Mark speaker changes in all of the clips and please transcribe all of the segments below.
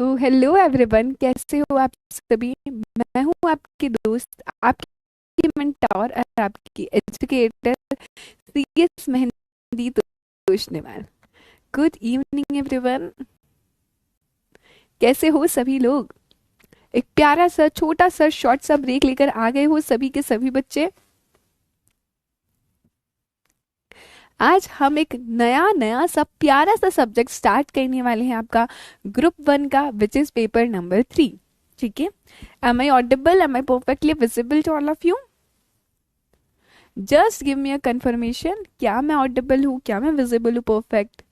Speaker 1: तो hello everyone, कैसे हो आप सभी। मैं हूँ आपकी दोस्त, आपकी मेंटोर और आपकी educator CS Mehndi Toshniwal. Good evening everyone, कैसे हो सभी लोग। एक प्यारा सा छोटा सा शॉर्ट सा ब्रेक लेकर आ गए हो सभी के सभी बच्चे। आज हम एक नया नया सा प्यारा सा सब्जेक्ट स्टार्ट करने वाले हैं, आपका ग्रुप 1 का, विच इज पेपर नंबर 3। ठीक है, am I audible, am I perfectly visible to all of you. Just give me a confirmation, क्या मैं ऑडिबल हूँ, क्या मैं विजिबल हूँ perfect.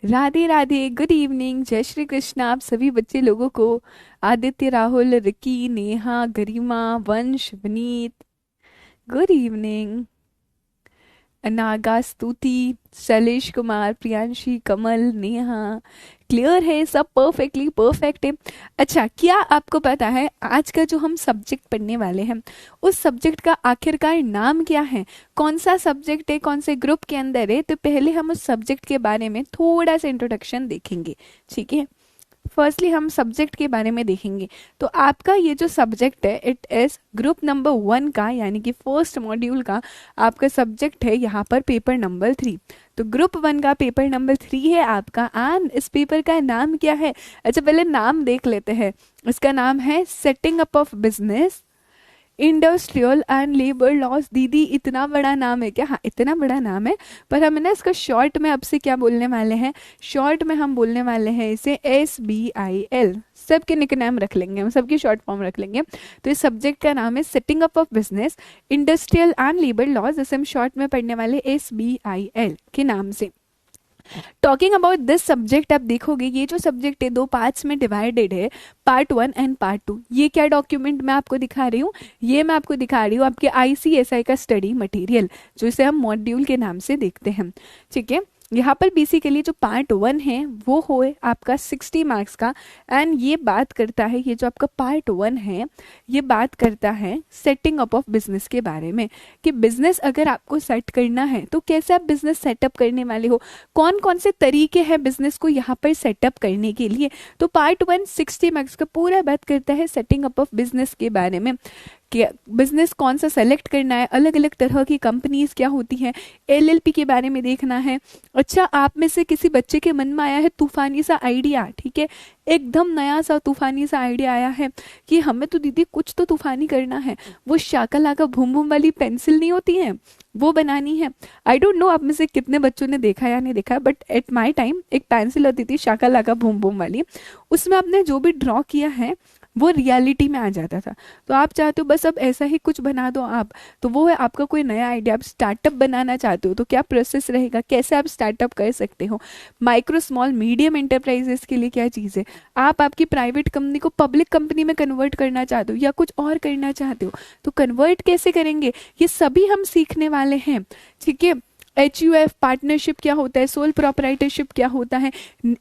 Speaker 1: Radhe Radhe, good evening, जय श्री कृष्ण आप सभी बच्चे लोगों को। Aditya, Rahul, Ricky, Neha, Garima, Vansh, Vineet, good evening. Naga, Stuti, Shailesh Kumar, Priyanshi, Kamal, Neha, clear है सब, परफेक्टली परफेक्ट है। अच्छा, क्या आपको पता है आज का जो हम सब्जेक्ट पढ़ने वाले हैं उस सब्जेक्ट का आखिरकार नाम क्या है, कौन सा सब्जेक्ट है, कौन से ग्रुप के अंदर है। तो पहले हम उस सब्जेक्ट के बारे में थोड़ा सा इंट्रोडक्शन देखेंगे। ठीक है, फर्स्टली हम सब्जेक्ट के बारे में देखेंगे। तो आपका ये जो सब्जेक्ट है इट इज ग्रुप नंबर 1 का, यानी कि फर्स्ट मॉड्यूल का आपका सब्जेक्ट है यहाँ पर पेपर नंबर 3। तो ग्रुप 1 का पेपर नंबर 3 है आपका, एंड इस पेपर का नाम क्या है। अच्छा, पहले नाम देख लेते हैं। इसका नाम है setting up of business, industrial and labour laws. दीदी इतना बड़ा नाम है क्या। हाँ, इतना बड़ा नाम है, पर हम ना इसका शॉर्ट में अब से क्या बोलने वाले हैं, शॉर्ट में हम बोलने वाले हैं इसे SBIL। सबके निकनेम रख लेंगे, हम सबकी शॉर्ट फॉर्म रख लेंगे। तो इस सब्जेक्ट का नाम है setting up of business, industrial and labour laws, जिसे हम शॉर्ट में पढ़ने वाले SBIL के नाम से। टॉकिंग अबाउट दिस सब्जेक्ट, आप देखोगे ये जो सब्जेक्ट है दो पार्ट्स में डिवाइडेड है, पार्ट 1 एंड पार्ट 2। ये क्या डॉक्यूमेंट मैं आपको दिखा रही हूँ, ये मैं आपको दिखा रही हूँ आपके ICSI का स्टडी मटेरियल, जो इसे हम मॉड्यूल के नाम से देखते हैं। ठीक है, यहाँ पर बेसिकली जो पार्ट 1 है वो हो आपका 60 मार्क्स का, एंड ये बात करता है, ये जो आपका पार्ट 1 है ये बात करता है सेटिंग अप ऑफ बिजनेस के बारे में, कि बिजनेस अगर आपको सेट करना है तो कैसे आप बिजनेस सेटअप करने वाले हो, कौन कौन से तरीके हैं बिजनेस को यहाँ पर सेटअप करने के लिए। तो पार्ट 1 60 मार्क्स का पूरा बात करता है सेटिंग अप ऑफ बिजनेस के बारे में, कि बिजनेस कौन सा सेलेक्ट करना है, अलग अलग तरह की कंपनीज क्या होती हैं, LLP के बारे में देखना है। अच्छा, आप में से किसी बच्चे के मन में आया है तूफानी सा आइडिया, ठीक है, एकदम नया सा तूफानी सा आइडिया आया है कि हमें तो दीदी कुछ तो तूफानी करना है, वो शाका लाका भूम भूम वाली पेंसिल नहीं होती है वो बनानी है। आई डोंट नो आप में से कितने बच्चों ने देखा या नहीं देखा, बट एट माई टाइम एक पेंसिल होती थी शाका लाका भूम भूम वाली, उसमें आपने जो भी ड्रॉ किया है वो रियलिटी में आ जाता था। तो आप चाहते हो बस अब ऐसा ही कुछ बना दो आप, तो वो है आपका कोई नया आइडिया। आप स्टार्टअप बनाना चाहते हो तो क्या प्रोसेस रहेगा, कैसे आप स्टार्टअप कर सकते हो। माइक्रो स्मॉल मीडियम एंटरप्राइजेस के लिए क्या चीज़ है, आप आपकी प्राइवेट कंपनी को पब्लिक कंपनी में कन्वर्ट करना चाहते हो या कुछ और करना चाहते हो, तो कन्वर्ट कैसे करेंगे ये सभी हम सीखने वाले हैं। ठीक है, HUF पार्टनरशिप क्या होता है, सोल प्रोपराइटरशिप क्या होता है,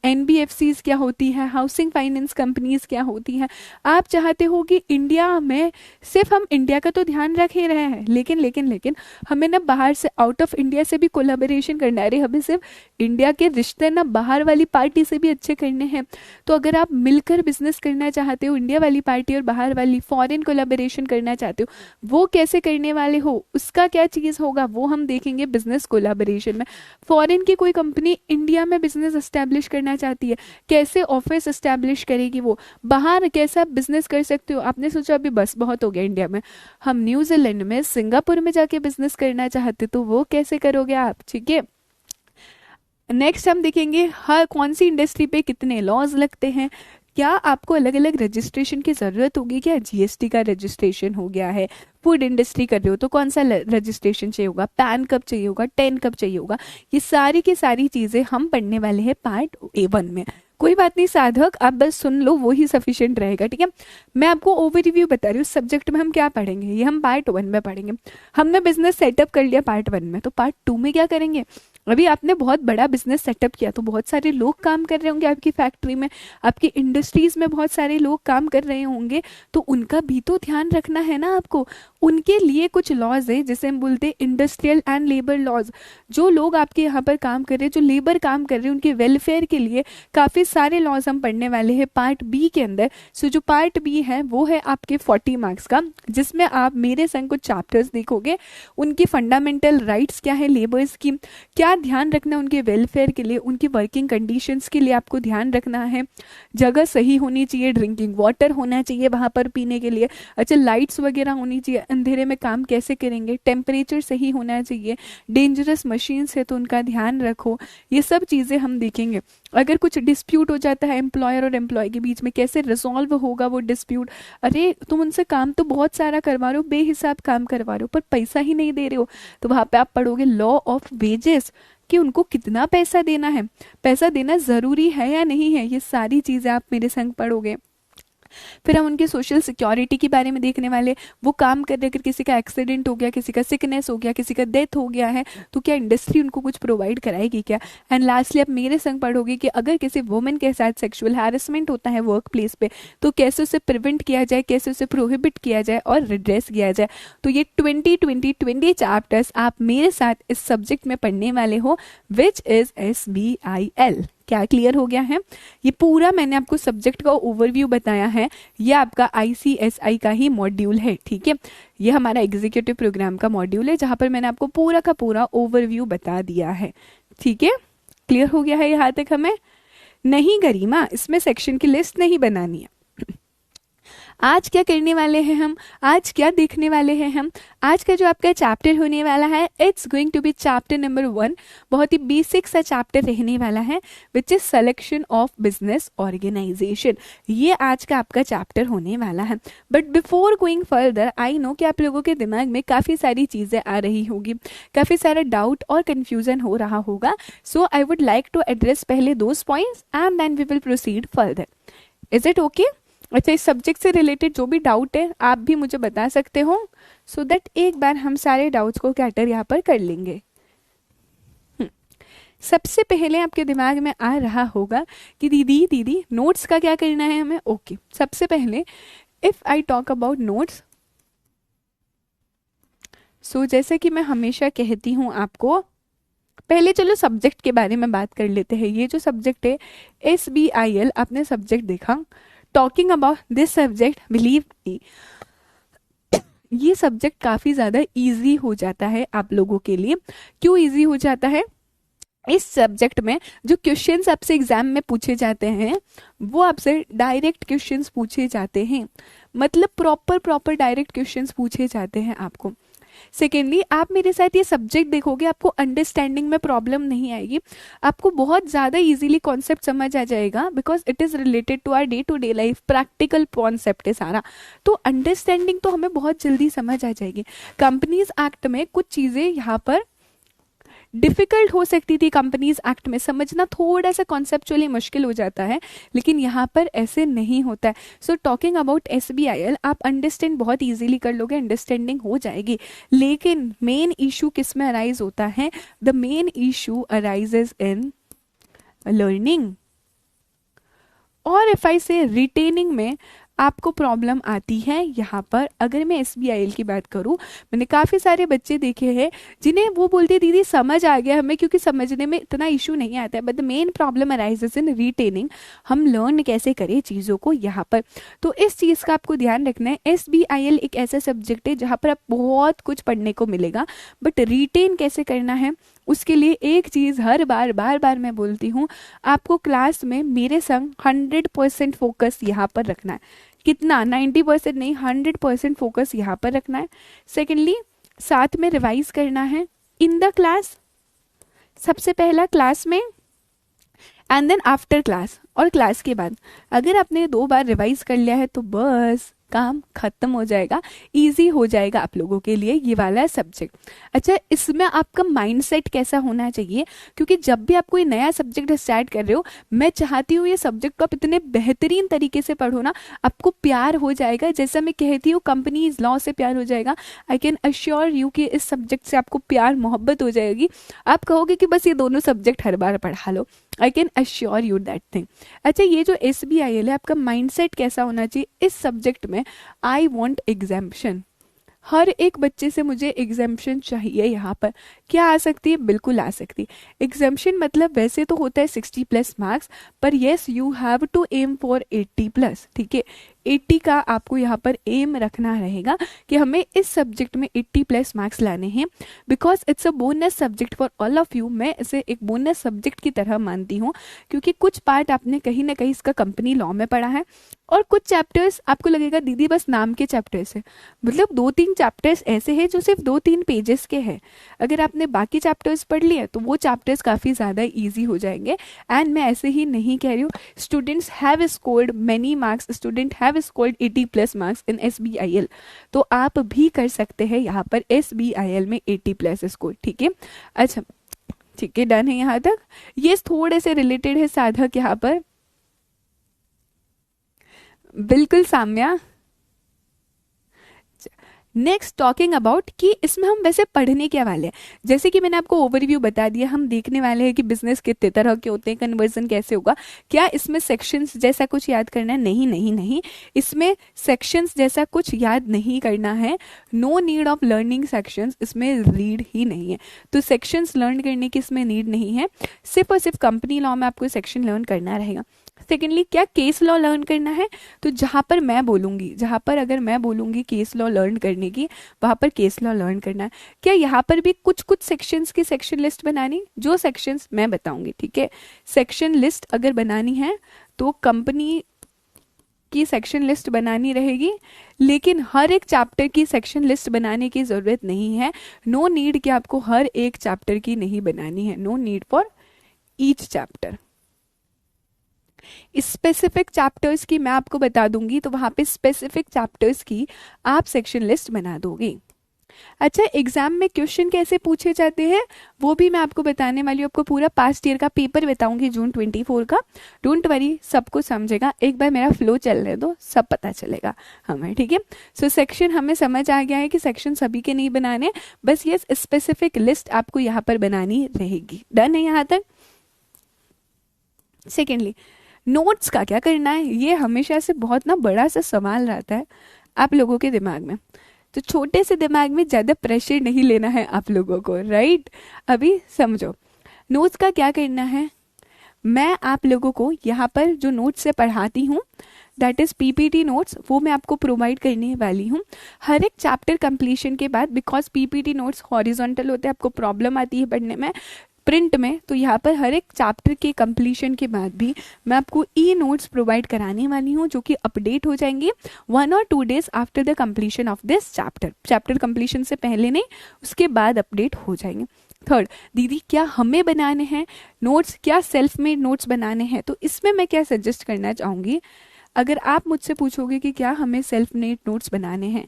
Speaker 1: NBFCs क्या होती है, हाउसिंग फाइनेंस कंपनीज क्या होती हैं। आप चाहते हो कि इंडिया में, सिर्फ हम इंडिया का तो ध्यान रख ही रहे हैं, लेकिन लेकिन लेकिन हमें ना बाहर से, आउट ऑफ इंडिया से भी कोलाबोरेशन करना है। अरे हमें सिर्फ इंडिया के रिश्ते ना बाहर वाली पार्टी से भी अच्छे करने हैं। तो अगर आप मिलकर बिजनेस करना चाहते हो, इंडिया वाली पार्टी और बाहर वाली फॉरेन कोलाबोरेशन करना चाहते हो, वो कैसे करने वाले हो, उसका क्या चीज़ होगा वो हम देखेंगे बिजनेस कोलैबोरेशन में। फॉरेन की कोई कंपनी इंडिया में बिजनेस एस्टेब्लिश करना चाहती है, कैसे ऑफिस एस्टेब्लिश करेगी वो, बाहर कैसा बिजनेस कर सकते हो। आपने सोचा अभी बस बहुत हो गया इंडिया में, हम न्यूजीलैंड में, सिंगापुर में जाके बिजनेस करना चाहते तो वो कैसे करोगे आप। ठीक है, नेक्स्ट हम देखेंगे हर कौन सी इंडस्ट्री पे कितने लॉज लगते हैं, क्या आपको अलग अलग रजिस्ट्रेशन की ज़रूरत होगी, क्या GST का रजिस्ट्रेशन हो गया है, फूड इंडस्ट्री कर रहे हो तो कौन सा रजिस्ट्रेशन चाहिए होगा, पैन कब चाहिए होगा, 10 कब चाहिए होगा। ये सारी की सारी चीज़ें हम पढ़ने वाले हैं पार्ट 1 में। कोई बात नहीं साधक, आप बस सुन लो वो ही सफिशिएंट रहेगा। ठीक है, मैं आपको ओवररिव्यू बता रही हूँ सब्जेक्ट में हम क्या पढ़ेंगे, ये हम पार्ट 1 में पढ़ेंगे। हमने बिजनेस सेटअप कर लिया पार्ट 1 में, तो पार्ट 2 में क्या करेंगे, अभी आपने बहुत बड़ा बिजनेस सेटअप किया तो बहुत सारे लोग काम कर रहे होंगे आपकी फैक्ट्री में, आपकी इंडस्ट्रीज में बहुत सारे लोग काम कर रहे होंगे, तो उनका भी तो ध्यान रखना है ना आपको। उनके लिए कुछ लॉज है जिसे हम बोलते हैं इंडस्ट्रियल एंड लेबर लॉज। जो लोग आपके यहाँ पर काम कर रहे हैं, जो लेबर काम कर रहे हैं, उनके वेलफेयर के लिए काफ़ी सारे लॉज हम पढ़ने वाले हैं पार्ट बी के अंदर। सो जो पार्ट बी है वो है आपके 40 मार्क्स का, जिसमें आप मेरे संग कुछ चैप्टर्स देखोगे, उनकी फंडामेंटल राइट्स क्या है लेबर्स की, क्या ध्यान रखना है उनके वेलफेयर के लिए, उनकी वर्किंग कंडीशंस के लिए आपको ध्यान रखना है, जगह सही होनी चाहिए, ड्रिंकिंग वाटर होना चाहिए वहाँ पर पीने के लिए, अच्छा लाइट्स वगैरह होनी चाहिए, अंधेरे में काम कैसे करेंगे, टेम्परेचर सही होना चाहिए, डेंजरस मशीन्स है तो उनका ध्यान रखो, ये सब चीज़ें हम देखेंगे। अगर कुछ डिस्प्यूट हो जाता है एम्प्लॉयर और एम्प्लॉय के बीच में, कैसे रिजॉल्व होगा वो डिस्प्यूट। अरे तुम उनसे काम तो बहुत सारा करवा रहे हो, बेहिसाब काम करवा रहे हो, पर पैसा ही नहीं दे रहे हो, तो वहाँ पे आप पढ़ोगे लॉ ऑफ वेजेस, कि उनको कितना पैसा देना है, पैसा देना ज़रूरी है या नहीं है, ये सारी चीज़ें आप मेरे संग पढ़ोगे। फिर हम उनके सोशल सिक्योरिटी के बारे में देखने वाले, वो काम कर रहे, अगर किसी का एक्सीडेंट हो गया, किसी का सिकनेस हो गया, किसी का डेथ हो गया है, तो क्या इंडस्ट्री उनको कुछ प्रोवाइड कराएगी क्या। एंड लास्टली आप मेरे संग पढ़ोगे कि अगर किसी वुमेन के साथ सेक्सुअल हैरेसमेंट होता है वर्क प्लेस पे, तो कैसे उसे प्रिवेंट किया जाए, कैसे उसे प्रोहिबिट किया जाए और रिड्रेस किया जाए। तो ये 20 चैप्टर्स आप मेरे साथ इस सब्जेक्ट में पढ़ने वाले हो, विच इज SBIL। क्या क्लियर हो गया है। ये पूरा मैंने आपको सब्जेक्ट का ओवरव्यू बताया है, ये आपका ICSI का ही मॉड्यूल है, ठीक है। ये हमारा एग्जीक्यूटिव प्रोग्राम का मॉड्यूल है जहां पर मैंने आपको पूरा का पूरा ओवरव्यू बता दिया है, ठीक है। क्लियर हो गया है यहाँ तक हमें। नहीं गरिमा, इसमें सेक्शन की लिस्ट नहीं बनानी है। आज क्या करने वाले हैं हम, आज क्या देखने वाले हैं हम, आज का जो आपका चैप्टर होने वाला है, it's going to be chapter number 1। बहुत ही बेसिक सा चैप्टर रहने वाला है, which is selection of business organisation. ये आज का आपका चैप्टर होने वाला है। But before going further, I know कि आप लोगों के दिमाग में काफ़ी सारी चीज़ें आ रही होगी, काफ़ी सारा डाउट और कन्फ्यूजन हो रहा होगा। So I would like to address पहले those points and then we will proceed further. Is it okay? अच्छा, इस सब्जेक्ट से रिलेटेड जो भी डाउट है आप भी मुझे बता सकते हो, सो दैट एक बार हम सारे डाउट्स को कैटर यहाँ पर कर लेंगे। सबसे पहले आपके दिमाग में आ रहा होगा कि दीदी नोट्स का क्या करना है हमें। ओके, सबसे पहले if I talk about notes, so जैसे कि मैं हमेशा कहती हूँ आपको, पहले चलो सब्जेक्ट के बारे में बात कर लेते हैं। ये जो सब्जेक्ट है SBIL, आपने सब्जेक्ट देखा, talking about this subject, believe me ये सब्जेक्ट काफ़ी ज़्यादा इजी हो जाता है आप लोगों के लिए। क्यों इजी हो जाता है? इस सब्जेक्ट में जो क्वेश्चंस आपसे एग्जाम में पूछे जाते हैं वो आपसे डायरेक्ट क्वेश्चंस पूछे जाते हैं, मतलब प्रॉपर डायरेक्ट क्वेश्चंस पूछे जाते हैं आपको। सेकेंडली, आप मेरे साथ ये सब्जेक्ट देखोगे, आपको अंडरस्टैंडिंग में प्रॉब्लम नहीं आएगी, आपको बहुत ज़्यादा इजीली कॉन्सेप्ट समझ आ जाएगा, because it is related to our day to day life, practical concept है सारा, तो अंडरस्टैंडिंग तो हमें बहुत जल्दी समझ आ जाएगी। कंपनीज एक्ट में कुछ चीज़ें यहाँ पर डिफिकल्ट हो सकती थी, कंपनीज एक्ट में समझना थोड़ा सा कॉन्सेप्चुअली मुश्किल हो जाता है, लेकिन यहाँ पर ऐसे नहीं होता है। सो टॉकिंग अबाउट SBIL आप अंडरस्टैंड बहुत इजीली कर लोगे, अंडरस्टैंडिंग हो जाएगी। लेकिन मेन इशू किस में अराइज होता है? The main issue arises in learning, और इफ आई से रिटेनिंग में आपको प्रॉब्लम आती है यहाँ पर। अगर मैं SBIL की बात करूँ, मैंने काफ़ी सारे बच्चे देखे हैं जिन्हें वो बोलते दीदी समझ आ गया हमें, क्योंकि समझने में इतना इशू नहीं आता है, but the main problem arises in retaining, हम लर्न कैसे करें चीज़ों को यहाँ पर। तो इस चीज़ का आपको ध्यान रखना है। SBIL एक ऐसा सब्जेक्ट है जहाँ पर आप बहुत कुछ पढ़ने को मिलेगा, बट रिटेन कैसे करना है उसके लिए एक चीज़ हर बार मैं बोलती हूँ, आपको क्लास में मेरे संग 100% फोकस यहाँ पर रखना है। कितना? 90% नहीं, 100% फोकस यहाँ पर रखना है। सेकेंडली, साथ में रिवाइज करना है इन द क्लास, सबसे पहला क्लास में, एंड देन आफ्टर क्लास, और क्लास के बाद। अगर आपने 2 बार रिवाइज कर लिया है तो बस काम खत्म हो जाएगा, इजी हो जाएगा आप लोगों के लिए ये वाला सब्जेक्ट। अच्छा, इसमें आपका माइंडसेट कैसा होना चाहिए, क्योंकि जब भी आप कोई नया सब्जेक्ट स्टार्ट कर रहे हो, मैं चाहती हूँ ये सब्जेक्ट को आप इतने बेहतरीन तरीके से पढ़ो ना, आपको प्यार हो जाएगा, जैसा मैं कहती हूँ कंपनीज लॉ से प्यार हो जाएगा। आई कैन अश्योर यू कि इस सब्जेक्ट से आपको प्यार मोहब्बत हो जाएगी। आप कहोगे कि बस ये दोनों सब्जेक्ट हर बार पढ़ा लो। I can assure you that thing. अच्छा, ये जो SBIL है, आपका माइंडसेट कैसा होना चाहिए इस सब्जेक्ट में, आई वॉन्ट एग्जाम्पशन। हर एक बच्चे से मुझे एग्जाम्पशन चाहिए। यहाँ पर क्या आ सकती है, बिल्कुल आ सकती है एग्जाम्पशन। मतलब वैसे तो होता है 60+ मार्क्स, पर yes you have to aim for 80+। ठीक है, 80 का आपको यहाँ पर एम रखना रहेगा कि हमें इस सब्जेक्ट में 80+ मार्क्स लाने हैं, because it's a bonus subject for all of you. मैं इसे एक बोनस सब्जेक्ट की तरह मानती हूँ, क्योंकि कुछ पार्ट आपने कहीं ना कहीं इसका कंपनी लॉ में पढ़ा है, और कुछ चैप्टर्स आपको लगेगा दीदी बस नाम के चैप्टर्स है। मतलब 2-3 चैप्टर्स ऐसे हैं जो सिर्फ 2-3 पेजेस के हैं। अगर आपने बाकी चैप्टर्स पढ़ लिए तो वो चैप्टर्स काफ़ी ज़्यादा ईजी हो जाएंगे। एंड मैं ऐसे ही नहीं कह रही हूँ, students have scored many marks, student have scored 80+ marks in SBIL। तो आप भी कर सकते हैं यहाँ पर SBIL में 80+ स्कोर। ठीक है, अच्छा ठीक है, डन है यहाँ तक। ये थोड़े से रिलेटेड है साधक यहाँ पर, बिल्कुल साम्या। नेक्स्ट टॉकिंग अबाउट कि इसमें हम वैसे पढ़ने क्या वाले हैं। जैसे कि मैंने आपको ओवरव्यू बता दिया, हम देखने वाले हैं कि बिजनेस कितने तरह के होते हैं, कन्वर्जन कैसे होगा। क्या इसमें सेक्शंस जैसा कुछ याद करना है? नहीं नहीं नहीं, इसमें सेक्शंस जैसा कुछ याद नहीं करना है। No need of learning sections, इसमें रीड ही नहीं है, तो सेक्शंस लर्न करने की इसमें नीड नहीं है। सिर्फ और सिर्फ कंपनी लॉ में आपको सेक्शन लर्न करना रहेगा। सेकेंडली, क्या केस लॉ लर्न करना है? तो जहां पर मैं बोलूंगी, जहां पर अगर मैं बोलूंगी केस लॉ लर्न करने की, वहां पर केस लॉ लर्न करना है। क्या यहाँ पर भी कुछ कुछ सेक्शंस की सेक्शन लिस्ट बनानी, जो सेक्शंस मैं बताऊंगी। ठीक है, सेक्शन लिस्ट अगर बनानी है तो कंपनी की सेक्शन लिस्ट बनानी रहेगी, लेकिन हर एक चैप्टर की सेक्शन लिस्ट बनाने की जरूरत नहीं है। नो नीड कि आपको हर एक चैप्टर की नहीं बनानी है। No need for each chapter. Specific chapters की मैं आपको बता दूंगी, तो वहां पे स्पेसिफिक चैप्टर्स की आप सेक्शन लिस्ट बना दोगे। अच्छा, एग्जाम में क्वेश्चन कैसे पूछे जाते हैं वो भी मैं आपको बताने वाली हूँ। आपको पूरा पास्ट ईयर का पेपर बताऊंगी जून 24 का। डोंट वरी, सबको समझेगा। एक बार मेरा फ्लो चलने दो, सब पता चलेगा हमें। ठीक है, सो सेक्शन हमें समझ आ गया है कि सेक्शन सभी के नहीं बनाने, बस ये स्पेसिफिक लिस्ट आपको यहाँ पर बनानी रहेगी। डन है यहाँ तक। सेकेंडली, नोट्स का क्या करना है? ये हमेशा से बहुत ना बड़ा सा सवाल रहता है आप लोगों के दिमाग में। तो छोटे से दिमाग में ज़्यादा प्रेशर नहीं लेना है आप लोगों को, राइट? अभी समझो नोट्स का क्या करना है। मैं आप लोगों को यहाँ पर जो नोट्स से पढ़ाती हूँ, दैट इज PPT नोट्स, वो मैं आपको प्रोवाइड करने वाली हूँ हर एक चैप्टर कंप्लीशन के बाद। बिकॉज PPT नोट्स हॉरिजॉन्टल होते हैं, आपको प्रॉब्लम आती है पढ़ने में प्रिंट में, तो यहाँ पर हर एक चैप्टर के कंप्लीशन के बाद भी मैं आपको नोट्स प्रोवाइड कराने वाली हूँ, जो कि अपडेट हो जाएंगे 1 or 2 days after the completion of this chapter. Chapter completion से पहले नहीं, उसके बाद अपडेट हो जाएंगे। थर्ड, दीदी क्या हमें बनाने हैं नोट्स, क्या सेल्फ मेड नोट्स बनाने हैं? तो इसमें मैं क्या सजेस्ट करना चाहूँगी, अगर आप मुझसे पूछोगे कि क्या हमें सेल्फ मेड नोट्स बनाने हैं,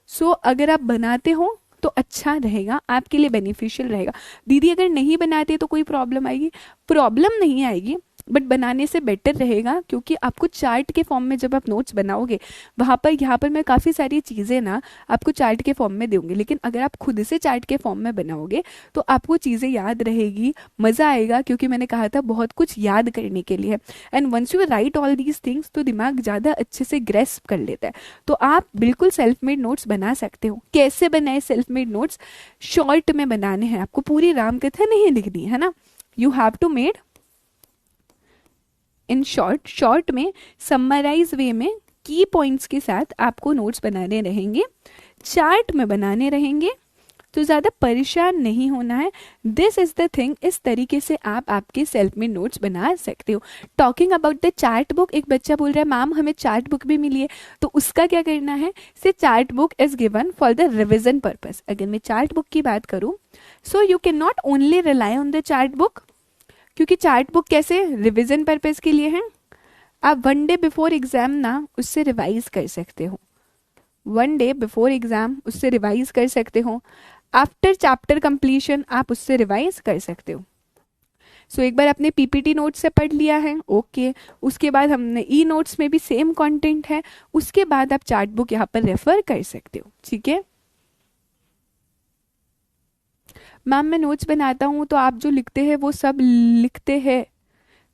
Speaker 1: सो अगर आप बनाते हो तो अच्छा रहेगा, आपके लिए बेनिफिशियल रहेगा। दीदी अगर नहीं बनाते तो कोई प्रॉब्लम आएगी? प्रॉब्लम नहीं आएगी, बट बनाने से बेटर रहेगा, क्योंकि आपको चार्ट के फॉर्म में जब आप नोट्स बनाओगे, वहाँ पर यहाँ पर मैं काफ़ी सारी चीज़ें ना आपको चार्ट के फॉर्म में दूंगी, लेकिन अगर आप खुद से चार्ट के फॉर्म में बनाओगे तो आपको चीज़ें याद रहेगी, मज़ा आएगा, क्योंकि मैंने कहा था बहुत कुछ याद करने के लिए। And once you write all these things, तो दिमाग ज़्यादा अच्छे से ग्रेस्प कर लेता है। तो आप बिल्कुल सेल्फ मेड नोट्स बना सकते हो। कैसे बनाए सेल्फ मेड नोट्स? शॉर्ट में बनाने हैं आपको, पूरी रामकथा नहीं लिखनी है ना। You have to made in short, short में समराइज वे में की पॉइंट्स के साथ आपको नोट्स बनाने रहेंगे, चार्ट में बनाने रहेंगे, तो ज़्यादा परेशान नहीं होना है। दिस इज द थिंग, इस तरीके से आप आपके सेल्फ में नोट्स बना सकते हो। Talking about the chart book, एक बच्चा बोल रहा है मैम हमें चार्ट बुक भी मिली है, तो उसका क्या करना है? से chart book is given for the revision purpose. अगर मैं चार्ट बुक की बात करूं, so you can not only rely on the chart book, क्योंकि चार्ट बुक कैसे रिवीजन पर्पस के लिए है, आप 1 day बिफोर एग्जाम ना उससे रिवाइज कर सकते हो। 1 डे बिफोर एग्जाम उससे रिवाइज कर सकते हो, आफ्टर चैप्टर कंप्लीशन आप उससे रिवाइज कर सकते हो। सो एक बार आपने पीपीटी नोट से पढ़ लिया है, ओके, उसके बाद हमने ई नोट्स में भी सेम कंटेंट है, उसके बाद आप चार्ट बुक यहाँ पर रेफर कर सकते हो, ठीक है। मैम मैं नोट्स बनाता हूँ तो आप जो लिखते हैं वो सब लिखते हैं,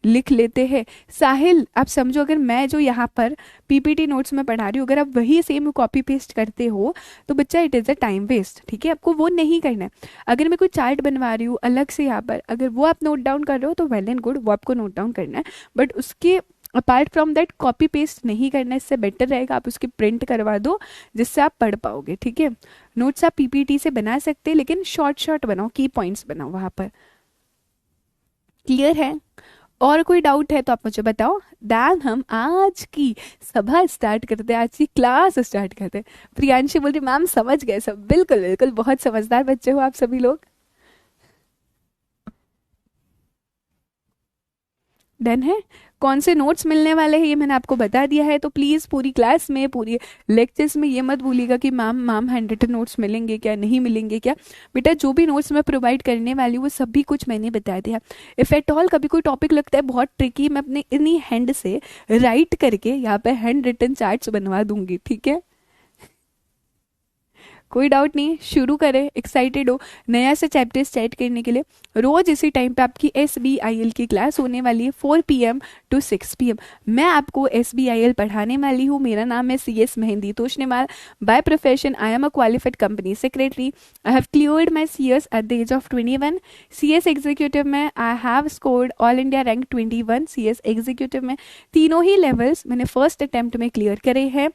Speaker 1: लिख लेते हैं। साहिल आप समझो, अगर मैं जो यहाँ पर पीपीटी नोट्स में पढ़ा रही हूँ, अगर आप वही सेम कॉपी पेस्ट करते हो तो बच्चा it is a time waste, ठीक है, आपको वो नहीं करना है। अगर मैं कोई चार्ट बनवा रही हूँ अलग से यहाँ पर, अगर वो आप नोट डाउन कर रहे हो तो वेल एंड गुड, वो आपको नोट डाउन करना है, बट उसके apart from that copy paste नहीं करना है। इससे बेटर रहेगा आप उसकी प्रिंट करवा दो जिससे आप पढ़ पाओगे, ठीक है। नोट्स आप पीपीटी से बना सकते हैं लेकिन शॉर्ट शॉर्ट बनाओ, की पॉइंट्स बनाओ वहाँ पर। क्लियर है? और कोई डाउट है तो आप मुझे बताओ, दैन हम आज की सभा स्टार्ट करते हैं, आज की क्लास स्टार्ट करते हैं। प्रियांशी बोल रही मैम समझ गए सब, बिल्कुल बिल्कुल, बहुत समझदार बच्चे हो आप सभी लोग। डन है। कौन से नोट्स मिलने वाले हैं ये मैंने आपको बता दिया है, तो प्लीज़ पूरी क्लास में, पूरी लेक्चर्स में ये मत भूलिएगा कि ma'am ma'am handwritten notes मिलेंगे क्या, नहीं मिलेंगे क्या। बेटा जो भी नोट्स मैं प्रोवाइड करने वाली हूँ वो सभी कुछ मैंने बता दिया। इफ़ एट ऑल कभी कोई टॉपिक लगता है बहुत ट्रिकी, मैं अपने इन्हीं हैंड से राइट करके यहाँ पे हैंड रिटन चार्ट्स बनवा दूंगी, ठीक है। कोई डाउट नहीं, शुरू करें, एक्साइटेड हो नया से चैप्टर स्टार्ट करने के लिए। रोज इसी टाइम पे आपकी SBIL की क्लास होने वाली है 4 PM टू 6 PM। मैं आपको SBIL पढ़ाने वाली हूँ। मेरा नाम है CS Mehndi Toshnemal. By profession I am a qualified company secretary. I have cleared my CS at the age of 21। CS executive में I have scored all India rank 21। CS executive में तीनों ही लेवल्स मैंने फर्स्ट अटेम्प्ट में clear करे हैं।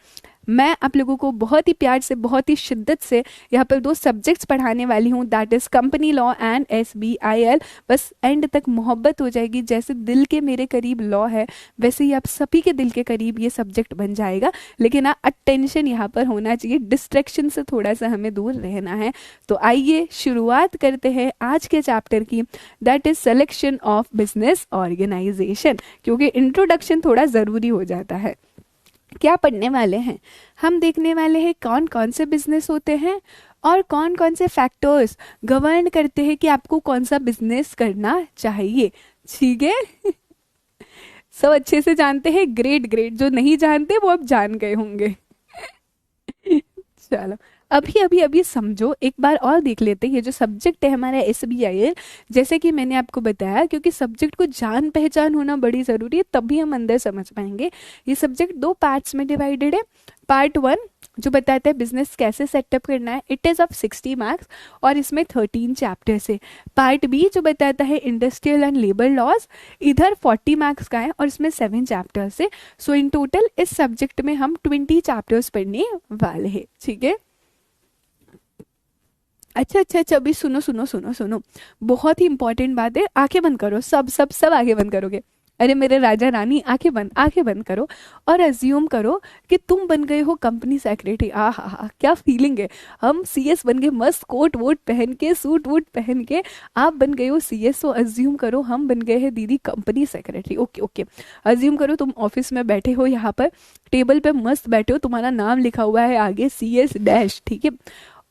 Speaker 1: मैं आप लोगों को बहुत ही प्यार से, बहुत ही शिद्दत से यहाँ पर 2 सब्जेक्ट्स पढ़ाने वाली हूँ, that is company law and SBIL। बस एंड तक मोहब्बत हो जाएगी, जैसे दिल के मेरे करीब लॉ है वैसे ही आप सभी के दिल के करीब ये सब्जेक्ट बन जाएगा। लेकिन अटेंशन यहाँ पर होना चाहिए, डिस्ट्रैक्शन से थोड़ा सा हमें दूर रहना है। तो आइए शुरुआत करते हैं आज के चैप्टर की, that is selection of business organisation, क्योंकि इंट्रोडक्शन थोड़ा ज़रूरी हो जाता है। क्या पढ़ने वाले हैं हम, देखने वाले हैं कौन कौन से बिजनेस होते हैं और कौन कौन से फैक्टर्स गवर्न करते हैं कि आपको कौन सा बिजनेस करना चाहिए, ठीक है। सब अच्छे से जानते हैं, ग्रेट ग्रेट, जो नहीं जानते वो अब जान गए होंगे। चलो अभी अभी अभी समझो, एक बार और देख लेते हैं ये जो सब्जेक्ट है हमारा SBIL। जैसे कि मैंने आपको बताया, क्योंकि सब्जेक्ट को जान पहचान होना बड़ी ज़रूरी है, तभी हम अंदर समझ पाएंगे। ये सब्जेक्ट 2 पार्ट्स में डिवाइडेड है। पार्ट 1 जो बताता है बिजनेस कैसे सेटअप करना है, इट इज़ ऑफ 60 मार्क्स और इसमें 13 चैप्टर्स है। पार्ट बी जो बताता है इंडस्ट्रियल एंड लेबर लॉज, इधर 40 मार्क्स का है और इसमें 7 चैप्टर्स है। सो इन टोटल इस सब्जेक्ट में हम 20 चैप्टर्स पढ़ने वाले हैं, ठीक है। अच्छा अच्छा अच्छा, अभी सुनो सुनो सुनो सुनो, बहुत ही इंपॉर्टेंट बात है। आंखें बंद करो, सब सब सब आंखें बंद करोगे। अरे मेरे राजा रानी, आंखें बंद करो और अज्यूम करो कि तुम बन गए हो कंपनी सेक्रेटरी। आ हा हा, क्या फीलिंग है। हम CS बन गए, मस्त कोट वोट पहन के, सूट वूट पहन के। आप बन गए हो CS, तो अज्यूम करो हम बन गए हैं दीदी company secretary. Okay okay, assume करो तुम ऑफिस में बैठे हो, यहाँ पर टेबल पे मस्त बैठे हो, तुम्हारा नाम लिखा हुआ है आगे CS डैश, ठीक है।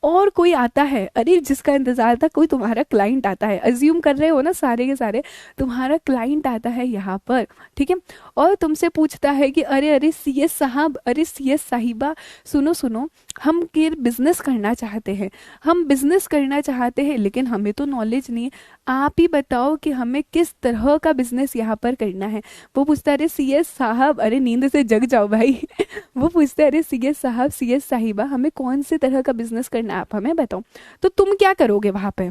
Speaker 1: और कोई आता है, अरे जिसका इंतजार था, कोई तुम्हारा क्लाइंट आता है, अज्यूम कर रहे हो ना सारे के सारे, तुम्हारा क्लाइंट आता है यहाँ पर, ठीक है। और तुमसे पूछता है कि अरे अरे CS साहब, अरे CS साहिबा, सुनो सुनो, हम के बिजनेस करना चाहते हैं, हम बिजनेस करना चाहते हैं लेकिन हमें तो नॉलेज नहीं है, आप ही बताओ कि हमें किस तरह का बिजनेस यहाँ पर करना है। वो पूछता है अरे CS साहब, अरे नींद से जग जाओ भाई। वो पूछते हैं अरे CS साहब, CS साहिबा, हमें कौन से तरह का बिजनेस करना है, आप हमें बताओ। तो तुम क्या करोगे वहां पे,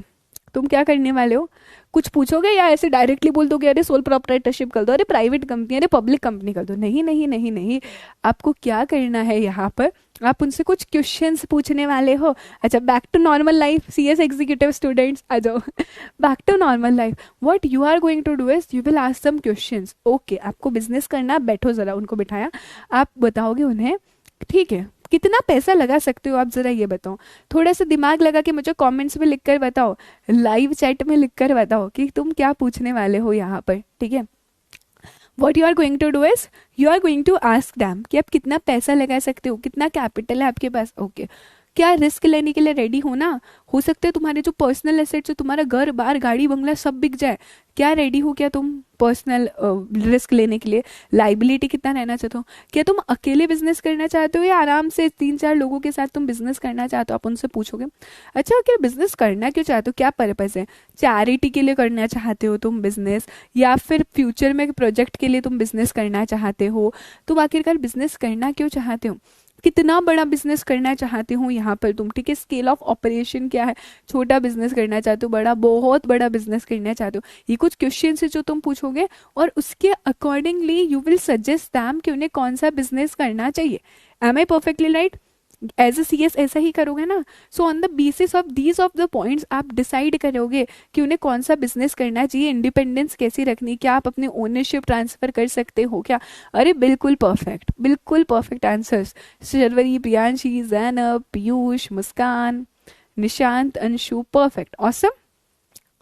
Speaker 1: तुम क्या करने वाले हो, कुछ पूछोगे या ऐसे डायरेक्टली बोल दोगे अरे सोल प्रोप्राइटरशिप कर दो, अरे प्राइवेट कंपनी, अरे पब्लिक कंपनी कर दो। नहीं नहीं नहीं नहीं, आपको क्या करना है यहाँ पर, आप उनसे कुछ क्वेश्चंस पूछने वाले हो। अच्छा, back to normal life, CS executive students आ जाओ। Back to normal life, what you are going to do is you will ask some questions. Okay, आपको बिजनेस करना, बैठो जरा, उनको बिठाया, आप बताओगे उन्हें, ठीक है, कितना पैसा लगा सकते हो आप जरा ये बताओ। थोड़ा सा दिमाग लगा के मुझे कमेंट्स में लिखकर बताओ, लाइव चैट में लिखकर बताओ कि तुम क्या पूछने वाले हो यहाँ पर, ठीक है। What you are going to do is you are going to ask them कि आप कितना पैसा लगा सकते हो, कितना कैपिटल है आपके पास, ओके क्या रिस्क लेने के लिए रेडी हो ना। हो सकता है तुम्हारे जो पर्सनल एसेट्स है, तुम्हारा घर बार गाड़ी बंगला सब बिक जाए, क्या रेडी हो क्या तुम पर्सनल रिस्क लेने के लिए। लाइबिलिटी कितना रहना चाहते हो, क्या तुम अकेले बिजनेस करना चाहते हो या आराम से 3-4 लोगों के साथ तुम बिजनेस करना चाहते हो। आप उनसे पूछोगे अच्छा क्या बिजनेस करना क्यों चाहते हो, क्या पर्पस है, चैरिटी के लिए करना चाहते हो तुम बिजनेस, या फिर फ्यूचर में प्रोजेक्ट के लिए तुम बिजनेस करना चाहते हो। तुम आखिरकार बिजनेस करना क्यों चाहते हो, कितना बड़ा बिजनेस करना चाहते हो यहाँ पर तुम, ठीक है। स्केल ऑफ ऑपरेशन क्या है, छोटा बिजनेस करना चाहते हो, बड़ा बहुत बड़ा बिजनेस करना चाहते हो, ये कुछ क्वेश्चन है जो तुम पूछोगे और उसके accordingly you will suggest them कि उन्हें कौन सा बिजनेस करना चाहिए। Am I perfectly right, as a C S ऐसा ही करोगे ना। So on the basis of these of the points आप डिसाइड करोगे कि उन्हें कौन सा बिजनेस करना चाहिए, इंडिपेंडेंस कैसी रखनी, क्या आप अपनी ओनरशिप ट्रांसफर कर सकते हो क्या। अरे बिल्कुल परफेक्ट, बिल्कुल परफेक्ट आंसर्स। शर्वरी, प्रियांशी, जैनब, पीयूष, मुस्कान, निशांत, अंशु, परफेक्ट, ऑसम।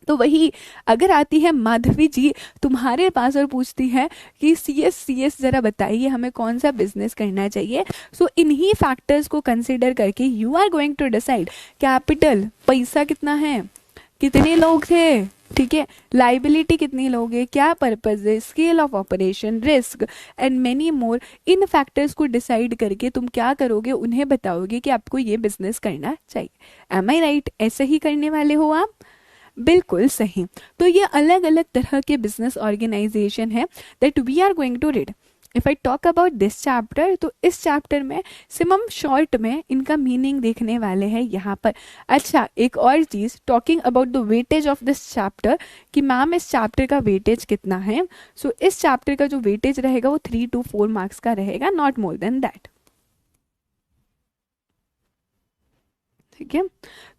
Speaker 1: तो वही अगर आती है माधवी जी तुम्हारे पास और पूछती है कि सी एस जरा बताइए हमें कौन सा बिजनेस करना चाहिए। सो इन्हीं फैक्टर्स को कंसिडर करके you are going to decide capital, पैसा कितना है, कितने लोग थे, ठीक है, लाइबिलिटी कितनी लोग है, क्या पर्पज है, scale of operation, risk and many more. In factors को डिसाइड करके तुम क्या करोगे, उन्हें बताओगे कि आपको ये बिजनेस करना चाहिए। एम आई राइट, ऐसे ही करने वाले हो आप, बिल्कुल सही। तो ये अलग अलग तरह के बिजनेस ऑर्गेनाइजेशन है that we are going to read. If I talk about this chapter, तो इस चैप्टर में सिर्फ हम शॉर्ट में इनका मीनिंग देखने वाले हैं यहाँ पर। अच्छा एक और चीज, talking about the weightage of this chapter कि मैम इस चैप्टर का वेटेज कितना है। सो इस चैप्टर का जो वेटेज रहेगा वो 3 to 4 मार्क्स का रहेगा, नॉट मोर देन दैट, ठीक है।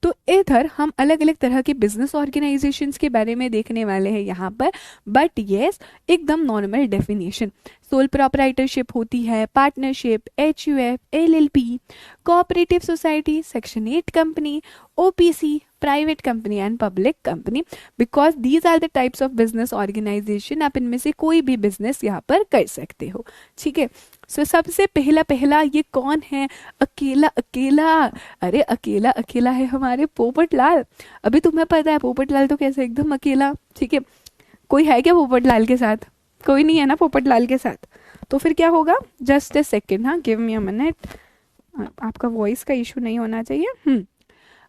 Speaker 1: तो इधर हम अलग अलग तरह के बिजनेस ऑर्गेनाइजेशंस के बारे में देखने वाले हैं यहाँ पर, बट यस एकदम नॉर्मल डेफिनेशन। सोल प्रोप्राइटरशिप होती है, partnership, HUF, LLP, cooperative society, section 8 company, OPC, private company and public company, because these are the types of business organisation. आप इनमें से कोई भी बिजनेस यहाँ पर कर सकते हो, ठीक है। सो सबसे पहला ये कौन है, अकेला अकेला, अरे अकेला अकेला है हमारे पोपट लाल। अभी तुम्हें पता है पोपट लाल तो कैसे एकदम अकेला, ठीक है। कोई है क्या पोपट लाल के साथ, कोई नहीं है ना पोपट लाल के साथ, तो फिर क्या होगा, जस्ट ए सेकेंड, हाँ गिव मी अ मिनट, आपका वॉइस का इशू नहीं होना चाहिए।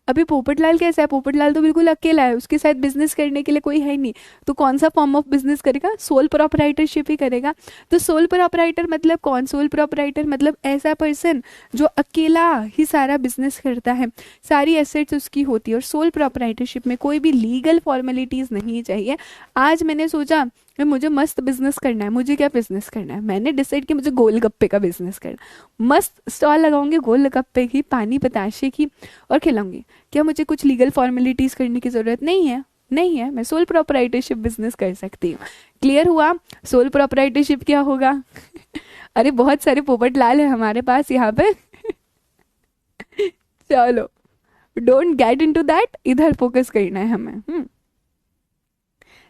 Speaker 1: अभी पोपटलाल कैसा है, पोपटलाल तो बिल्कुल अकेला है, उसके साथ बिजनेस करने के लिए कोई है नहीं, तो कौन सा फॉर्म ऑफ बिजनेस करेगा, सोल प्रोप्राइटरशिप ही करेगा। तो सोल प्रोप्राइटर मतलब कौन, सोल प्रोप्राइटर मतलब ऐसा पर्सन जो अकेला ही सारा बिजनेस करता है, सारी एसेट्स उसकी होती है। और सोल प्रोप्राइटरशिप में कोई भी लीगल फॉर्मेलिटीज नहीं चाहिए। आज मैंने सोचा मुझे मस्त बिजनेस करना है, मुझे क्या बिजनेस करना है, मैंने डिसाइड किया मुझे गोलगप्पे का बिजनेस करना, मस्त स्टॉल लगाऊंगी गोलगप्पे की, पानी बताशे की और खिलाऊंगी। क्या मुझे कुछ लीगल फॉर्मेलिटीज करने की जरूरत नहीं है, नहीं है, मैं सोल प्रोप्राइटरशिप बिजनेस कर सकती हूँ। क्लियर हुआ, सोल प्रोप्राइटरशिप क्या होगा। अरे बहुत सारे पोपट लाल है हमारे पास यहाँ पे। चलो डोंट गेट इनटू दैट, इधर फोकस करना है हमें।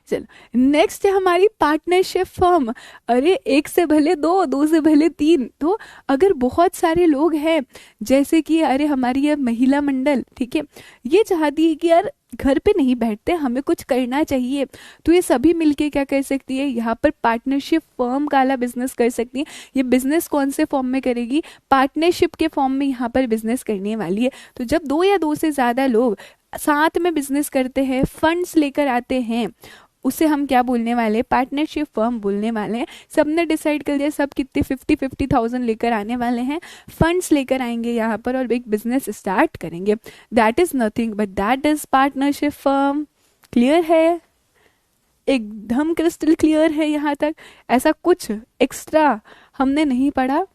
Speaker 1: चलो नेक्स्ट है हमारी पार्टनरशिप फर्म। अरे एक से भले दो, दो से भले तीन। तो अगर बहुत सारे लोग हैं, जैसे कि अरे हमारी ये महिला मंडल, ठीक है, ये चाहती है कि यार घर पे नहीं बैठते, हमें कुछ करना चाहिए, तो ये सभी मिलके क्या कर सकती है, यहाँ पर पार्टनरशिप फर्म काला बिजनेस कर सकती है। ये बिजनेस कौन से फॉर्म में करेगी, पार्टनरशिप के फॉर्म में यहाँ पर बिजनेस करने वाली है। तो जब 2 या 2 से ज्यादा लोग साथ में बिजनेस करते हैं, फंड्स लेकर आते हैं, उसे हम क्या बोलने वाले, पार्टनरशिप फर्म बोलने वाले हैं। सबने डिसाइड कर दिया सब कितने 50,000 लेकर आने वाले हैं, फंड्स लेकर आएंगे यहाँ पर और एक बिजनेस स्टार्ट करेंगे। That is nothing but that is partnership firm. Clear है, एकदम क्रिस्टल क्लियर है यहाँ तक, ऐसा कुछ एक्स्ट्रा हमने नहीं पढ़ा।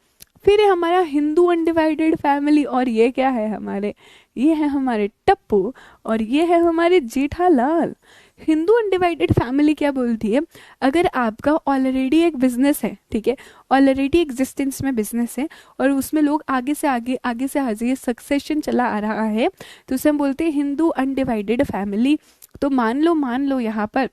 Speaker 1: फिर है हमारा हिंदू अनडिवाइडेड फैमिली, और ये क्या है हमारे, ये है हमारे टप्पू और ये है हमारे जेठालाल। हिंदू अनडिवाइडेड फैमिली क्या बोलती है, अगर आपका ऑलरेडी एक बिजनेस है, ठीक है, ऑलरेडी एग्जिस्टेंस में बिजनेस है और उसमें लोग आगे से आगे सक्सेशन चला आ रहा है, तो उसे हम बोलते हैं हिंदू अनडिवाइडेड फैमिली। तो मान लो यहाँ पर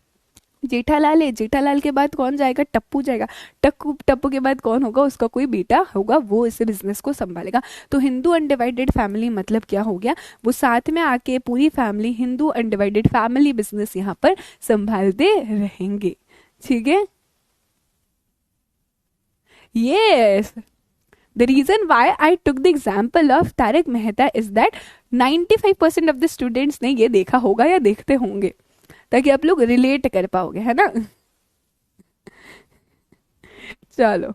Speaker 1: जेठालाल है, जेठालाल के बाद कौन जाएगा? टप्पू जाएगा। टप्पू टप्पू के बाद कौन होगा? उसका कोई बेटा होगा, वो इस बिजनेस को संभालेगा। तो हिंदू अनडिवाइडेड फैमिली मतलब क्या हो गया? वो साथ में आके पूरी family Hindu undivided family business यहाँ पर संभालते रहेंगे। ठीक है, yes. The reason why I took the example of Tarak Mehta is that 95% of the students ने ये देखा होगा या देखते होंगे, ताकि आप लोग रिलेट कर पाओगे, है ना। चलो,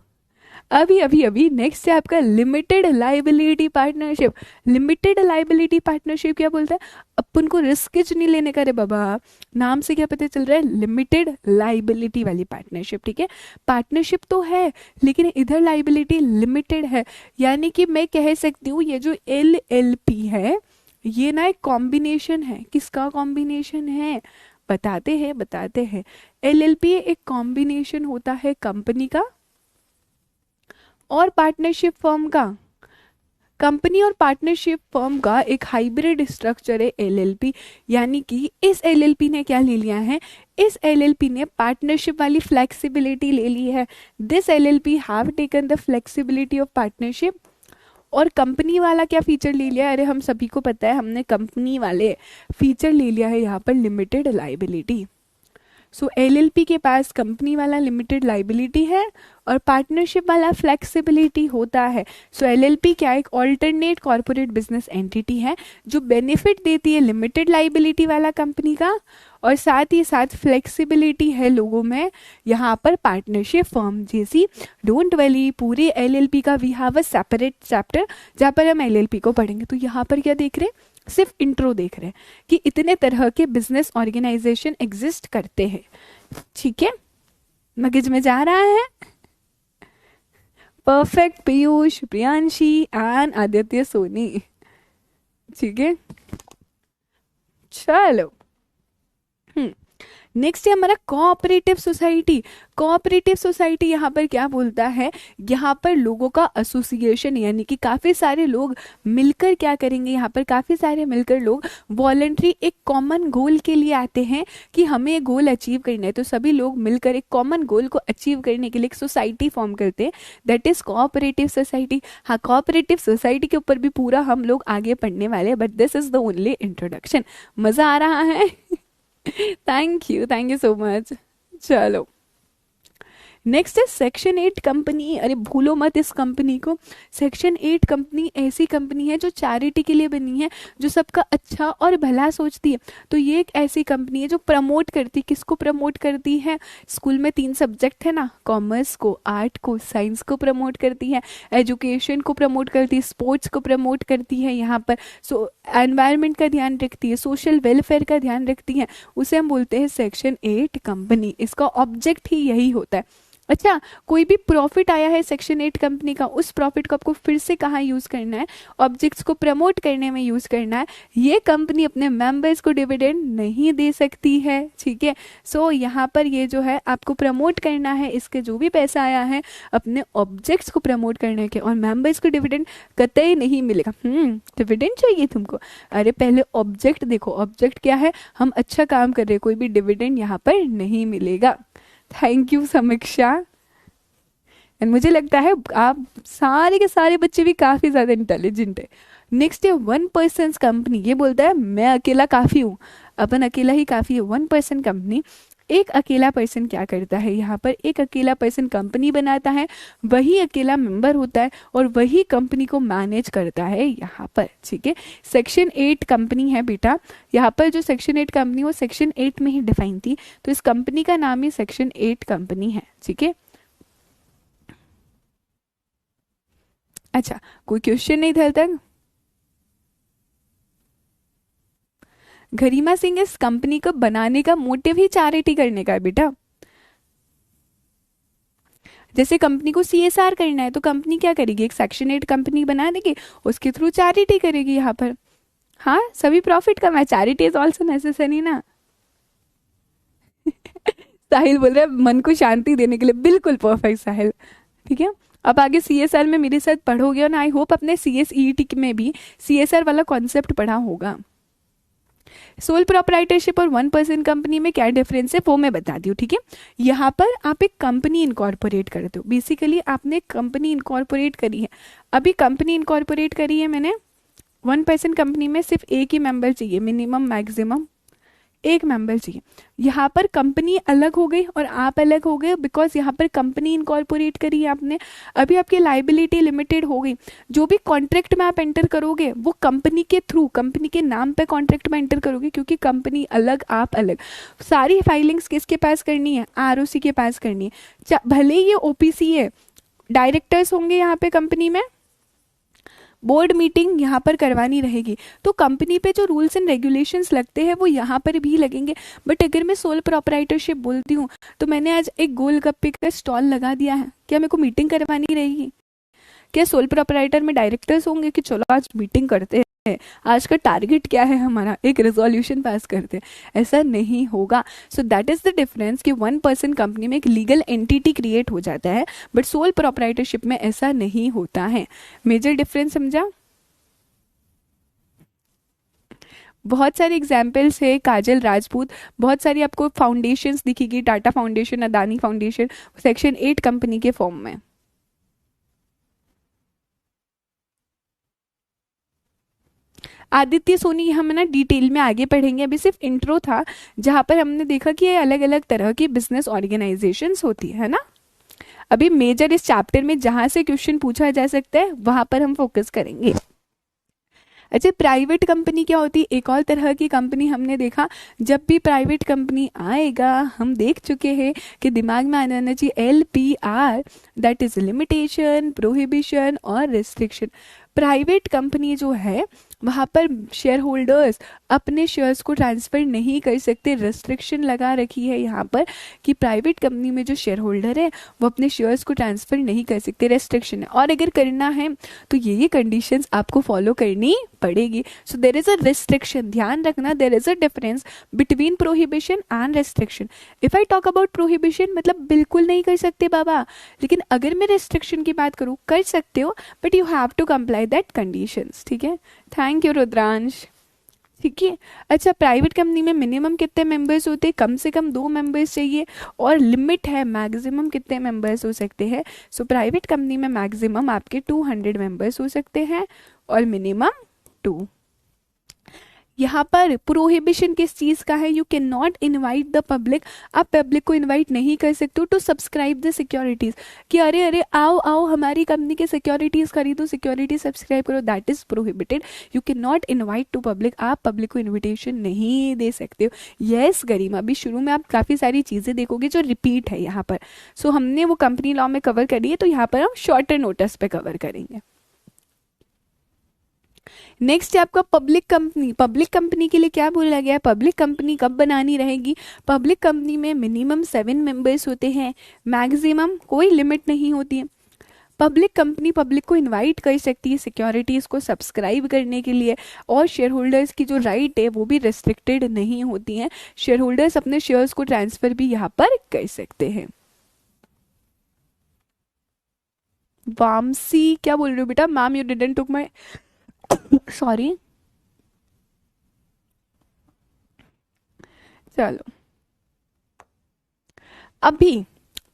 Speaker 1: अभी अभी अभी नेक्स्ट है आपका limited liability partnership. Limited liability partnership क्या बोलता है? अपन को रिस्क नहीं लेने का रे बाबा, नाम से क्या पता चल रहा है? लिमिटेड लाइबिलिटी वाली पार्टनरशिप। ठीक है, पार्टनरशिप तो है लेकिन इधर लाइबिलिटी लिमिटेड है, यानी कि मैं कह सकती हूँ ये जो LLP है ये ना एक कॉम्बिनेशन है। किसका कॉम्बिनेशन है? बताते हैं। LLP एक कॉम्बिनेशन होता है कंपनी का और पार्टनरशिप फर्म का। कंपनी और पार्टनरशिप फर्म का एक हाइब्रिड स्ट्रक्चर है LLP, यानी कि इस LLP ने क्या ले लिया है? इस LLP ने पार्टनरशिप वाली फ्लेक्सिबिलिटी ले ली है। This LLP have taken the flexibility of partnership. और कंपनी वाला क्या फीचर ले लिया? अरे हम सभी को पता है, हमने कंपनी वाले फीचर ले लिया है यहाँ पर लिमिटेड लाइबिलिटी। सो LLP के पास कंपनी वाला लिमिटेड लाइबिलिटी है और पार्टनरशिप वाला फ्लेक्सिबिलिटी होता है। सो LLP क्या एक ऑल्टरनेट कॉर्पोरेट बिजनेस एंटिटी है जो बेनिफिट देती है लिमिटेड लाइबिलिटी वाला कंपनी का, और साथ ही साथ फ्लेक्सिबिलिटी है लोगों में यहाँ पर पार्टनरशिप फर्म जैसी। डोंट वरी, पूरे LLP का we have a separate chapter जहाँ पर हम LLP को पढ़ेंगे। तो यहाँ पर क्या देख रहे हैं? सिर्फ इंट्रो देख रहे हैं कि इतने तरह के बिजनेस ऑर्गेनाइजेशन एग्जिस्ट करते हैं। ठीक है, मगज में जा रहा है? Perfect Piyush, Priyanshi and Aditya Soni. ठीक है, चलो। नेक्स्ट है हमारा कोऑपरेटिव सोसाइटी। कोऑपरेटिव सोसाइटी यहाँ पर क्या बोलता है? यहाँ पर लोगों का एसोसिएशन, यानी कि काफ़ी सारे लोग मिलकर क्या करेंगे? यहाँ पर काफ़ी सारे मिलकर लोग वॉलंटरी एक कॉमन गोल के लिए आते हैं कि हमें ये गोल अचीव करना है। तो सभी लोग मिलकर एक कॉमन गोल को अचीव करने के लिए एक सोसाइटी फॉर्म करते हैं, दैट इज कोऑपरेटिव सोसाइटी। हाँ, कोऑपरेटिव सोसाइटी के ऊपर भी पूरा हम लोग आगे पढ़ने वाले हैं, but this is the only introduction. मज़ा आ रहा है? Thank you so much. चलो, नेक्स्ट है सेक्शन 8 कंपनी। अरे भूलो मत इस कंपनी को। सेक्शन 8 कंपनी ऐसी कंपनी है जो चैरिटी के लिए बनी है, जो सबका अच्छा और भला सोचती है। तो ये एक ऐसी कंपनी है जो प्रमोट करती है। किसको प्रमोट करती है? स्कूल में 3 सब्जेक्ट है ना, कॉमर्स को, आर्ट को, साइंस को प्रमोट करती है, एजुकेशन को प्रमोट करती है, स्पोर्ट्स को प्रमोट करती है, यहाँ पर एनवायरनमेंट का ध्यान रखती है, सोशल वेलफेयर का ध्यान रखती है। उसे हम बोलते हैं सेक्शन 8 कंपनी। इसका ऑब्जेक्ट ही यही होता है। अच्छा, कोई भी प्रॉफिट आया है सेक्शन 8 कंपनी का, उस प्रॉफिट को आपको फिर से कहाँ यूज करना है? ऑब्जेक्ट्स को प्रमोट करने में यूज करना है। ये कंपनी अपने मेंबर्स को डिविडेंड नहीं दे सकती है। ठीक है, सो यहाँ पर ये जो है आपको प्रमोट करना है, इसके जो भी पैसा आया है अपने ऑब्जेक्ट्स को प्रमोट करने के, और मेंबर्स को डिविडेंड कतई नहीं मिलेगा। डिविडेंड चाहिए तुमको? अरे पहले ऑब्जेक्ट देखो, ऑब्जेक्ट क्या है? हम अच्छा काम कर रहे हैं, कोई भी डिविडेंड यहाँ पर नहीं मिलेगा। थैंक यू समीक्षा। एंड मुझे लगता है आप सारे के सारे बच्चे भी काफ़ी ज़्यादा इंटेलिजेंट है। नेक्स्ट है 1% कंपनी। ये बोलता है मैं अकेला काफ़ी हूँ, अपन अकेला ही काफ़ी है। 1% कंपनी, एक अकेला पर्सन क्या करता है? यहाँ पर एक अकेला पर्सन कंपनी बनाता है, वही अकेला मेंबर होता है और वही कंपनी को मैनेज करता है यहाँ पर। ठीक है, सेक्शन 8 कंपनी है बेटा। यहाँ पर जो सेक्शन 8 कंपनी वो सेक्शन 8 में ही डिफाइन थी, तो इस कंपनी का नाम ही सेक्शन 8 कंपनी है। ठीक है, अच्छा कोई क्वेश्चन नहीं था तक? गरिमा सिंह, इस कंपनी को बनाने का मोटिव ही चैरिटी करने का है बेटा। जैसे कंपनी को CSR करना है तो कंपनी क्या करेगी? एक सेक्शन 8 कंपनी बना देगी, उसके थ्रू चैरिटी करेगी यहाँ पर। हाँ, सभी प्रॉफिट कमाए, चैरिटी इज ऑल्सो नेसेसरी ना। साहिल बोल रहा है मन को शांति देने के लिए, बिल्कुल परफेक्ट साहिल। ठीक है, अब आगे CSR में मेरे साथ पढ़ोगे और आई होप अपने CSET में भी CSR वाला कॉन्सेप्ट पढ़ा होगा। सोल प्रोप्राइटरशिप और 1% कंपनी में क्या डिफरेंस है वो मैं बता दी हूँ, ठीक है। यहाँ पर आप एक कंपनी इनकॉर्पोरेट करते हो, बेसिकली आपने कंपनी इनकॉर्पोरेट करी है। अभी कंपनी इनकॉर्पोरेट करी है मैंने, 1% कंपनी में सिर्फ एक ही मेंबर चाहिए, मिनिमम मैक्सिमम एक मेंबर चाहिए। यहाँ पर कंपनी अलग हो गई और आप अलग हो गए, बिकॉज यहाँ पर कंपनी इनकॉर्पोरेट करी है आपने। अभी आपकी लाइबिलिटी लिमिटेड हो गई। जो भी कॉन्ट्रैक्ट में आप एंटर करोगे वो कंपनी के थ्रू, कंपनी के नाम पे कॉन्ट्रैक्ट में एंटर करोगे, क्योंकि कंपनी अलग आप अलग। सारी फाइलिंग्स किसके पास करनी है, आरओसी के पास करनी है। भले ही ये ओपीसी है, डायरेक्टर्स होंगे यहाँ पे कंपनी में, बोर्ड मीटिंग यहाँ पर करवानी रहेगी। तो कंपनी पे जो रूल्स एंड रेगुलेशंस लगते हैं वो यहाँ पर भी लगेंगे। बट अगर मैं सोल प्रोप्राइटरशिप बोलती हूँ तो मैंने आज एक गोलगप्पे का स्टॉल लगा दिया है, क्या मेरे को मीटिंग करवानी रहेगी? क्या सोल प्रोप्राइटर में डायरेक्टर्स होंगे कि चलो आज मीटिंग करते हैं, आज का टारगेट क्या है हमारा, एक रेजोल्यूशन पास करते हैं? ऐसा नहीं होगा। So that is the difference कि 1% कंपनी में एक लीगल एंटिटी क्रिएट हो जाता है, बट सोल प्रोप्राइटरशिप में ऐसा नहीं होता है। मेजर डिफरेंस समझा? बहुत सारे एग्जाम्पल्स है, काजल राजपूत, बहुत सारी आपको फाउंडेशंस दिखेगी, Tata foundation, Adani foundation, section 8 company के फॉर्म में। आदित्य सोनी हम ना डिटेल में आगे पढ़ेंगे, अभी सिर्फ इंट्रो था जहाँ पर हमने देखा कि ये अलग अलग तरह की बिजनेस ऑर्गेनाइजेशंस होती है ना। अभी मेजर इस चैप्टर में जहाँ से क्वेश्चन पूछा जा सकता है वहां पर हम फोकस करेंगे। अच्छा, प्राइवेट कंपनी क्या होती है? एक और तरह की कंपनी हमने देखा। जब भी प्राइवेट कंपनी आएगा हम देख चुके हैं कि दिमाग में आना चाहिए LPR, that is limitation, prohibition और रिस्ट्रिक्शन। प्राइवेट कंपनी जो है वहाँ पर शेयर होल्डर्स अपने शेयर्स को ट्रांसफर नहीं कर सकते। रेस्ट्रिक्शन लगा रखी है यहाँ पर कि प्राइवेट कंपनी में जो शेयर होल्डर है वो अपने शेयर्स को ट्रांसफर नहीं कर सकते, रेस्ट्रिक्शन है। और अगर करना है तो ये कंडीशंस आपको फॉलो करनी पड़ेगी। सो देर इज अ रेस्ट्रिक्शन, ध्यान रखना, there is a difference between prohibition and restriction. If I talk about prohibition मतलब बिल्कुल नहीं कर सकते बाबा, लेकिन अगर मैं रेस्ट्रिक्शन की बात करूँ कर सकते हो, but you have to comply that conditions, ठीक है। थैंक यू रुद्रांश, ठीक है। अच्छा, प्राइवेट कंपनी में मिनिमम कितने मेंबर्स होते हैं? कम से कम 2 मेंबर्स चाहिए, और लिमिट है मैक्सिमम कितने मेंबर्स हो सकते हैं। सो प्राइवेट कंपनी में मैक्सिमम आपके 200 मेंबर्स हो सकते हैं और मिनिमम 2। यहाँ पर प्रोहिबिशन किस चीज का है? You can not invite the public, आप पब्लिक को इनवाइट नहीं कर सकते हो टू सब्सक्राइब द सिक्योरिटीज, कि अरे अरे आओ आओ हमारी कंपनी के सिक्योरिटीज खरीदो, सिक्योरिटी सब्सक्राइब करो, that is prohibited. You can not invite to public, आप पब्लिक को इन्विटेशन नहीं दे सकते हो। यस गरिमा, अभी शुरू में आप काफी सारी चीजें देखोगे जो रिपीट है यहाँ पर। सो हमने वो कंपनी लॉ में कवर करी है, तो यहाँ पर हम शॉर्टर नोटिस पे कवर करेंगे। नेक्स्ट है आपका पब्लिक कंपनी। पब्लिक कंपनी के लिए क्या बोला गया है? पब्लिक कंपनी कब बनानी रहेगी? पब्लिक कंपनी में मिनिमम 7 मेंबर्स होते हैं, मैक्सिमम कोई लिमिट नहीं होती है। पब्लिक कंपनी पब्लिक को इनवाइट कर सकती है सिक्योरिटीज को सब्सक्राइब करने के लिए, और शेयर होल्डर्स की जो राइट है वो भी रेस्ट्रिक्टेड नहीं होती हैं। शेयर होल्डर्स अपने शेयर्स को ट्रांसफर भी यहाँ पर कर सकते हैं। वामसी क्या बोल रहे हो बेटा? Ma'am you didn't took my sorry. चलो, अभी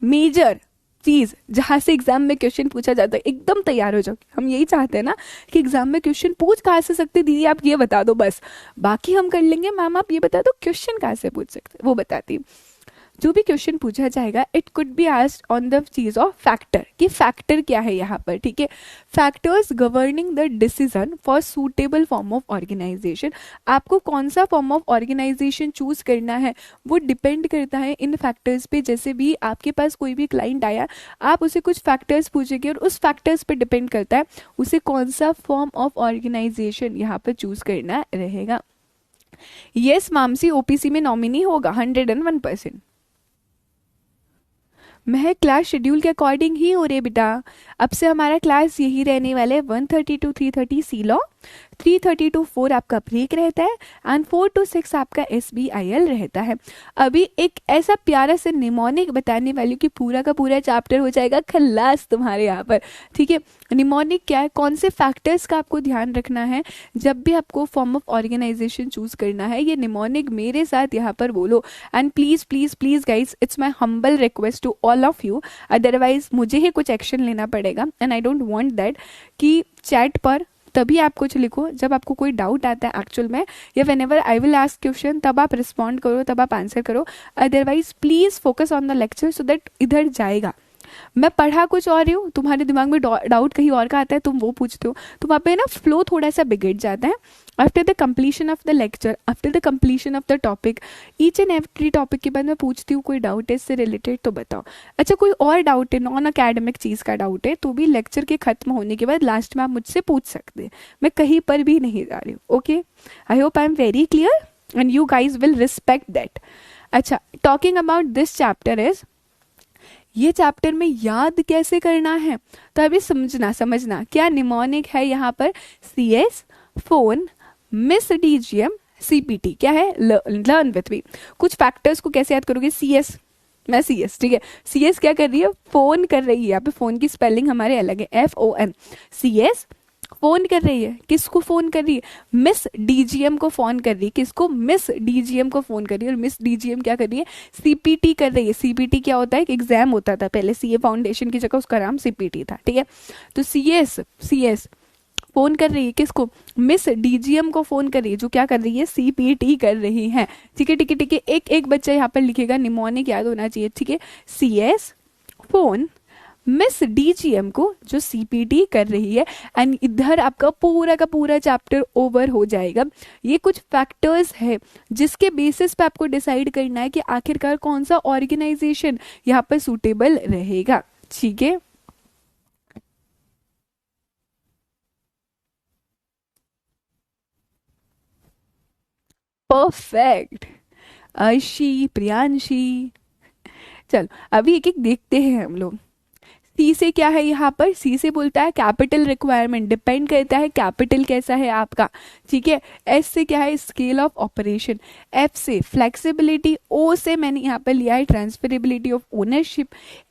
Speaker 1: मेजर चीज जहां से एग्जाम में क्वेश्चन पूछा जाता है, एकदम तैयार हो जाओ। हम यही चाहते हैं ना कि एग्जाम में क्वेश्चन पूछ कहाँ से सकते, दीदी आप ये बता दो बस, बाकी हम कर लेंगे। मैम आप ये बता दो क्वेश्चन कहाँ से पूछ सकते, वो बताती हूँ। जो भी क्वेश्चन पूछा जाएगा it could be asked on the चीज ऑफ फैक्टर, कि फैक्टर क्या है यहाँ पर, ठीक है। Factors governing the decision for suitable form of organisation, आपको कौन सा फॉर्म ऑफ ऑर्गेनाइजेशन चूज करना है वो डिपेंड करता है इन फैक्टर्स पे। जैसे भी आपके पास कोई भी क्लाइंट आया, आप उसे कुछ फैक्टर्स पूछेंगे और उस फैक्टर्स पे डिपेंड करता है उसे कौन सा फॉर्म ऑफ ऑर्गेनाइजेशन यहाँ पर चूज करना रहेगा। यस मामसी, ओपीसी में नॉमिनी होगा 101%। मैं क्लास शेड्यूल के अकॉर्डिंग ही हो रही बेटा। अब से हमारा क्लास यही रहने वाला है, 1:30 to 3:30 सी लॉ, 3:30 to 4 आपका ब्रेक रहता है, एंड 4 to 6 आपका SBIL रहता है। अभी एक ऐसा प्यारा से निमोनिक बताने वाली कि पूरा का पूरा चैप्टर हो जाएगा खल्लास तुम्हारे यहाँ पर, ठीक है। निमोनिक क्या है, कौन से फैक्टर्स का आपको ध्यान रखना है जब भी आपको फॉर्म ऑफ ऑर्गेनाइजेशन चूज करना है, ये निमोनिक मेरे साथ यहाँ पर बोलो। And please please please guys, it's my humble request to all of you, otherwise मुझे ही कुछ एक्शन लेना पड़ेगा, and I don't want that कि चैट पर तभी आप कुछ लिखो जब आपको कोई डाउट आता है एक्चुअल में, या when ever I will ask question तब आप रिस्पॉन्ड करो, तब आप आंसर करो। Otherwise please focus on the lecture so that इधर जाएगा। मैं पढ़ा कुछ और रही हूँ, तुम्हारे दिमाग में डाउट कहीं और का आता है, तुम वो पूछते हो, तो वहाँ पे ना फ्लो थोड़ा सा बिगड़ जाता है। After the completion of the lecture, after the completion of the topic, each and every topic के बाद मैं पूछती हूँ कोई डाउट है इससे रिलेटेड तो बताओ। अच्छा कोई और डाउट है, नॉन अकेडमिक चीज़ का डाउट है, तो भी लेक्चर के खत्म होने के बाद लास्ट में आप मुझसे पूछ सकते हैं, मैं कहीं पर भी नहीं जा रही हूँ। Okay, I hope I am very clear and you guys will respect that. अच्छा, talking about this chapter is, ये चैप्टर में याद कैसे करना है, तो अभी समझना क्या निमोनिक है यहाँ पर, CS, phone, miss DGM, CPT क्या है, लर्न विथ मी। कुछ फैक्टर्स को कैसे याद करोगे, CS, मैं CS, ठीक है, CS क्या कर रही है, फोन कर रही है, यहाँ पे फोन की स्पेलिंग हमारे अलग है, FON, CS फोन कर रही है, किसको फोन कर रही है, मिस DGM को फोन कर रही है, किसको, मिस DGM को फोन कर रही है, और मिस DGM क्या कर रही है, CPT कर रही है। CPT क्या होता है, एक एग्जाम होता था पहले, CA फाउंडेशन की जगह उसका नाम CPT था, ठीक है। तो CS फोन कर रही है किसको, मिस DGM को फोन कर रही है, जो क्या कर रही है, CPT कर रही है, ठीक है ठीक है ठीक है। एक एक बच्चा यहाँ पर लिखेगा, निमोनिक याद होना चाहिए, ठीक है। CS फोन मिस DGM को जो CPT कर रही है, एंड इधर आपका पूरा का पूरा चैप्टर ओवर हो जाएगा। ये कुछ फैक्टर्स है जिसके बेसिस पे आपको डिसाइड करना है कि आखिरकार कौन सा ऑर्गेनाइजेशन यहाँ पर सूटेबल रहेगा, ठीक है। परफेक्ट, अर्शी, प्रियांशी, चलो अभी एक एक देखते हैं हम लोग। सी से क्या है यहाँ पर, सी से बोलता है कैपिटल रिक्वायरमेंट, डिपेंड करता है कैपिटल कैसा है आपका, ठीक है। एस से क्या है, स्केल ऑफ ऑपरेशन, एफ से फ्लेक्सिबिलिटी, ओ से मैंने यहाँ पर लिया है ट्रांसफरेबिलिटी ऑफ ओनरशिप,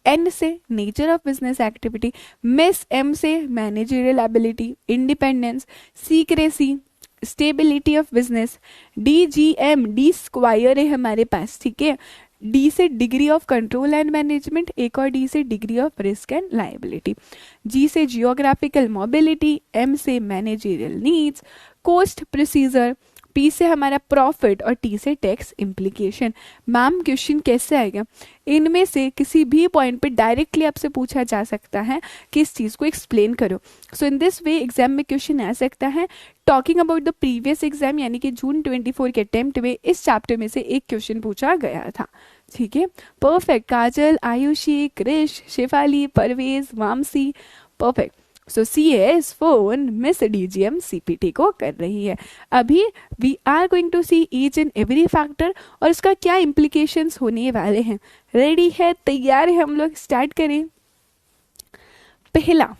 Speaker 1: एन से नेचर ऑफ बिजनेस एक्टिविटी, मिस एम से managerial ability, independence, secrecy, stability of business, DGM, D square है हमारे पास, ठीक है। डी से degree of control and management, एक और डी से degree of risk and liability, G से जियोग्राफिकल मोबिलिटी, एम से managerial needs, cost procedure, P से हमारा प्रॉफिट, और टी से टैक्स इम्प्लीकेशन। मैम क्वेश्चन कैसे आएगा, इनमें से किसी भी पॉइंट पे डायरेक्टली आपसे पूछा जा सकता है कि इस चीज़ को एक्सप्लेन करो। सो इन दिस वे एग्जाम में क्वेश्चन आ सकता है। Talking about the previous exam यानी कि जून 24 के अटेम्प्ट में इस चैप्टर में से एक क्वेश्चन पूछा गया था, ठीक है। Perfect, Kajal, Ayushi, Krish, Shefali, Parvez, Vamsi, perfect. So CS phone miss DGM CPT को कर रही है। अभी we are going to see each and every factor और इसका क्या इम्प्लीकेशंस होने वाले हैं। रेडी है, तैयार है, हम लोग स्टार्ट करें। पहला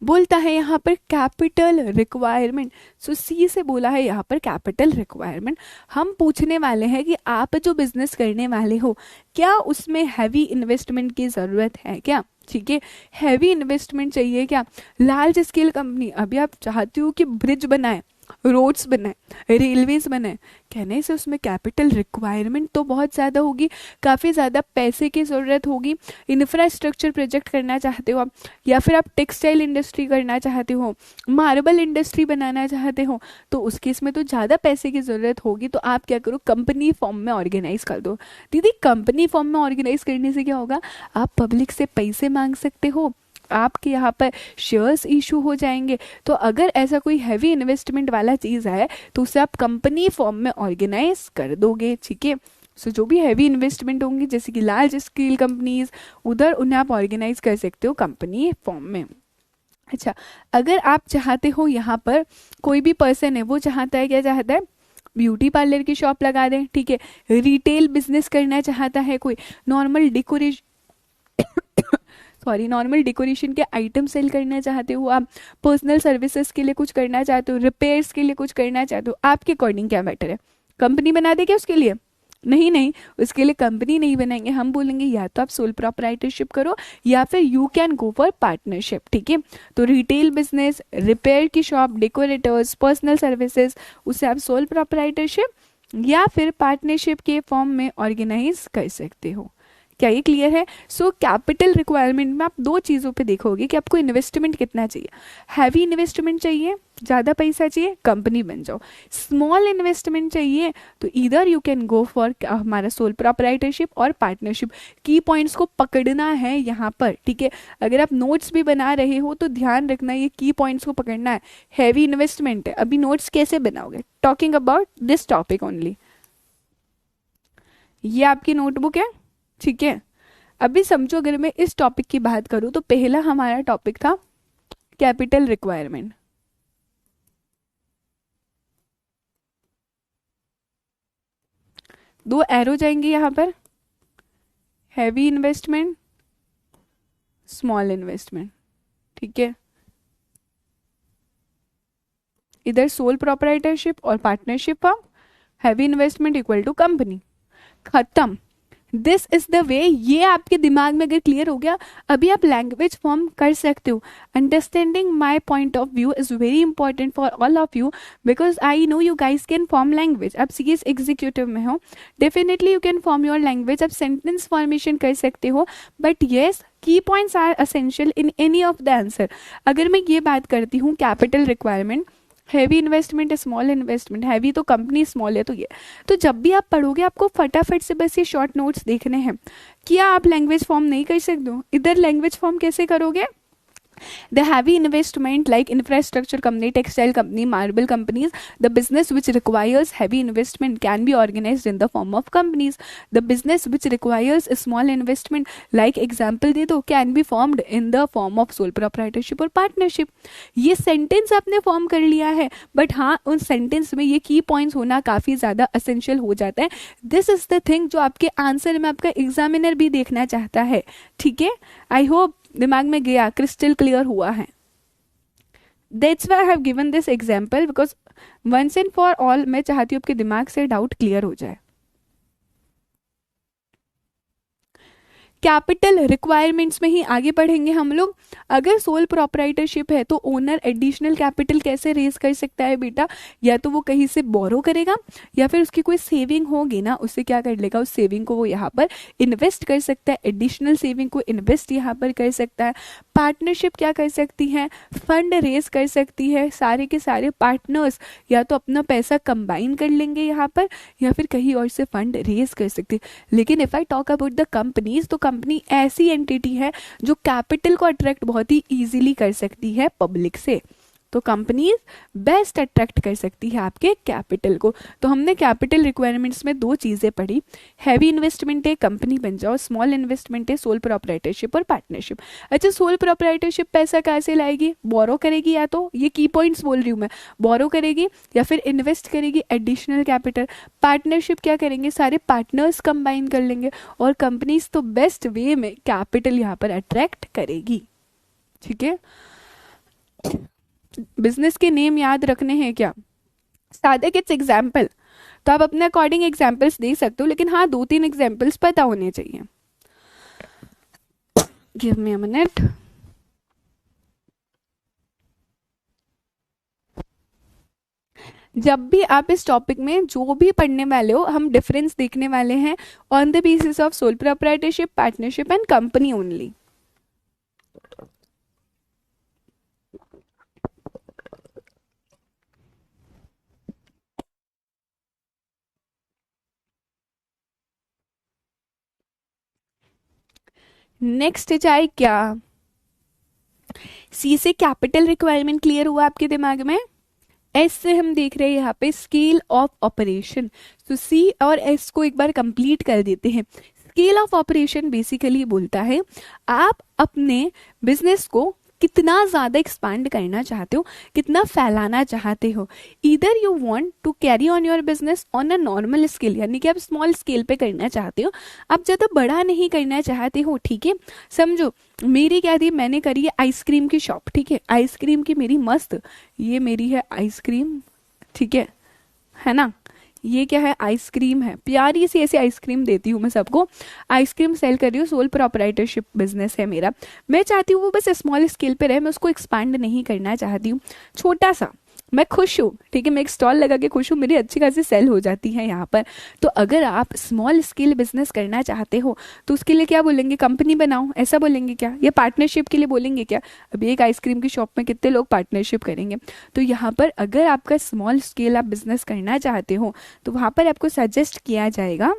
Speaker 1: बोलता है यहाँ पर कैपिटल रिक्वायरमेंट। सो सी से बोला है यहाँ पर कैपिटल रिक्वायरमेंट। हम पूछने वाले हैं कि आप जो बिजनेस करने वाले हो क्या उसमें हैवी इन्वेस्टमेंट की ज़रूरत है क्या, ठीक है। हैवी इन्वेस्टमेंट चाहिए क्या, लार्ज स्केल कंपनी, अभी आप चाहते हो कि ब्रिज बनाए, रोड्स बनाए, रेलवेज बनाए, कहने से उसमें कैपिटल रिक्वायरमेंट तो बहुत ज़्यादा होगी, काफ़ी ज़्यादा पैसे की ज़रूरत होगी। इंफ्रास्ट्रक्चर प्रोजेक्ट करना चाहते हो आप, या फिर आप टेक्सटाइल इंडस्ट्री करना चाहते हो, मार्बल इंडस्ट्री बनाना चाहते हो, तो उस केस में तो ज़्यादा पैसे की ज़रूरत होगी। तो आप क्या करो, कंपनी फॉर्म में ऑर्गेनाइज कर दो। दीदी कंपनी फॉर्म में ऑर्गेनाइज करने से क्या होगा, आप पब्लिक से पैसे मांग सकते हो, आपके यहाँ पर शेयर्स इशू हो जाएंगे। तो अगर ऐसा कोई हैवी इन्वेस्टमेंट वाला चीज़ है तो उसे आप कंपनी फॉर्म में ऑर्गेनाइज कर दोगे, ठीक है। सो जो भी हैवी इन्वेस्टमेंट होंगी जैसे कि लार्ज स्केल कंपनीज, उधर उन्हें आप ऑर्गेनाइज कर सकते हो कंपनी फॉर्म में। अच्छा, अगर आप चाहते हो यहाँ पर कोई भी पर्सन है वो चाहता है, क्या चाहता है, ब्यूटी पार्लर की शॉप लगा दें, ठीक है। रिटेल बिजनेस करना चाहता है कोई, normal decoration sorry normal decoration के आइटम सेल करना चाहते हो आप, पर्सनल सर्विसेज के लिए कुछ करना चाहते हो, रिपेयर्स के लिए कुछ करना चाहते हो, आपके अकॉर्डिंग क्या बेटर है? कंपनी बना दे क्या उसके लिए? नहीं नहीं, उसके लिए कंपनी नहीं बनाएंगे, हम बोलेंगे या तो आप सोल प्रोप्राइटरशिप करो या फिर you can go for partnership, ठीक है। तो रिटेल बिजनेस, रिपेयर की शॉप, डेकोरेटर्स, पर्सनल सर्विसेज, उसे आप सोल प्रोप्राइटरशिप या फिर पार्टनरशिप के फॉर्म में ऑर्गेनाइज कर सकते हो। क्या ये क्लियर है? सो कैपिटल रिक्वायरमेंट में आप दो चीज़ों पे देखोगे कि आपको इन्वेस्टमेंट कितना चाहिए। हैवी इन्वेस्टमेंट चाहिए, ज़्यादा पैसा चाहिए, कंपनी बन जाओ। स्मॉल इन्वेस्टमेंट चाहिए तो इधर यू कैन गो फॉर हमारा सोल प्रोप्राइटरशिप और पार्टनरशिप। की पॉइंट्स को पकड़ना है यहाँ पर, ठीक है। अगर आप नोट्स भी बना रहे हो तो ध्यान रखना ये की पॉइंट्स को पकड़ना है। हैवी इन्वेस्टमेंट है, अभी नोट्स कैसे बनाओगे? Talking about this topic only. ये आपकी नोटबुक है, ठीक है। अभी समझो अगर मैं इस टॉपिक की बात करूं तो पहला हमारा टॉपिक था कैपिटल रिक्वायरमेंट। दो एरो जाएंगे यहां पर, हैवी इन्वेस्टमेंट, स्मॉल इन्वेस्टमेंट, ठीक है। इधर सोल प्रोप्राइटरशिप और partnership form, heavy investment equal to company, खत्म। This is the way. ये आपके दिमाग में अगर क्लियर हो गया, अभी आप लैंग्वेज फॉर्म कर सकते हो। Understanding my point of view is very important for all of you because I know you guys can form language. आप सीएस एग्जीक्यूटिव में हो, definitely you can form your language, आप सेंटेंस फॉर्मेशन कर सकते हो, but yes key points are essential in any of the answer. अगर मैं ये बात करती हूँ कैपिटल रिक्वायरमेंट, हैवी इन्वेस्टमेंट है, स्मॉल इन्वेस्टमेंट, हैवी तो कंपनी, स्मॉल है तो ये, तो जब भी आप पढ़ोगे आपको फटाफट से बस ये शॉर्ट नोट्स देखने हैं। क्या आप लैंग्वेज फॉर्म नहीं कर सकते हो? इधर लैंग्वेज फॉर्म कैसे करोगे? The heavy investment like infrastructure company, textile company, marble companies, the business which requires heavy investment can be organized in the form of companies. The business which requires a small investment like example दे दो, can be formed in the form of sole proprietorship और partnership. ये sentence आपने form कर लिया है, but हाँ उन sentence में ये की पॉइंट्स होना काफ़ी ज़्यादा असेंशियल हो जाता है। दिस इज द थिंग जो आपके आंसर में आपका एग्जामिनर भी देखना चाहता है, ठीक है। आई होप दिमाग में गया, क्रिस्टल क्लियर हुआ है। That's why I have given this example because once and for all मैं चाहती हूँ आपके दिमाग से डाउट क्लियर हो जाए। कैपिटल रिक्वायरमेंट्स में ही आगे बढ़ेंगे हम लोग। अगर सोल प्रोप्राइटरशिप है तो ओनर एडिशनल कैपिटल कैसे रेज कर सकता है बेटा? या तो वो कहीं से बोरो करेगा या फिर उसकी कोई सेविंग होगी ना, उससे क्या कर लेगा, उस सेविंग को वो यहाँ पर इन्वेस्ट कर सकता है, एडिशनल सेविंग को इन्वेस्ट यहाँ पर कर सकता है। पार्टनरशिप क्या कर सकती है? फंड रेज कर सकती है। सारे के सारे पार्टनर्स या तो अपना पैसा कंबाइन कर लेंगे यहाँ पर या फिर कहीं और से फंड रेज कर सकते हैं। लेकिन if I talk about the companies, तो कंपनी ऐसी एंटिटी है जो कैपिटल को अट्रैक्ट बहुत ही इजीली कर सकती है पब्लिक से। तो कंपनीज बेस्ट अट्रैक्ट कर सकती है आपके कैपिटल को। तो हमने कैपिटल रिक्वायरमेंट्स में दो चीज़ें पढ़ी, हैवी इन्वेस्टमेंट है कंपनी बन जाओ, स्मॉल इन्वेस्टमेंट है सोल प्रोप्राइटरशिप और पार्टनरशिप। अच्छा, सोल प्रोप्राइटरशिप पैसा कहाँ से लाएगी? बोरो करेगी, या तो ये की पॉइंट्स बोल रही हूँ मैं, बोरो करेगी या फिर इन्वेस्ट करेगी एडिशनल कैपिटल। पार्टनरशिप क्या करेंगे? सारे पार्टनर्स कंबाइन कर लेंगे और कंपनीज तो बेस्ट वे में कैपिटल यहाँ पर अट्रैक्ट करेगी, ठीक है। बिजनेस के नेम याद रखने हैं क्या? सादे किट्स एग्जाम्पल तो आप अपने अकॉर्डिंग एग्जाम्पल्स दे सकते हो, लेकिन हाँ 2-3 एग्जाम्पल्स पता होने चाहिए। Give me a minute. जब भी आप इस टॉपिक में जो भी पढ़ने वाले हो, हम डिफरेंस देखने वाले हैं on the basis of sole proprietorship, partnership and company only. Next जाए क्या? सी से कैपिटल रिक्वायरमेंट क्लियर हुआ आपके दिमाग में? एस से हम देख रहे हैं यहाँ पे स्केल ऑफ ऑपरेशन। तो सी और एस को एक बार कंप्लीट कर देते हैं। स्केल ऑफ ऑपरेशन बेसिकली बोलता है आप अपने बिजनेस को कितना ज़्यादा एक्सपांड करना चाहते हो, कितना फैलाना चाहते हो। Either you want to carry on your business on a normal scale, यानी कि आप स्मॉल स्केल पे करना चाहते हो, आप ज़्यादा बड़ा नहीं करना चाहते हो, ठीक है। समझो मेरी क्या थी, मैंने करी है आइसक्रीम की शॉप, ठीक है, आइसक्रीम की मेरी मस्त, ये मेरी है आइसक्रीम, ठीक है ना, ये क्या है, आइसक्रीम है, प्यारी सी ऐसी आइसक्रीम देती हूँ मैं सबको, आइसक्रीम सेल कर रही हूँ, सोल प्रोपराइटरशिप बिजनेस है मेरा। मैं चाहती हूँ वो बस स्मॉल स्केल पे रहे, मैं उसको एक्सपांड नहीं करना चाहती हूँ, छोटा सा, मैं खुश हूँ, ठीक है, मैं एक स्टॉल लगा के खुश हूँ, मेरी अच्छी खासी सेल हो जाती है यहाँ पर। तो अगर आप स्मॉल स्केल बिजनेस करना चाहते हो तो उसके लिए क्या बोलेंगे, कंपनी बनाओ, ऐसा बोलेंगे क्या, या पार्टनरशिप के लिए बोलेंगे क्या। अभी एक आइसक्रीम की शॉप में कितने लोग पार्टनरशिप करेंगे। तो यहाँ पर अगर आपका स्मॉल स्केल आप बिजनेस करना चाहते हो तो वहाँ पर आपको सजेस्ट किया जाएगा,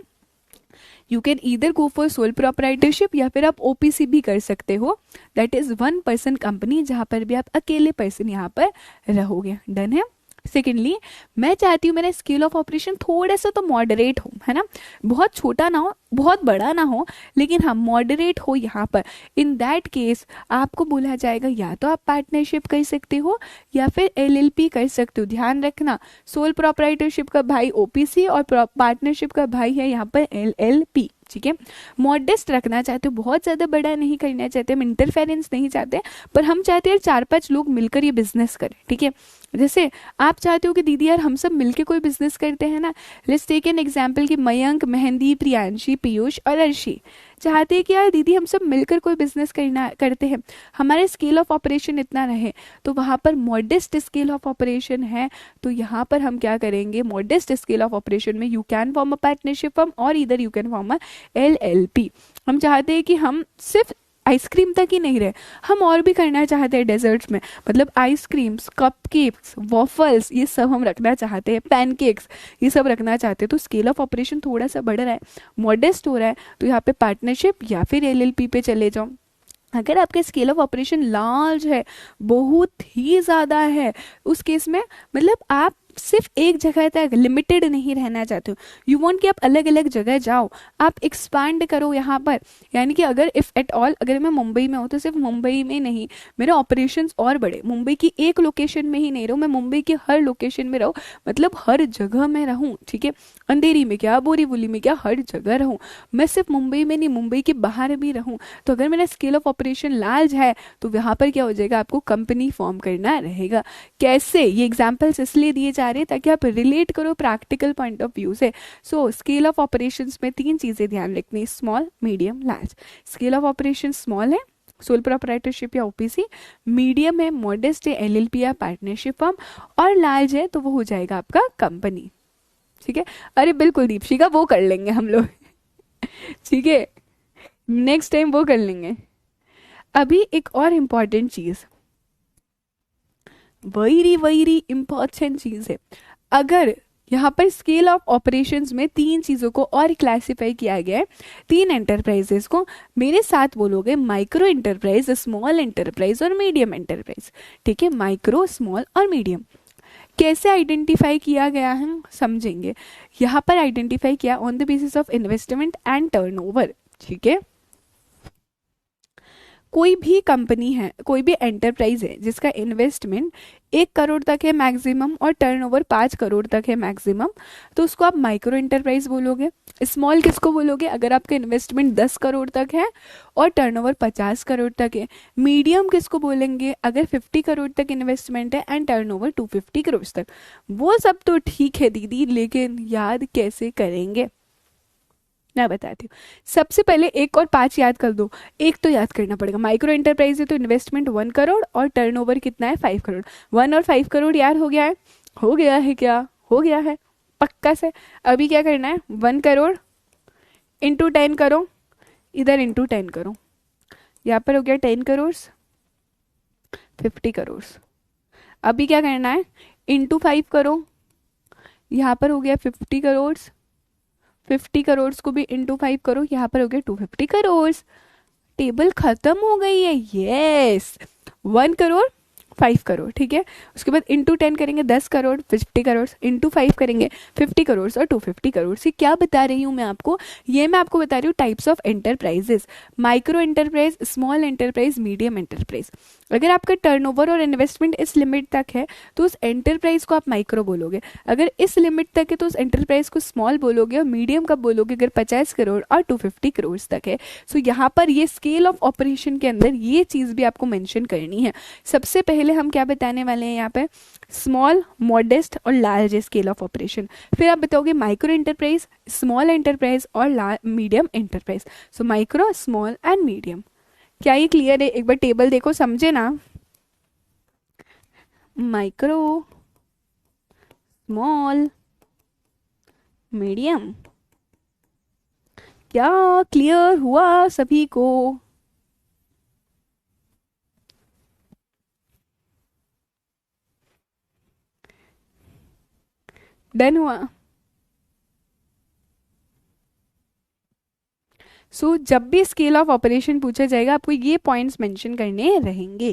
Speaker 1: you can either go for sole proprietorship या फिर आप ओपीसी भी कर सकते हो, that is one person company, जहां पर भी आप अकेले पर्सन यहाँ पर रहोगे। डन है। सेकेंडली, मैं चाहती हूँ मेरा स्केल ऑफ ऑपरेशन थोड़ा सा तो मॉडरेट हो, है ना, बहुत छोटा ना हो, बहुत बड़ा ना हो, लेकिन हाँ मॉडरेट हो यहाँ पर। इन दैट केस आपको बोला जाएगा या तो आप पार्टनरशिप कर सकते हो या फिर एलएलपी कर सकते हो। ध्यान रखना, सोल प्रोपराइटरशिप का भाई ओपीसी और पार्टनरशिप का भाई है यहाँ पर एलएलपी, ठीक है। मॉडेस्ट रखना चाहते हो, बहुत ज़्यादा बड़ा नहीं करना चाहते, हम इंटरफेरेंस नहीं चाहते, पर हम चाहते हैं 4-5 लोग मिलकर ये बिजनेस करें, ठीक है। जैसे आप चाहते हो कि दीदी यार हम सब मिलके कोई बिजनेस करते हैं ना, लेट्स टेक एन एग्जांपल कि मयंक, मेहंदी, प्रियांशी, पीयूष और अर्शी चाहते हैं कि यार दीदी हम सब मिलकर कोई बिजनेस करते हैं, हमारे स्केल ऑफ ऑपरेशन इतना रहे। तो वहाँ पर मॉडेस्ट स्केल ऑफ ऑपरेशन है, तो यहाँ पर हम क्या करेंगे, मॉडेस्ट स्केल ऑफ ऑपरेशन में you can form a partnership firm और इधर you can form a LLP. हम चाहते हैं कि हम सिर्फ आइसक्रीम तक ही नहीं रहे, हम और भी करना चाहते हैं डेजर्ट्स में, मतलब आइसक्रीम्स, कपकेक्स, वॉफल्स, ये सब हम रखना चाहते हैं, पैनकेक्स, ये सब रखना चाहते हैं। तो स्केल ऑफ ऑपरेशन थोड़ा सा बढ़ रहा है, मॉडेस्ट हो रहा है, तो यहाँ पे पार्टनरशिप या फिर एलएलपी पे चले जाओ। अगर आपके स्केल ऑफ ऑपरेशन लार्ज है, बहुत ही ज़्यादा है, उस केस में मतलब आप सिर्फ एक जगह तक लिमिटेड नहीं रहना चाहते हो, यू वांट कि आप अलग अलग जगह जाओ, आप एक्सपांड करो यहाँ पर। यानी कि अगर इफ़ एट ऑल अगर मैं मुंबई में हूँ तो सिर्फ मुंबई में नहीं, मेरे ऑपरेशंस और बड़े, मुंबई की एक लोकेशन में ही नहीं रहूँ, मैं मुंबई की हर लोकेशन में रहूँ, मतलब हर जगह में रहूँ, ठीक है। अंधेरी में क्या, बोरीवली में क्या, हर जगह रहूँ, मैं सिर्फ मुंबई में नहीं, मुंबई के बाहर भी रहूँ। तो अगर मेरा स्केल ऑफ ऑपरेशन लार्ज है तो वहाँ पर क्या हो जाएगा, आपको कंपनी फॉर्म करना रहेगा। कैसे, ये एग्जाम्पल्स इसलिए दिए जा रहे हैं ताकि आप रिलेट करो प्रैक्टिकल पॉइंट ऑफ व्यू से। सो स्केल ऑफ ऑपरेशंस में 3 चीजें ध्यान रखनी, small, medium, large. Scale of operation small है सोल प्रोपराइटरशिप या ओपीसी, मीडियम है मॉडेस्ट है एलएलपी या पार्टनरशिप फर्म, और लार्ज है तो वो हो जाएगा आपका कंपनी, ठीक है। अरे बिल्कुल दीपशिका, वो कर लेंगे हम लोग ठीक है, नेक्स्ट टाइम वो कर लेंगे। अभी एक और इम्पॉर्टेंट चीज, वही इम्पॉर्टेंट चीज है, अगर यहाँ पर स्केल ऑफ ऑपरेशंस में 3 चीजों को और क्लासिफाई किया गया है, 3 एंटरप्राइजेस को, मेरे साथ बोलोगे माइक्रो एंटरप्राइज, स्मॉल एंटरप्राइज और मीडियम एंटरप्राइज, ठीक है। माइक्रो, स्मॉल और मीडियम कैसे आइडेंटिफाई किया गया है समझेंगे। यहाँ पर आइडेंटिफाई किया on the basis of investment and turnover, ठीक है। कोई भी कंपनी है, कोई भी एंटरप्राइज है जिसका इन्वेस्टमेंट 1 करोड़ तक है मैक्सिमम और टर्नओवर 5 करोड़ तक है मैक्सिमम, तो उसको आप माइक्रो एंटरप्राइज बोलोगे। स्मॉल किसको बोलोगे, अगर आपका इन्वेस्टमेंट 10 करोड़ तक है और टर्नओवर 50 करोड़ तक है। मीडियम किसको बोलेंगे, अगर 50 करोड़ तक इन्वेस्टमेंट है एंड टर्नओवर 250 करोड़ तक। वो सब तो ठीक है दीदी, लेकिन याद कैसे करेंगे, मैं बताती हूँ। सबसे पहले 1 और 5 याद कर दो, एक तो याद करना पड़ेगा। माइक्रो एंटरप्राइज है तो इन्वेस्टमेंट 1 करोड़ और टर्नओवर कितना है, 5 करोड़। 1 और 5 करोड़ याद हो गया है, हो गया है क्या, हो गया है पक्का से। अभी क्या करना है, 1 करोड़ इंटू 10 करो, इधर इंटू 10 करो, यहाँ पर हो गया 10 करोड़, 50 करोड़। अभी क्या करना है, इंटू 5 करो, यहाँ पर हो गया 50 करोड़, 50 करोड़ को भी इंटू 5 करो, यहाँ पर हो गया 250 करोड़। टेबल खत्म हो गई है, यस। 1 करोड़ 5 करोड़, ठीक है। उसके बाद इंटू 10 करेंगे 10 करोड़, 50 करोड़, इंटू 5 करेंगे 50 करोड़ और 250 करोड़। ये क्या बता रही हूँ मैं आपको, ये मैं आपको बता रही हूँ types of enterprises, micro enterprise, small enterprise, medium enterprise. अगर आपका टर्नओवर और इन्वेस्टमेंट इस लिमिट तक है तो उस एंटरप्राइज को आप माइक्रो बोलोगे, अगर इस लिमिट तक है तो उस एंटरप्राइज को स्मॉल बोलोगे, और मीडियम कब बोलोगे अगर 50 करोड़ और 250 करोड़ तक है। सो यहाँ पर ये स्केल ऑफ ऑपरेशन के अंदर ये चीज़ भी आपको मेंशन करनी है। सबसे पहले हम क्या बताने वाले हैं यहाँ पे, स्मॉल, मॉडेस्ट और लार्ज स्केल ऑफ ऑपरेशन। फिर आप बताओगे माइक्रो एंटरप्राइज, स्मॉल एंटरप्राइज और medium enterprise. So micro, small and medium. क्या ये क्लियर है? एक बार टेबल देखो, समझे ना। Micro, small, medium. क्या क्लियर हुआ सभी को? डन हुआ? सो जब भी स्केल ऑफ ऑपरेशन पूछा जाएगा आपको ये पॉइंट्स मेंशन करने रहेंगे।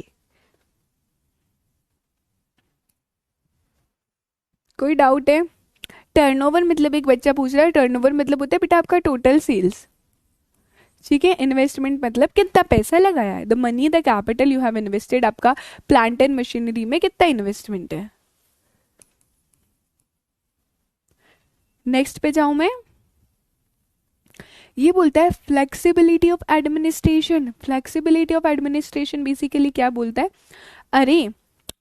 Speaker 1: कोई डाउट है? टर्नओवर मतलब, एक बच्चा पूछ रहा है टर्नओवर मतलब होता है बेटा आपका टोटल सेल्स, ठीक है। इन्वेस्टमेंट मतलब कितना पैसा लगाया है, the money the capital you have invested, आपका प्लांट एंड मशीनरी में कितना इन्वेस्टमेंट है। नेक्स्ट पे जाऊं मैं, ये बोलता है flexibility of administration. Flexibility of administration basically क्या बोलता है, अरे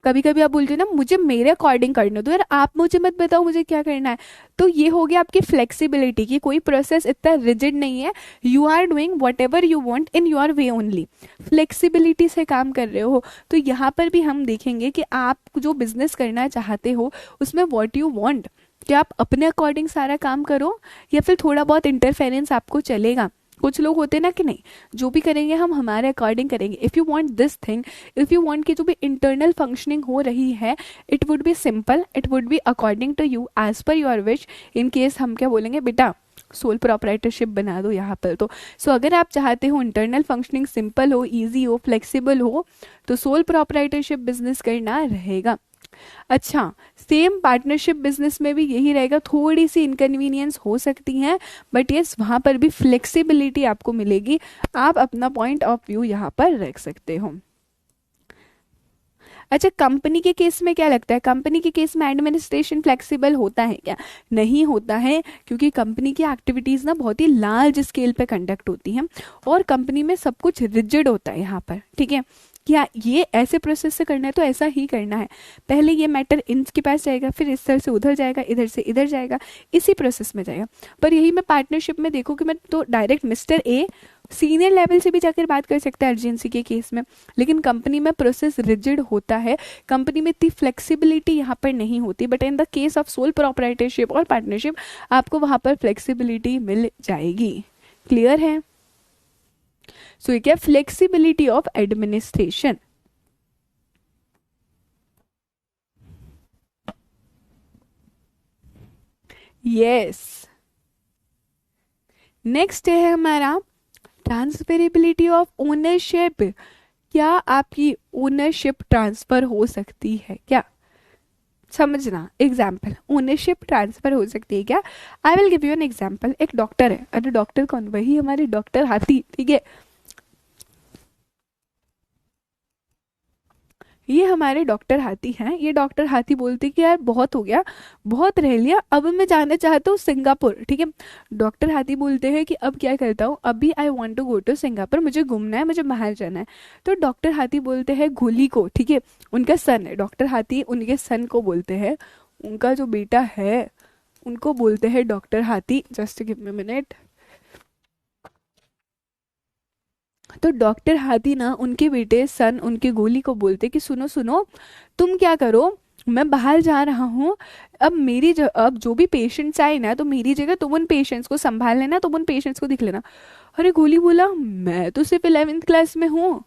Speaker 1: कभी कभी आप बोलते हो ना मुझे मेरे अकॉर्डिंग करना दो यार, आप मुझे मत बताओ मुझे क्या करना है। तो ये हो गया आपकी फ्लेक्सिबिलिटी की, कोई प्रोसेस इतना रिजिड नहीं है, you are doing whatever you want in your way only, flexibility से काम कर रहे हो। तो यहाँ पर भी हम देखेंगे कि आप जो बिजनेस करना चाहते हो उसमें वॉट यू वॉन्ट, कि आप अपने अकॉर्डिंग सारा काम करो या फिर थोड़ा बहुत इंटरफेरेंस आपको चलेगा। कुछ लोग होते हैं ना कि नहीं, जो भी करेंगे हम हमारे अकॉर्डिंग करेंगे। If you want this thing, if you want कि जो भी इंटरनल फंक्शनिंग हो रही है it would be simple, it would be according to you as per your wish. In case हम क्या बोलेंगे बेटा सोल प्रोप्राइटरशिप बना दो यहाँ पर। तो सो अगर आप चाहते हो इंटरनल फंक्शनिंग सिंपल हो, ईजी हो, फ्लेक्सिबल हो, तो सोल प्रोप्राइटरशिप बिजनेस करना रहेगा। अच्छा, सेम पार्टनरशिप बिजनेस में भी यही रहेगा, थोड़ी सी इनकन्वीनियंस हो सकती है बट यस वहाँ पर भी फ्लेक्सिबिलिटी आपको मिलेगी, आप अपना पॉइंट ऑफ व्यू यहाँ पर रख सकते हो। अच्छा, कंपनी के केस में क्या लगता है, कंपनी के केस में एडमिनिस्ट्रेशन फ्लेक्सिबल होता है क्या? नहीं होता है, क्योंकि कंपनी की एक्टिविटीज़ ना बहुत ही लार्ज स्केल पे कंडक्ट होती हैं और कंपनी में सब कुछ रिजिड होता है यहाँ पर, ठीक है। क्या ये ऐसे प्रोसेस से करना है तो ऐसा ही करना है, पहले ये मैटर इनके पास जाएगा, फिर इस तरह से उधर जाएगा, इधर से इधर जाएगा, इसी प्रोसेस में जाएगा। पर यही मैं पार्टनरशिप में देखूँ कि मैं तो direct mister a senior level से भी जाकर बात कर सकता है अर्जेंसी के केस में, लेकिन कंपनी में प्रोसेस रिजिड होता है, कंपनी में इतनी फ्लेक्सिबिलिटी यहाँ पर नहीं होती। But in the case of soul proprietorship और पार्टनरशिप आपको वहाँ पर फ्लेक्सिबिलिटी मिल जाएगी। क्लियर है? सो ये क्या, flexibility of administration. Yes. Next है हमारा ट्रांसफेरेबिलिटी ऑफ ओनरशिप। क्या आपकी ओनरशिप ट्रांसफर हो सकती है क्या? समझना, एग्जाम्पल, ओनरशिप ट्रांसफर हो सकती है क्या? I will give you an example. एक डॉक्टर है, अरे डॉक्टर कौन, वही हमारे डॉक्टर हाथी, ठीक है। ये हमारे डॉक्टर हाथी हैं। ये डॉक्टर हाथी बोलते कि यार बहुत हो गया, बहुत रह लिया, अब मैं जाना चाहता हूँ सिंगापुर, ठीक है। डॉक्टर हाथी बोलते हैं कि अब क्या करता हूँ, अभी I want to go to Singapore, मुझे घूमना है, मुझे बाहर जाना है। तो डॉक्टर हाथी बोलते हैं गोली को, ठीक है, उनका सन है, डॉक्टर हाथी उनके सन को बोलते हैं, उनका जो बेटा है उनको बोलते हैं डॉक्टर हाथी। Just give me minute. तो डॉक्टर हाथी ना उनके बेटे सन उनके गोली को बोलते कि सुनो सुनो, तुम क्या करो, मैं बाहर जा रहा हूँ, अब अब जो भी पेशेंट्स आए ना तो मेरी जगह तुम उन पेशेंट्स को संभाल लेना, तुम उन पेशेंट्स को दिख लेना। अरे गोली बोला मैं तो सिर्फ 11th क्लास में हूँ,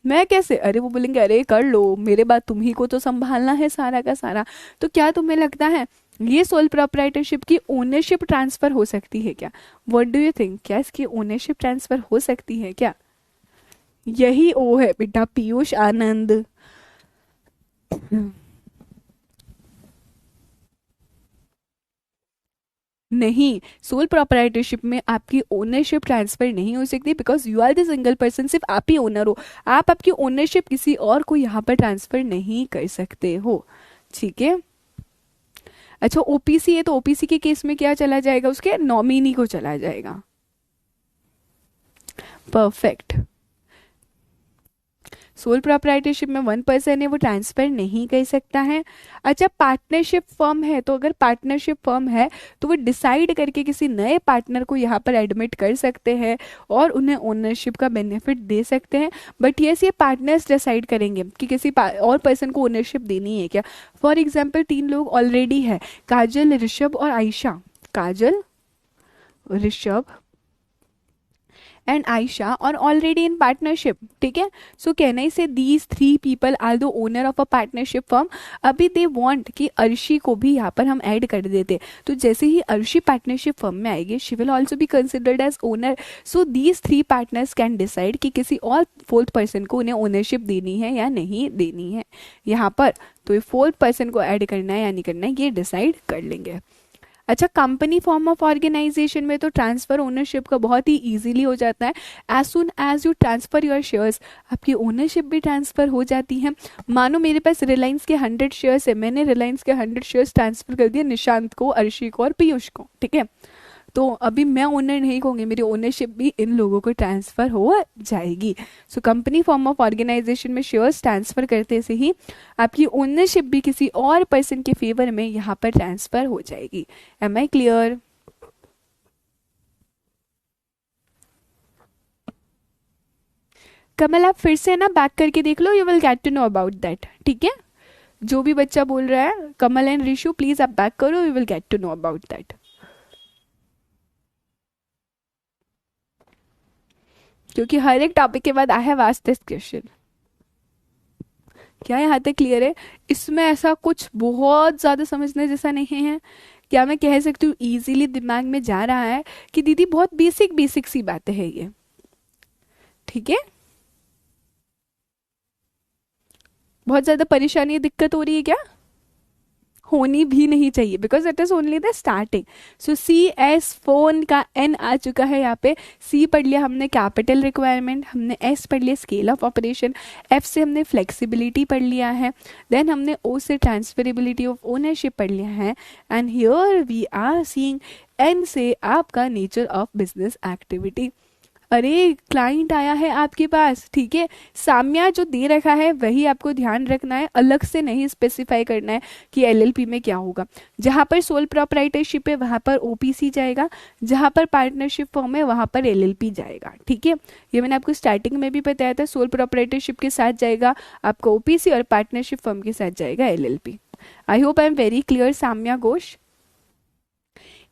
Speaker 1: मैं कैसे? अरे वो बोलेंगे अरे कर लो, मेरे बाद तुम ही को तो संभालना है सारा का सारा। तो क्या तुम्हें लगता है ये सोल प्रोप्राइटरशिप की ओनरशिप ट्रांसफर हो सकती है क्या? व्हाट डू यू थिंक, क्या इसकी ओनरशिप ट्रांसफर हो सकती है क्या? यही ओ है बेटा, पीयूष आनंद। नहीं, सोल प्रोप्राइटरशिप में आपकी ओनरशिप ट्रांसफर नहीं हो सकती, because you are the single person, सिर्फ आप ही ओनर हो। आप आपकी ओनरशिप किसी और को यहाँ पर ट्रांसफर नहीं कर सकते हो, ठीक है। अच्छा, ओपीसी है तो ओपीसी के केस में क्या चला जाएगा, उसके नॉमिनी को चला जाएगा। परफेक्ट। सोल प्रोप्राइटरशिप में 1 पर्सन है, वो ट्रांसफर नहीं कर सकता है। अच्छा, पार्टनरशिप फर्म है, तो अगर पार्टनरशिप फर्म है तो वो डिसाइड करके किसी नए पार्टनर को यहाँ पर एडमिट कर सकते हैं और उन्हें ओनरशिप का बेनिफिट दे सकते हैं। बट यस, ये पार्टनर्स डिसाइड करेंगे कि किसी और पर्सन को ओनरशिप देनी है क्या। फॉर एग्जाम्पल 3 लोग ऑलरेडी है, काजल, ऋषभ और आयशा। काजल, ऋषभ एंड आयशा और ऑलरेडी इन पार्टनरशिप, ठीक है। सो can I say these 3 people are the owner of a partnership firm. अभी दे वांट कि अर्शी को भी यहाँ पर हम ऐड कर देते, तो जैसे ही अर्शी पार्टनरशिप फर्म में आएगी, she will also be considered as owner. So these 3 partners can decide कि किसी और 4th पर्सन को उन्हें ओनरशिप देनी है या नहीं देनी है यहाँ पर। तो ये 4th पर्सन को ऐड करना है या नहीं करना है, ये डिसाइड कर लेंगे। अच्छा, कंपनी फॉर्म ऑफ ऑर्गेनाइजेशन में तो ट्रांसफर ओनरशिप का बहुत ही इजीली हो जाता है। As soon as you transfer your shares, आपकी ओनरशिप भी ट्रांसफर हो जाती है। मानो मेरे पास रिलायंस के 100 शेयर्स है, मैंने रिलायंस के 100 शेयर्स ट्रांसफर कर दिए निशांत को, अर्शी को और पीयूष को, ठीक है। तो अभी मैं ओनर नहीं कहूँगी, मेरी ओनरशिप भी इन लोगों को ट्रांसफर हो जाएगी। So company form of organisation में शेयर्स ट्रांसफर करते से ही आपकी ओनरशिप भी किसी और पर्सन के फेवर में यहाँ पर ट्रांसफर हो जाएगी। M I clear? कमल, आप फिर से ना बैक करके देख लो, you will get to know about that, ठीक है। जो भी बच्चा बोल रहा है, कमल एंड ऋषु, प्लीज आप बैक करो, you will get to know about that. क्योंकि हर एक टॉपिक के बाद I have asked this question. क्या यहाँ तक क्लियर है? इसमें ऐसा कुछ बहुत ज़्यादा समझने जैसा नहीं है। क्या मैं कह सकती हूँ इजीली दिमाग में जा रहा है कि दीदी बहुत बेसिक बेसिक सी बातें हैं ये, ठीक है। बहुत ज़्यादा परेशानी दिक्कत हो रही है क्या? होनी भी नहीं चाहिए, because it is only the starting. So C S phone का एन आ चुका है यहाँ पे। सी पढ़ लिया हमने कैपिटल रिक्वायरमेंट, हमने एस पढ़ लिया स्केल ऑफ ऑपरेशन, एफ से हमने फ्लेक्सिबिलिटी पढ़ लिया है, देन हमने ओ से ट्रांसफरेबिलिटी ऑफ ओनरशिप पढ़ लिया है, and here we are seeing N से आपका नेचर ऑफ बिजनेस एक्टिविटी। अरे क्लाइंट आया है आपके पास, ठीक है, साम्या जो दे रखा है वही आपको ध्यान रखना है, अलग से नहीं स्पेसिफाई करना है कि एलएलपी में क्या होगा। जहाँ पर सोल प्रोप्राइटरशिप है वहाँ पर ओपीसी जाएगा, जहाँ पर पार्टनरशिप फॉर्म है वहाँ पर एलएलपी जाएगा, ठीक है। ये मैंने आपको स्टार्टिंग में भी बताया था, सोल प्रोप्राइटरशिप के साथ जाएगा आपका ओपीसी और पार्टनरशिप फॉर्म के साथ जाएगा LLP. I hope I am very clear Samya Ghosh.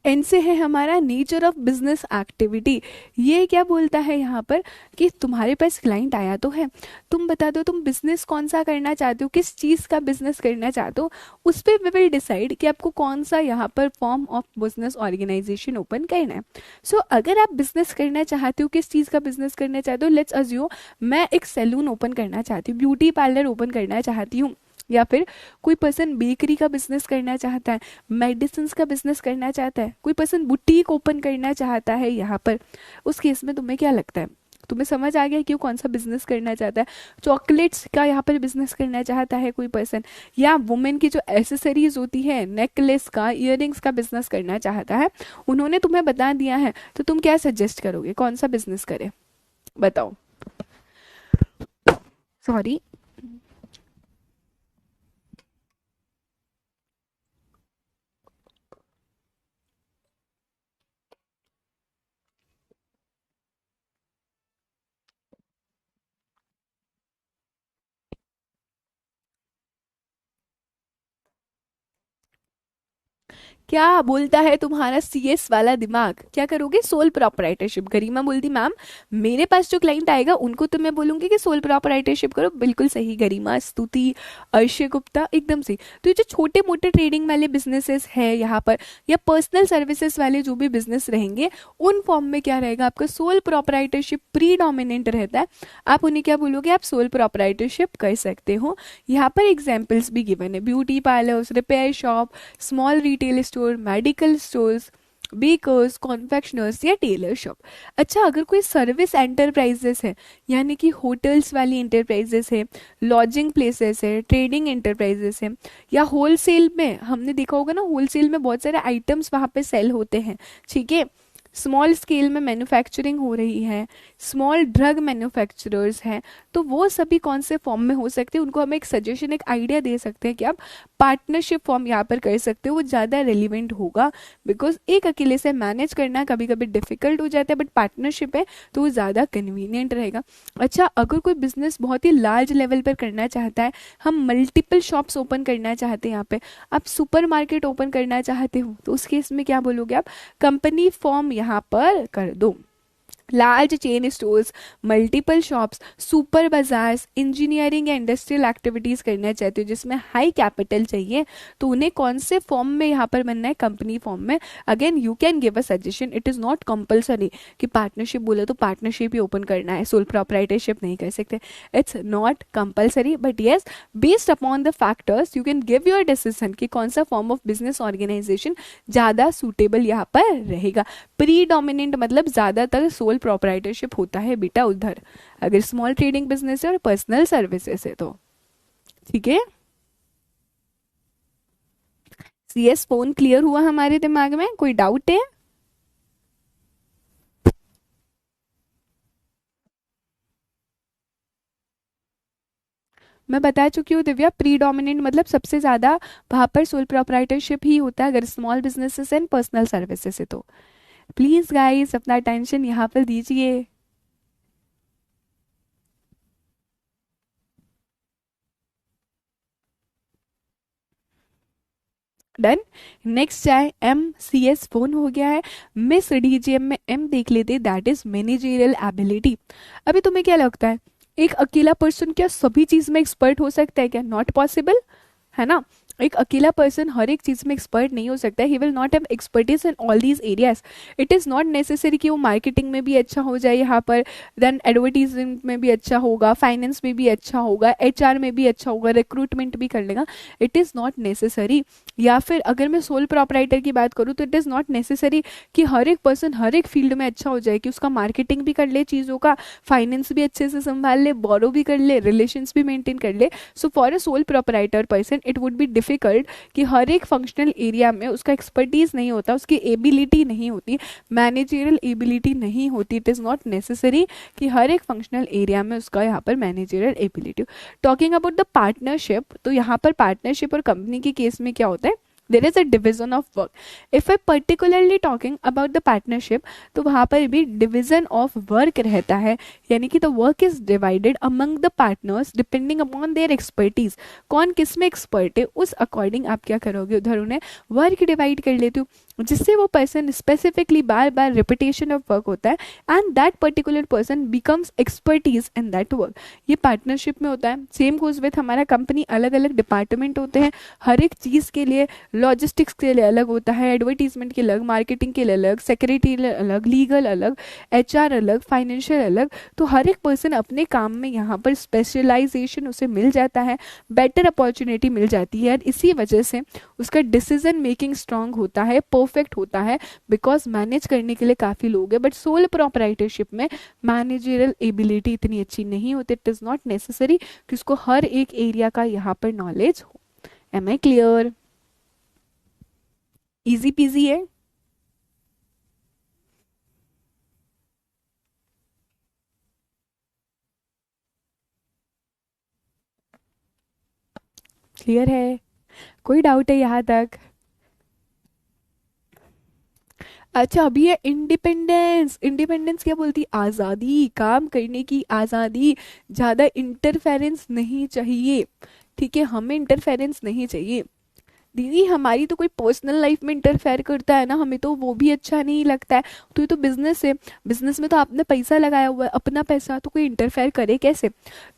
Speaker 1: N से है हमारा नेचर ऑफ बिजनेस एक्टिविटी। ये क्या बोलता है यहाँ पर कि तुम्हारे पास क्लाइंट आया तो है, तुम बता दो तुम बिजनेस कौन सा करना चाहते हो, किस चीज़ का बिजनेस करना चाहते हो, उस पर वी विल डिसाइड कि आपको कौन सा यहाँ पर form of business organisation open करना है। सो अगर आप बिजनेस करना चाहते हो, किस चीज़ का बिजनेस करना चाहते हो, लेट्स अज्यूम मैं एक सैलून ओपन करना चाहती हूँ, ब्यूटी पार्लर ओपन करना चाहती हूँ, या फिर कोई पर्सन बेकरी का बिजनेस करना चाहता है, मेडिसिन का बिजनेस करना चाहता है, कोई पर्सन बुटीक ओपन करना चाहता है यहाँ पर। उस केस में तुम्हें क्या लगता है, तुम्हें समझ आ गया क्यों कौन सा बिजनेस करना चाहता है? चॉकलेट्स का यहाँ पर बिजनेस करना चाहता है कोई पर्सन, या वुमेन की जो एसेसरीज होती है, नेकलेस का, इयररिंग्स का बिजनेस करना चाहता है। उन्होंने तुम्हें बता दिया है, तो तुम क्या सजेस्ट करोगे, कौन सा बिजनेस करे, बताओ। सॉरी, क्या बोलता है तुम्हारा सीएस वाला दिमाग? क्या करोगे? Sole proprietorship. गरिमा बोलती मैम मेरे पास जो क्लाइंट आएगा उनको तो मैं बोलूंगी कि सोल प्रोपराइटरशिप करो। बिल्कुल सही गरिमा, स्तुति, अर्षय गुप्ता, एकदम सही। तो ये जो छोटे मोटे ट्रेडिंग वाले बिजनेसेस है यहाँ पर, या पर्सनल सर्विसेज वाले जो भी बिजनेस रहेंगे, उन फॉर्म में क्या रहेगा, आपका सोल प्रोपराइटरशिप प्रीडोमिनेंट रहता है। आप उन्हें क्या बोलोगे, आप सोल प्रोपराइटरशिप कर सकते हो। यहाँ पर एग्जाम्पल्स भी गिवन है, beauty parlours, repair shop, small retail store, medical stores, bakers, confectioners या टेलर शॉप। अच्छा, अगर कोई सर्विस एंटरप्राइजेस है, यानी कि होटल्स वाली एंटरप्राइजेस है, लॉजिंग प्लेसेस है, ट्रेडिंग एंटरप्राइजेस है, या होलसेल में, हमने देखा होगा ना होलसेल में बहुत सारे आइटम्स वहाँ पे सेल होते हैं, ठीक है। स्मॉल स्केल में मैन्युफैक्चरिंग हो रही है, स्मॉल ड्रग मैन्युफैक्चरर्स हैं, तो वो सभी कौन से फॉर्म में हो सकते हैं, उनको हम एक सजेशन, एक आइडिया दे सकते हैं कि आप पार्टनरशिप फॉर्म यहाँ पर कर सकते हो, वो ज़्यादा रेलिवेंट होगा। बिकॉज एक अकेले से मैनेज करना कभी कभी डिफिकल्ट हो जाता है, बट पार्टनरशिप है तो वो ज़्यादा कन्वीनियंट रहेगा। अच्छा, अगर कोई बिजनेस बहुत ही लार्ज लेवल पर करना चाहता है, हम मल्टीपल शॉप्स ओपन करना चाहते हैं, यहाँ पे आप सुपर मार्केट ओपन करना चाहते हो, तो उस केस में क्या बोलोगे आप, कंपनी फॉर्म यहाँ पर कर दो। Large chain stores, multiple shops, super bazaars, engineering या इंडस्ट्रियल एक्टिविटीज करना चाहते हो जिसमें हाई कैपिटल चाहिए, तो उन्हें कौन से फॉर्म में यहाँ पर बनना है, कंपनी फॉर्म में। Again you can give a suggestion, it is not compulsory कि पार्टनरशिप बोले तो पार्टनरशिप ही ओपन करना है, सोल प्रोप्राइटरशिप नहीं कर सकते, it's not compulsory, but yes based upon the factors you can give your decision कि कौन सा फॉर्म ऑफ बिजनेस ऑर्गेनाइजेशन ज़्यादा सूटेबल यहाँ पर रहेगा। प्रीडोमिनेंट मतलब ज़्यादातर सोल प्रोप्राइटरशिप होता है बेटा उधर, अगर स्मॉल ट्रेडिंग बिजनेस है और पर्सनल सर्विसेज है तो, ठीक है। सीएस फोन क्लियर हुआ हमारे दिमाग में, कोई डाउट है? मैं बता चुकी हूँ दिव्या, प्रीडोमिनेंट मतलब सबसे ज्यादा वहां पर सोल प्रोप्राइटरशिप ही होता है अगर small businesses and personal services है तो। प्लीज गाइस अपना अटेंशन यहाँ पर दीजिए। डन। नेक्स्ट चाहे एम सी एस फोन हो गया है, मिस डीजीएम में एम देख लेते, दैट इज मैनेजरियल एबिलिटी। अभी तुम्हें क्या लगता है, एक अकेला पर्सन क्या सभी चीज में एक्सपर्ट हो सकता है क्या? नॉट पॉसिबल, है ना। एक अकेला पर्सन हर एक चीज में एक्सपर्ट नहीं हो सकता, he will not have expertise in all these areas. It is not necessary कि वो मार्केटिंग में भी अच्छा हो जाए यहाँ पर, देन एडवर्टीजमेंट में भी अच्छा होगा, फाइनेंस में भी अच्छा होगा, एचआर में भी अच्छा होगा, रिक्रूटमेंट भी कर लेगा, इट इज नॉट नेसेसरी। या फिर अगर मैं सोल प्रॉपराइटर की बात करूँ तो इट इज नॉट नेसेसरी कि हर एक पर्सन हर एक फील्ड में अच्छा हो जाए, कि उसका मार्केटिंग भी कर ले चीज़ों का, फाइनेंस भी अच्छे से संभाल ले, बोरो भी कर ले, रिलेशंस भी मेंटेन कर ले। So for a sole proprietor person it would be difficult कि हर एक फंक्शनल एरिया में उसका एक्सपर्टीज नहीं होता, उसकी एबिलिटी नहीं होती, मैनेजरियल एबिलिटी नहीं होती। इट इज नॉट नेसेसरी कि हर एक फंक्शनल एरिया में उसका यहाँ पर managerial ability. Talking about the partnership, तो यहाँ पर पार्टनरशिप और कंपनी के केस में क्या होता है, there is a division of work. If I particularly talking about the partnership, तो वहां पर भी डिविजन ऑफ वर्क रहता है, यानी कि the work is divided among the partners depending upon their expertise. कौन किस में एक्सपर्ट है उस अकॉर्डिंग आप क्या करोगे, उधर उन्हें वर्क डिवाइड कर लेते हो, जिससे वो person specifically bar bar repetition of work होता है and that particular person becomes expertise in that work. ये पार्टनरशिप में होता है। सेम गोज विथ हमारा कंपनी, अलग अलग डिपार्टमेंट होते हैं हर एक चीज़ के लिए, लॉजिस्टिक्स के लिए अलग होता है, एडवर्टीजमेंट के अलग, मार्केटिंग के लिए अलग, सेक्रेटरी अलग, लीगल अलग, एचआर अलग, फाइनेंशियल अलग। तो हर एक पर्सन अपने काम में यहाँ पर स्पेशलाइजेशन उसे मिल जाता है, बेटर अपॉर्चुनिटी मिल जाती है, और इसी वजह से उसका डिसीजन मेकिंग स्ट्रांग होता है, परफेक्ट होता है, बिकॉज मैनेज करने के लिए काफ़ी लोग हैं। बट सोल प्रॉपराइटरशिप में मैनेजरियल एबिलिटी इतनी अच्छी नहीं होती, इट इज़ नॉट नेसेसरी कि उसको हर एक एरिया का यहाँ पर नॉलेज हो। Am I clear? Easy peasy है। क्लियर है? कोई डाउट है यहाँ तक? अच्छा, अभी है इंडिपेंडेंस। इंडिपेंडेंस क्या बोलती, आज़ादी, काम करने की आज़ादी, ज़्यादा इंटरफेरेंस नहीं चाहिए, ठीक है, हमें इंटरफेरेंस नहीं चाहिए। दीदी हमारी तो कोई पर्सनल लाइफ में इंटरफेयर करता है ना, हमें तो वो भी अच्छा नहीं लगता है। तो ये तो बिजनेस है, बिजनेस में तो आपने पैसा लगाया हुआ है, अपना पैसा, तो कोई इंटरफेयर करे कैसे।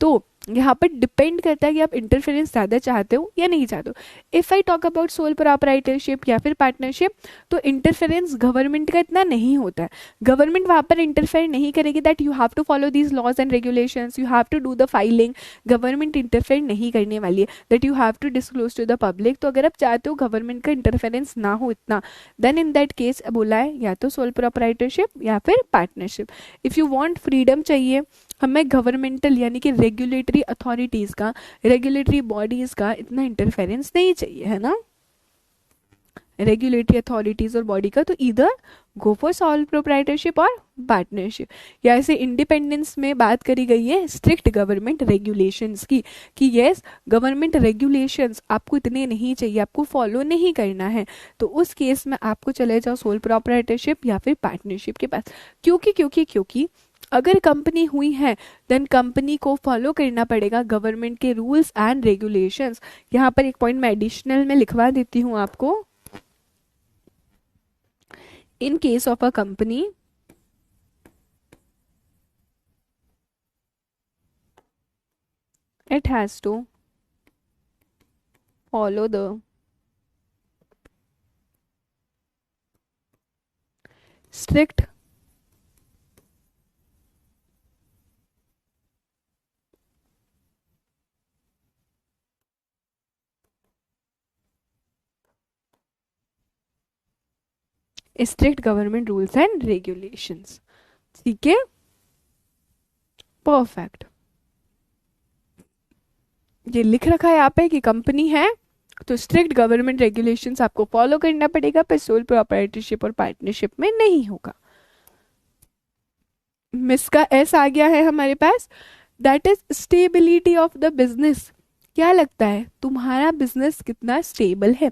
Speaker 1: तो यहाँ पर डिपेंड करता है कि आप इंटरफेरेंस ज़्यादा चाहते हो या नहीं चाहते हो। If I talk about sole proprietorship या फिर पार्टनरशिप, तो इंटरफेरेंस गवर्नमेंट का इतना नहीं होता है। गवर्नमेंट वहाँ पर इंटरफेयर नहीं करेगी that you have to follow these laws and regulations, you have to do the filing. Government interfere नहीं करने वाली है that you have to disclose to the public. तो अगर आप चाहते हो गवर्नमेंट का इंटरफेरेंस ना हो इतना, देन इन दैट केस बोला है या तो सोल प्रोप्राइटरशिप या फिर partnership. If you want freedom चाहिए, हमें गवर्नमेंटल यानी कि रेगुलेटरी अथॉरिटीज़ का, रेगुलेटरी बॉडीज़ का इतना इंटरफेरेंस नहीं चाहिए, है ना। रेगुलेटरी अथॉरिटीज़ और बॉडी का, तो इधर गो फॉर सोल प्रोप्राइटरशिप और पार्टनरशिप। या ऐसे इंडिपेंडेंस में बात करी गई है स्ट्रिक्ट गवर्नमेंट रेगुलेशंस की, कि यस गवर्नमेंट रेगुलेशंस आपको इतने नहीं चाहिए, आपको फॉलो नहीं करना है, तो उस केस में आपको चले जाओ सोल प्रोप्राइटरशिप या फिर पार्टनरशिप के पास। क्योंकि अगर कंपनी हुई है देन कंपनी को फॉलो करना पड़ेगा गवर्नमेंट के रूल्स एंड रेगुलेशंस। यहाँ पर एक पॉइंट मैं एडिशनल में लिखवा देती हूँ आपको। In case of a company, it has to follow the strict government rules and regulations. ठीक है, परफेक्ट। ये लिख रखा है यहाँ पे कि कंपनी है तो स्ट्रिक्ट गवर्नमेंट रेगुलेशंस आपको फॉलो करना पड़ेगा, पर सोल प्रोप्राइटरशिप और पार्टनरशिप में नहीं होगा। मिस का एस आ गया है हमारे पास, that is stability of the business. क्या लगता है तुम्हारा बिजनेस कितना स्टेबल है?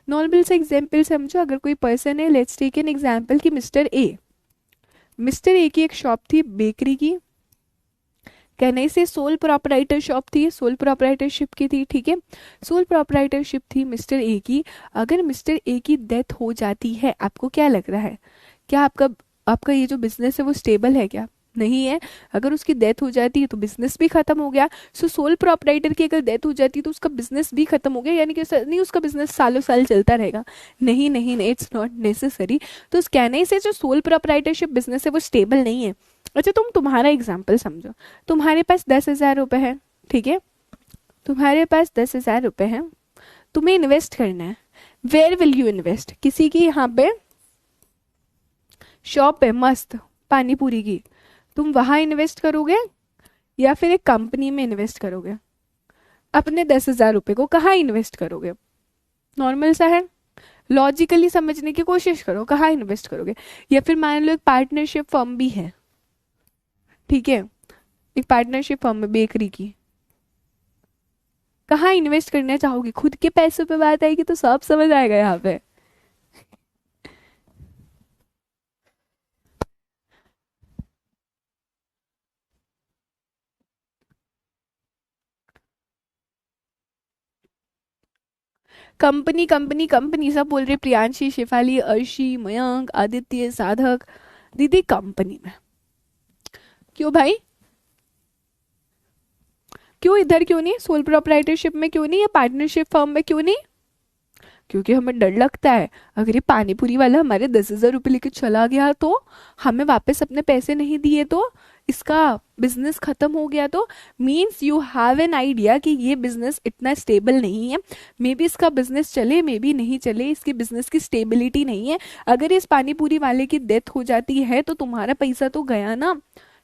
Speaker 1: नॉर्मल से एग्जाम्पल समझो, अगर कोई पर्सन है, लेट्स टेक एन एग्जाम्पल कि मिस्टर ए की एक शॉप थी बेकरी की, कहने से सोल प्रोप्राइटर शॉप थी, सोल प्रोप्राइटरशिप की थी, ठीक है। सोल प्रोप्राइटरशिप थी मिस्टर ए की। अगर मिस्टर ए की डेथ हो जाती है, आपको क्या लग रहा है, क्या आपका आपका ये जो बिजनेस है वो स्टेबल है क्या? नहीं है। अगर उसकी डेथ हो जाती है तो बिजनेस भी खत्म हो गया। सो सोल प्रोप्राइटर की अगर डेथ हो जाती है तो उसका बिजनेस भी खत्म हो गया, यानी कि नहीं उसका बिजनेस सालों साल चलता रहेगा। नहीं नहीं नहीं, इट्स नॉट नेसेसरी। तो उस कहने से जो सोल प्रोप्राइटरशिप बिजनेस है वो स्टेबल नहीं है। अच्छा, तुम्हारा एग्जाम्पल समझो, तुम्हारे पास 10,000 रुपये है, ठीक है, तुम्हारे पास 10,000 रुपये है, तुम्हें इन्वेस्ट करना है। Where will you invest? किसी की यहाँ पे शॉप है मस्त पानी पूरी की, तुम वहां इन्वेस्ट करोगे या फिर एक कंपनी में इन्वेस्ट करोगे? अपने 10,000 रुपये को कहाँ इन्वेस्ट करोगे? नॉर्मल सा है, लॉजिकली समझने की कोशिश करो, कहाँ इन्वेस्ट करोगे? या फिर मान लो एक पार्टनरशिप फर्म भी है, ठीक है, एक पार्टनरशिप फर्म है बेकरी की, कहाँ इन्वेस्ट करना चाहोगे? खुद के पैसों पे बात आएगी तो सब समझ आएगा यहाँ पे। कंपनी कंपनी कंपनी सब बोल रहे, प्रियांशी, शिफाली, अर्शी, मयंक, आदित्य, साधक, दीदी कंपनी में। क्यों भाई, क्यों इधर क्यों नहीं, सोल प्रोप्राइटरशिप में क्यों नहीं, या पार्टनरशिप फर्म में क्यों नहीं? क्योंकि हमें डर लगता है अगर ये पानीपुरी वाला हमारे 10,000 रुपये लेके चला गया तो, हमें वापस अपने पैसे नहीं दिए तो, इसका बिजनेस खत्म हो गया तो। Means you have an idea कि ये बिजनेस इतना स्टेबल नहीं है। मे बी इसका बिजनेस चले, मे बी नहीं चले, इसके बिजनेस की स्टेबिलिटी नहीं है। अगर इस पानीपुरी वाले की डेथ हो जाती है तो तुम्हारा पैसा तो गया ना,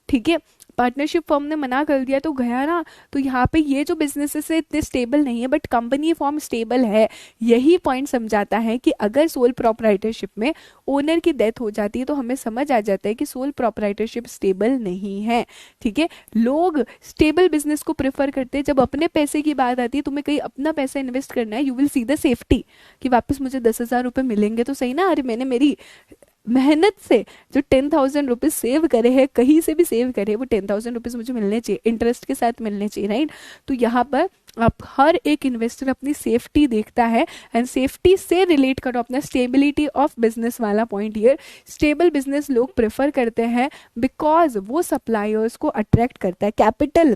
Speaker 1: ठीक है। पार्टनरशिप फर्म ने मना कर दिया तो गया ना। तो यहाँ पे ये जो बिजनेसेस है इतने स्टेबल नहीं है, बट कंपनी फॉर्म स्टेबल है। यही पॉइंट समझाता है कि अगर सोल प्रोप्राइटरशिप में ओनर की डेथ हो जाती है तो हमें समझ आ जाता है कि सोल प्रोप्राइटरशिप स्टेबल नहीं है, ठीक है। लोग स्टेबल बिजनेस को प्रेफर करते हैं। जब अपने पैसे की बात आती है, तुम्हें कहीं अपना पैसा इन्वेस्ट करना है, you will see the safety कि वापस मुझे 10,000 रुपये मिलेंगे तो सही ना। अरे मैंने मेरी मेहनत से जो 10,000 रुपीज सेव करे हैं, कहीं से भी सेव करे, वो 10,000 रुपीज मुझे मिलने चाहिए, इंटरेस्ट के साथ मिलने चाहिए, राइट। तो यहाँ पर आप हर एक इन्वेस्टर अपनी सेफ्टी देखता है, एंड सेफ्टी से रिलेट करो अपना स्टेबिलिटी ऑफ बिजनेस वाला पॉइंट। हियर स्टेबल बिजनेस लोग प्रेफर करते हैं बिकॉज वो सप्लायर्स को अट्रैक्ट करता है। कैपिटल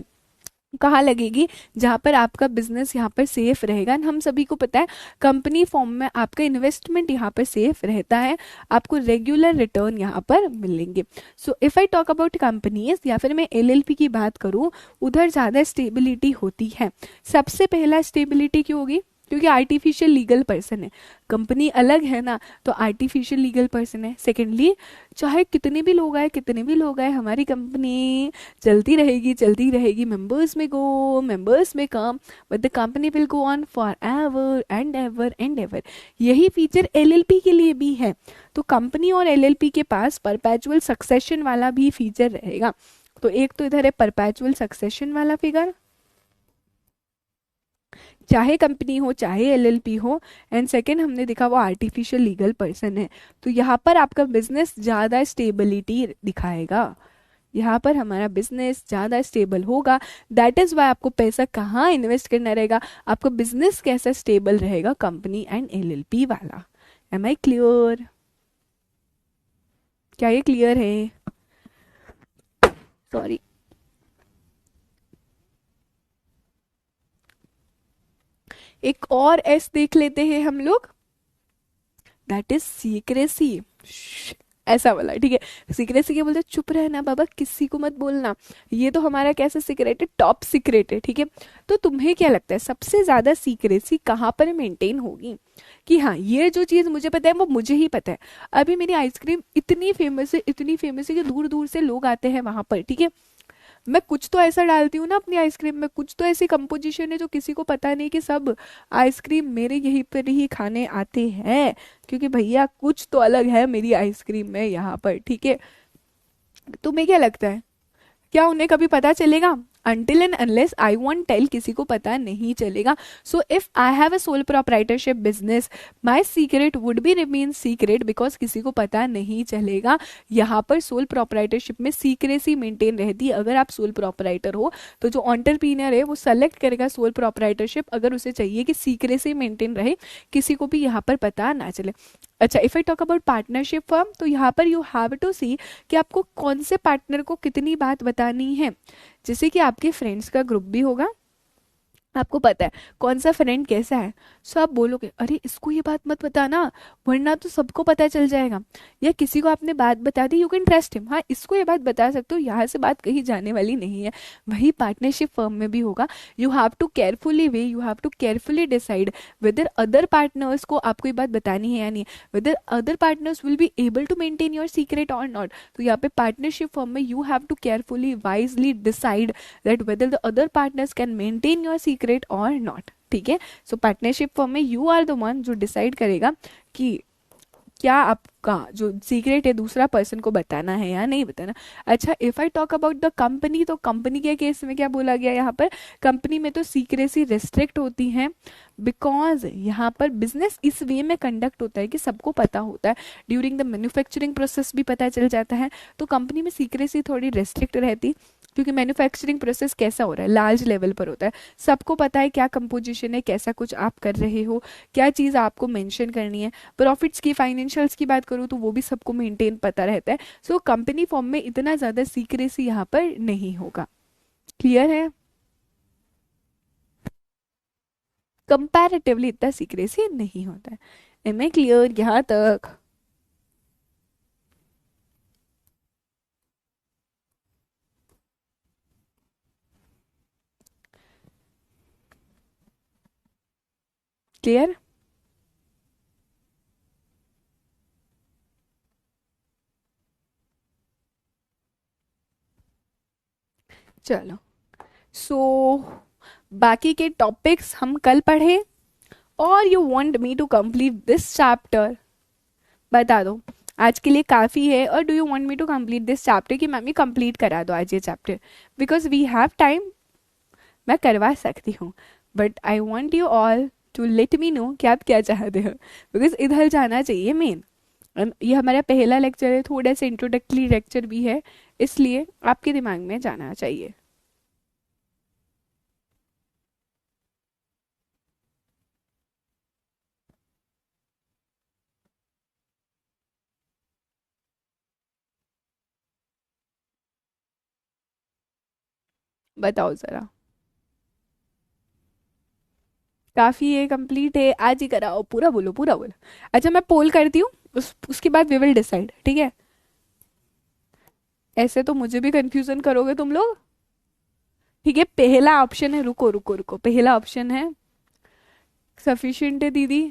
Speaker 1: कहाँ लगेगी? जहाँ पर आपका बिजनेस यहाँ पर सेफ रहेगा। हम सभी को पता है कंपनी फॉर्म में आपका इन्वेस्टमेंट यहाँ पर सेफ रहता है, आपको रेगुलर रिटर्न यहाँ पर मिलेंगे। सो if I talk about companies या फिर मैं एलएलपी की बात करूँ, उधर ज़्यादा स्टेबिलिटी होती है। सबसे पहला स्टेबिलिटी क्यों होगी? क्योंकि आर्टिफिशियल लीगल पर्सन है, कंपनी अलग है ना, तो आर्टिफिशियल लीगल पर्सन है। सेकेंडली, चाहे कितने भी लोग आए, कितने भी लोग आए, हमारी कंपनी चलती रहेगी, मेंबर्स में गो, मेंबर्स में come, but the company will go on for ever and ever and ever. यही फीचर एलएलपी के लिए भी है। तो कंपनी और एलएलपी के पास परपेचुअल सक्सेशन वाला भी फीचर रहेगा। तो एक तो इधर है परपेचुअल सक्सेशन वाला फिगर, चाहे कंपनी हो चाहे एलएलपी हो, एंड सेकंड हमने देखा वो आर्टिफिशियल लीगल पर्सन है। तो यहाँ पर आपका बिजनेस ज़्यादा स्टेबिलिटी दिखाएगा, यहाँ पर हमारा बिजनेस ज़्यादा स्टेबल होगा। दैट इज़ वाई आपको पैसा कहाँ इन्वेस्ट करना रहेगा, आपका बिजनेस कैसा स्टेबल रहेगा, कंपनी एंड एलएलपी वाला। Am I clear? क्या ये क्लियर है? सॉरी। एक और एस देख लेते हैं हम लोग, दैट इज सीक्रेसी। ऐसा वाला, ठीक है। सीक्रेसी क्या बोलते हैं? चुप रहना बाबा, किसी को मत बोलना। ये तो हमारा कैसा सीक्रेट है? टॉप सीक्रेट है, ठीक है। तो तुम्हें क्या लगता है सबसे ज्यादा सीक्रेसी कहाँ पर मेंटेन होगी? कि हाँ, ये जो चीज मुझे पता है वो मुझे ही पता है। अभी मेरी आइसक्रीम इतनी फेमस है, इतनी फेमस है कि दूर दूर से लोग आते हैं वहां पर, ठीक है। मैं कुछ तो ऐसा डालती हूँ ना अपनी आइसक्रीम में, कुछ तो ऐसी कंपोजिशन है जो किसी को पता नहीं कि सब आइसक्रीम मेरे यहीं पर ही खाने आते हैं, क्योंकि भैया कुछ तो अलग है मेरी आइसक्रीम में यहाँ पर, ठीक है। तुम्हें क्या लगता है, क्या उन्हें कभी पता चलेगा? Until and unless I want tell, किसी को पता नहीं चलेगा। So if I have a sole proprietorship business, my secret would be remain secret, because किसी को पता नहीं चलेगा। यहाँ पर सोल प्रोप्राइटरशिप में सीक्रेसी मेंटेन रहती है। अगर आप सोल प्रोप्राइटर हो तो जो ऑन्टरप्रीनियर है वो सेलेक्ट करेगा सोल प्रोप्राइटरशिप, अगर उसे चाहिए कि सीक्रेसी मेंटेन रहे, किसी को भी यहाँ पर पता ना चले। अच्छा, if I talk about partnership firm, तो यहाँ पर यू हैव टू सी कि आपको कौन से पार्टनर को कितनी बात बतानी है। जैसे कि आपके फ्रेंड्स का ग्रुप भी होगा, आपको पता है कौन सा फ्रेंड कैसा है, सो आप बोलोगे अरे इसको ये बात मत बताना, वरना तो सबको पता चल जाएगा। या किसी को आपने बात बता दी, यू कैन ट्रस्ट हिम, हाँ इसको ये बात बता सकते हो, यहाँ से बात कहीं जाने वाली नहीं है। वही पार्टनरशिप फर्म में भी होगा। You have to carefully weigh, you have to carefully decide whether other partners को आपको ये बात बतानी है या नहीं, whether other partners will be able to maintain your secret और नॉट। तो यहाँ पे पार्टनरशिप फर्म में you have to carefully wisely decide that whether the other partners can maintain your secret or not, ठीक है। सो पार्टनरशिप फॉर्म में you are the one जो decide करेगा कि क्या आपका जो सीक्रेट है दूसरा पर्सन को बताना है या नहीं बताना। अच्छा, if I talk about the company, तो कंपनी के केस में क्या बोला गया यहाँ पर? कंपनी में तो सीक्रेसी रिस्ट्रिक्ट होती है, बिकॉज यहाँ पर बिजनेस इस वे में कंडक्ट होता है कि सबको पता होता है, ड्यूरिंग द मैन्युफैक्चरिंग प्रोसेस भी पता चल जाता है। तो कंपनी में सीक्रेसी थोड़ी रेस्ट्रिक्ट रहती, क्योंकि मैन्युफैक्चरिंग प्रोसेस कैसा हो रहा है, लार्ज लेवल पर होता है, सबको पता है क्या कंपोजिशन है, कैसा कुछ आप कर रहे हो, क्या चीज़ आपको मेंशन करनी है। प्रॉफिट्स की, फाइनेंशियल्स की बात करूँ तो वो भी सबको मेंटेन पता रहता है। सो कंपनी फॉर्म में इतना ज़्यादा सीक्रेसी यहाँ पर नहीं होगा। क्लियर है? कंपैरेटिवली इतना सीक्रेसी नहीं होता है। एम आई क्लियर यहाँ तक? क्लियर? चलो, सो बाकी के टॉपिक्स हम कल पढ़े, और you want me to complete this chapter? बता दो, आज के लिए काफ़ी है, और do you want me to complete this chapter कि मैम ये कंप्लीट करा दो आज ये chapter? Because we have time, मैं करवा सकती हूँ, but I want you all to let me know कि आप क्या चाहते हो, बिकॉज इधर जाना चाहिए मेन। ये हमारा पहला लेक्चर है, थोड़ा सा इंट्रोडक्टरी लेक्चर भी है, इसलिए आपके दिमाग में जाना चाहिए। बताओ ज़रा। काफी है, कंप्लीट है, आज ही कराओ, पूरा बोलो पूरा बोलो। अच्छा मैं पोल करती हूँ, उसके बाद वी विल डिसाइड, ठीक है? ऐसे तो मुझे भी कंफ्यूजन करोगे तुम लोग। ठीक है, पहला ऑप्शन है, रुको रुको रुको, पहला ऑप्शन है सफिशिएंट है दीदी।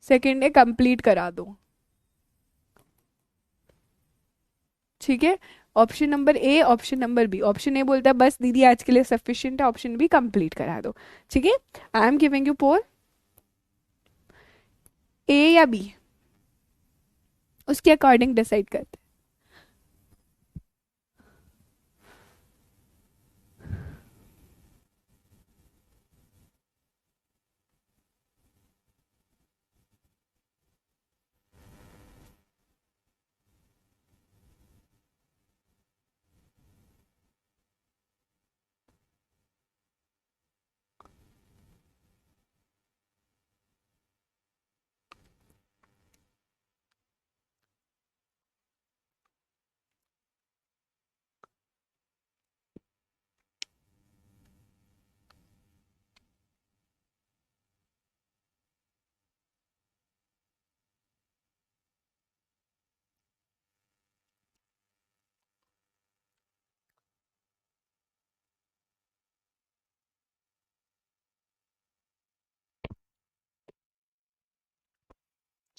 Speaker 1: सेकंड है कंप्लीट करा दो। ठीक है, option number A, option number B. Option A बोलता है बस दीदी आज के लिए सफिशिएंट है, ऑप्शन बी कंप्लीट करा दो। ठीक है, आई एम गिविंग यू पोल, ए या बी, उसके अकॉर्डिंग डिसाइड करते हैं।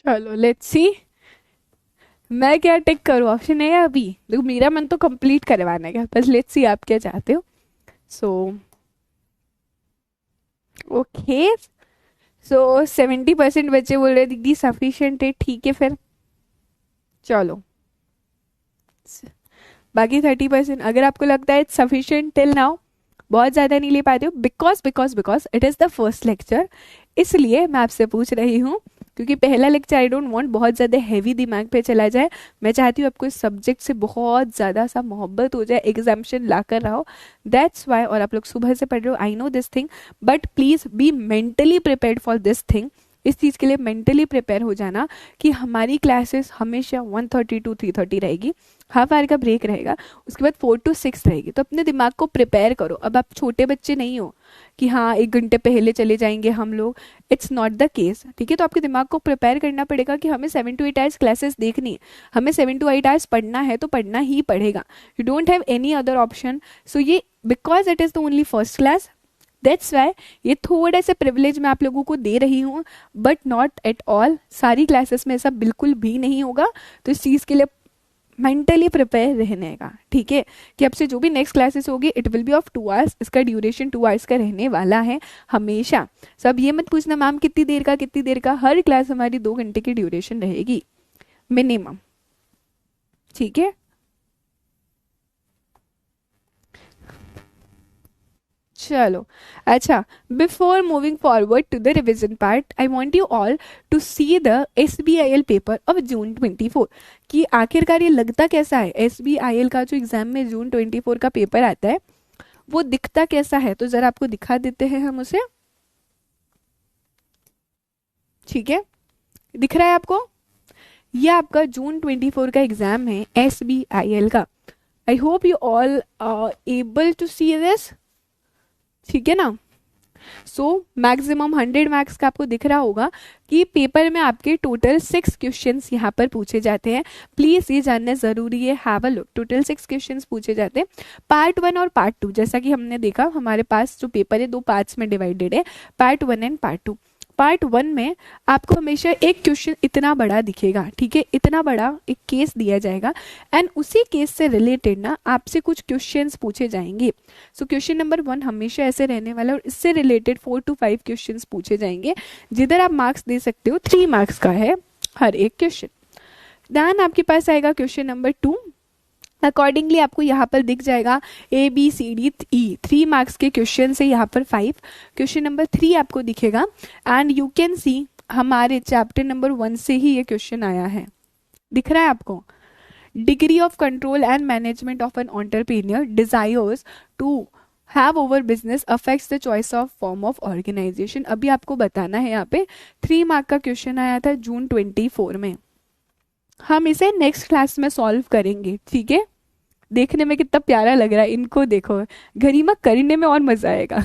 Speaker 1: चलो लेट्स सी, मैं क्या टिक करूँ, ऑप्शन ए या बी? देखो मेरा मन तो कंप्लीट करवाने का, बस लेट्स सी आप क्या चाहते हो। सो ओके, सो 70% बच्चे बोल रहे दीदी सफिशिएंट है, ठीक है फिर चलो। बाकी 30%, अगर आपको लगता है इट्स सफिशिएंट टिल नाउ, बहुत ज़्यादा नहीं ले पाते हो, because because because it is the first lecture, इसलिए मैं आपसे पूछ रही हूँ। क्योंकि पहला लेक्चर आई डोंट वांट बहुत ज़्यादा हैवी दिमाग पे चला जाए, मैं चाहती हूँ आपको इस सब्जेक्ट से बहुत ज़्यादा सा मोहब्बत हो जाए, एग्जाम्शन ला कर रहो, दैट्स वाई। और आप लोग सुबह से पढ़ रहे हो, I know this thing, but please be mentally prepared for this thing. इस चीज़ के लिए मेंटली प्रिपेयर हो जाना कि हमारी क्लासेस हमेशा 1:30 to 3:30 रहेगी, हाफ आवर का ब्रेक रहेगा, उसके बाद 4 to 6 रहेगी। तो अपने दिमाग को प्रिपेयर करो, अब आप छोटे बच्चे नहीं हो कि हाँ 1 घंटे पहले चले जाएंगे हम लोग, इट्स नॉट द केस। ठीक है, तो आपके दिमाग को प्रिपेयर करना पड़ेगा कि हमें 7 to 8 आवर्स क्लासेस देखनी है, हमें 7 to 8 आवर्स पढ़ना है, तो पढ़ना ही पड़ेगा, you don't have any other option. So ये because it is the only first class, that's why ये थोड़े से प्रिविलेज मैं आप लोगों को दे रही हूँ, बट नॉट एट ऑल, सारी क्लासेस में ऐसा बिल्कुल भी नहीं होगा। तो इस चीज़ के लिए मेंटली प्रिपेयर रहने का, ठीक है? कि अब से जो भी नेक्स्ट क्लासेस होगी it will be of 2 hours, इसका ड्यूरेशन 2 आवर्स का रहने वाला है हमेशा। सब ये मत पूछना मैम कितनी देर का कितनी देर का, हर क्लास हमारी 2 घंटे की ड्यूरेशन रहेगी मिनिमम। ठीक है, चलो। अच्छा, before moving forward to the revision part, I want you all to see the SBIL paper of June 24, कि आखिरकार ये लगता कैसा है, SBIL का जो एग्जाम में June 24 का पेपर आता है वो दिखता कैसा है। तो जरा आपको दिखा देते हैं हम उसे, ठीक है? दिख रहा है आपको? ये आपका June 24 का एग्जाम है SBIL का। I hope you all able to see this, ठीक है ना? सो मैक्सिमम 100 मार्क्स का आपको दिख रहा होगा कि पेपर में आपके टोटल 6 क्वेश्चंस यहाँ पर पूछे जाते हैं। प्लीज ये जानना जरूरी है, have a look, total 6 questions पूछे जाते हैं। पार्ट 1 और पार्ट 2, जैसा कि हमने देखा हमारे पास जो पेपर है 2 पार्ट्स में डिवाइडेड है, पार्ट 1 एंड पार्ट 2। पार्ट 1 में आपको हमेशा एक क्वेश्चन इतना बड़ा दिखेगा, ठीक है? इतना बड़ा एक केस दिया जाएगा एंड उसी केस से रिलेटेड ना आपसे कुछ क्वेश्चंस पूछे जाएंगे। सो क्वेश्चन नंबर 1 हमेशा ऐसे रहने वाला है और इससे रिलेटेड 4 to 5 क्वेश्चंस पूछे जाएंगे, जिधर आप मार्क्स दे सकते हो, 3 मार्क्स का है हर एक क्वेश्चन। देन आपके पास आएगा क्वेश्चन नंबर 2, अकॉर्डिंगली आपको यहाँ पर दिख जाएगा ABCDE, 3 मार्क्स के क्वेश्चन है यहाँ पर 5। क्वेश्चन नंबर 3 आपको दिखेगा एंड यू कैन सी हमारे चैप्टर नंबर 1 से ही ये क्वेश्चन आया है, दिख रहा है आपको? Degree of control and management of an entrepreneur desires to have over business affects the choice of form of organisation. अभी आपको बताना है, यहाँ पे 3 मार्क का क्वेश्चन आया था June 24 में। हम इसे नेक्स्ट क्लास में सॉल्व करेंगे, ठीक है? देखने में कितना प्यारा लग रहा है, इनको देखो, गरिमा करने में और मजा आएगा।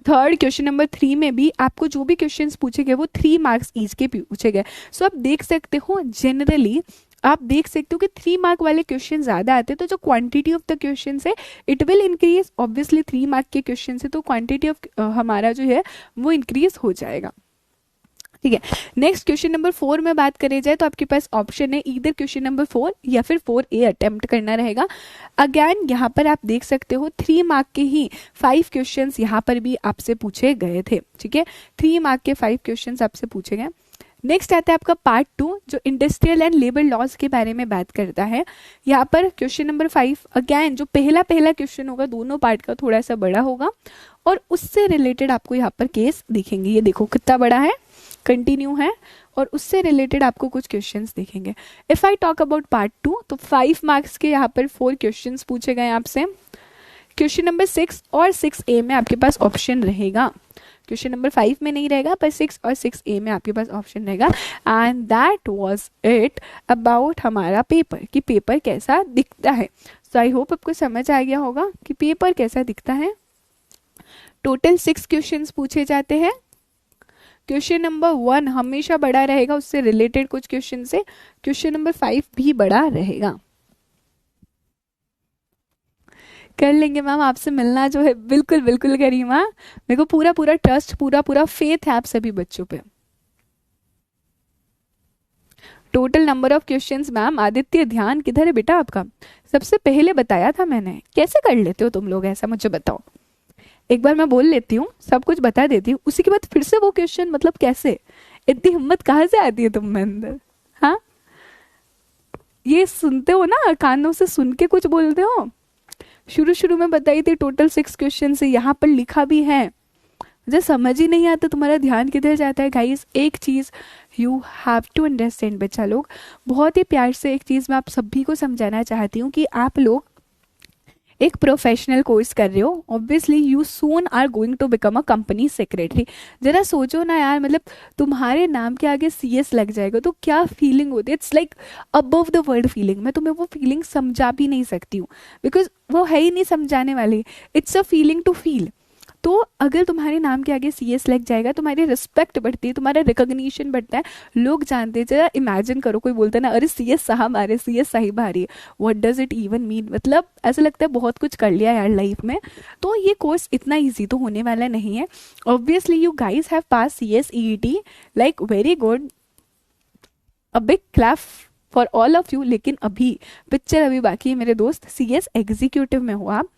Speaker 1: थर्ड क्वेश्चन नंबर 3 में भी आपको जो भी क्वेश्चंस पूछे गए वो 3 मार्क्स ईच के पूछे गए। सो आप देख सकते हो जनरली आप देख सकते हो कि 3 मार्क वाले क्वेश्चन ज़्यादा आते हैं, तो जो क्वांटिटी ऑफ द क्वेश्चन है it will increase. Obviously 3 mark के क्वेश्चन है तो क्वांटिटी ऑफ हमारा जो है वो इंक्रीज हो जाएगा। ठीक है, नेक्स्ट क्वेश्चन नंबर 4 में बात करें जाए तो आपके पास ऑप्शन है इधर क्वेश्चन नंबर 4 या फिर 4A अटेम्प्ट करना रहेगा। अगेन यहाँ पर आप देख सकते हो 3 मार्क के ही 5 क्वेश्चंस यहाँ पर भी आपसे पूछे गए थे। ठीक है, 3 मार्क के 5 क्वेश्चंस आपसे पूछे गए। नेक्स्ट आता है आपका पार्ट 2 जो इंडस्ट्रियल एंड लेबर लॉज के बारे में बात करता है। यहाँ पर क्वेश्चन नंबर 5 अगेन जो पहला क्वेश्चन होगा दोनों पार्ट का थोड़ा सा बड़ा होगा और उससे रिलेटेड आपको यहाँ पर केस दिखेंगे। ये देखो कितना बड़ा है, कंटिन्यू है और उससे रिलेटेड आपको कुछ क्वेश्चंस दिखेंगे। If I talk about part 2 तो 5 मार्क्स के यहाँ पर 4 क्वेश्चंस पूछे गए आपसे। क्वेश्चन नंबर 6 और 6A में आपके पास ऑप्शन रहेगा। क्वेश्चन नंबर 5 में नहीं रहेगा पर 6 और 6A में आपके पास ऑप्शन रहेगा। And that was it about हमारा पेपर कि पेपर कैसा दिखता है। सो आई होप आपको समझ आ गया होगा कि पेपर कैसा दिखता है। टोटल 6 क्वेश्चंस पूछे जाते हैं। क्वेश्चन नंबर 1 हमेशा बड़ा रहेगा, उससे रिलेटेड कुछ क्वेश्चन से। क्वेश्चन नंबर 5 भी बड़ा रहेगा। कर लेंगे मैम, आपसे मिलना जो है बिल्कुल बिल्कुल करीमा, मेरे को पूरा पूरा ट्रस्ट पूरा फेथ है आप सभी बच्चों पे। Total number of questions ma'am, Aditya ध्यान किधर है बेटा आपका? सबसे पहले बताया था मैंने। कैसे कर लेते हो तुम लोग ऐसा, मुझे बताओ। एक बार मैं बोल लेती हूँ, सब कुछ बता देती हूँ, उसी के बाद फिर से वो क्वेश्चन, मतलब कैसे? इतनी हिम्मत कहाँ से आती है तुम में अंदर? हाँ, ये सुनते हो ना, कानों से सुन के कुछ बोलते हो। शुरू में बताई थी टोटल 6 क्वेश्चन से, यहाँ पर लिखा भी है। मुझे समझ ही नहीं आता तुम्हारा ध्यान किधर जाता है गाइस। एक चीज़ यू हैव टू अंडरस्टैंड बच्चा लोग, बहुत ही प्यार से एक चीज़ मैं आप सभी को समझाना चाहती हूँ कि आप लोग एक प्रोफेशनल कोर्स कर रहे हो। Obviously you soon are going to become a company secretary. जरा सोचो ना यार, मतलब तुम्हारे नाम के आगे CS लग जाएगा तो क्या फीलिंग होती है। It's like above the world feeling. मैं तुम्हें वो फीलिंग समझा भी नहीं सकती हूँ बिकॉज वो है ही नहीं समझाने वाली। It's a feeling to feel. तो अगर तुम्हारे नाम के आगे CS लग जाएगा, तुम्हारी रिस्पेक्ट बढ़ती है, तुम्हारा रिकॉग्निशन बढ़ता है, लोग जानते हैं। जरा इमेजिन करो, कोई बोलता है ना, अरे CS साहब आ रहे, CS साहिब आ रही है, what does it even mean. मतलब ऐसा लगता है बहुत कुछ कर लिया यार लाइफ में। तो ये कोर्स इतना ईजी तो होने वाला नहीं है। Obviously you guys have pass CS EET, like very good, a big clap for all of you. लेकिन अभी पिक्चर अभी बाकी है मेरे दोस्त। CS एग्जीक्यूटिव में हो आप,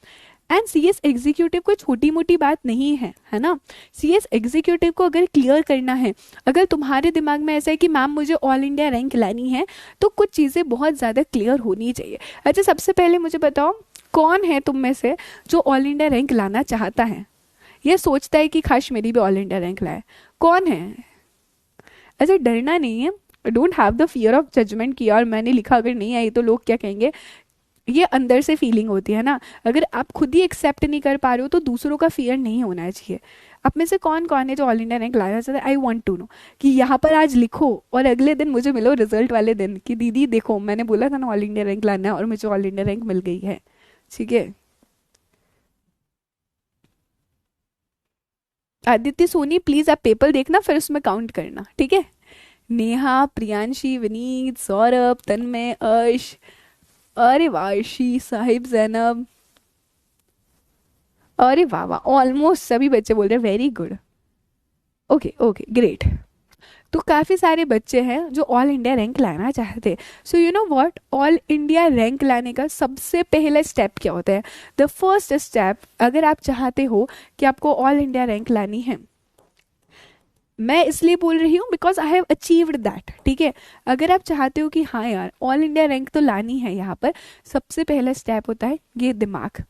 Speaker 1: एंड CS एग्जीक्यूटिव कोई छोटी मोटी बात नहीं है ना। CS एग्जीक्यूटिव को अगर क्लियर करना है, अगर तुम्हारे दिमाग में ऐसा है कि मैम मुझे ऑल इंडिया रैंक लानी है, तो कुछ चीज़ें बहुत ज़्यादा क्लियर होनी चाहिए। अच्छा, सबसे पहले मुझे बताओ कौन है तुम में से जो ऑल इंडिया रैंक लाना चाहता है, ये सोचता है कि खास मेरी भी ऑल इंडिया रैंक लाए? कौन है? अच्छा, डरना नहीं है, don't have the fear of judgement कि यार मैंने लिखा अगर नहीं आई तो लोग क्या कहेंगे। ये अंदर से फीलिंग होती है ना। अगर आप खुद ही एक्सेप्ट नहीं कर पा रहे हो तो दूसरों का फियर नहीं होना चाहिए। आप में से कौन कौन है जो ऑल इंडिया रैंक लाना चाहता है? आई वांट टू नो कि यहाँ पर आज लिखो और अगले दिन मुझे मिलो रिजल्ट वाले दिन कि दीदी देखो मैंने बोला था ना ऑल इंडिया रैंक लाना है और मुझे ऑल इंडिया रैंक मिल गई है। ठीक है, आदित्य सोनी प्लीज आप पेपर देखना फिर उसमें काउंट करना, ठीक है। नेहा, प्रियांशी, विनीत, सौरभ, तन्मय, अर्श, अरे वाह अर्शी, साहिब, जैनब, अरे वाह वाह, ऑलमोस्ट सभी बच्चे बोल रहे हैं very good. Okay okay great. तो काफ़ी सारे बच्चे हैं जो ऑल इंडिया रैंक लाना चाहते हैं। So you know what, all India rank लाने का सबसे पहला स्टेप क्या होता है? द फर्स्ट स्टेप, अगर आप चाहते हो कि आपको ऑल इंडिया रैंक लानी है, मैं इसलिए बोल रही हूँ because I have achieved that. ठीक है, अगर आप चाहते हो कि हाँ यार ऑल इंडिया रैंक तो लानी है, यहाँ पर सबसे पहला स्टेप होता है ये दिमाग,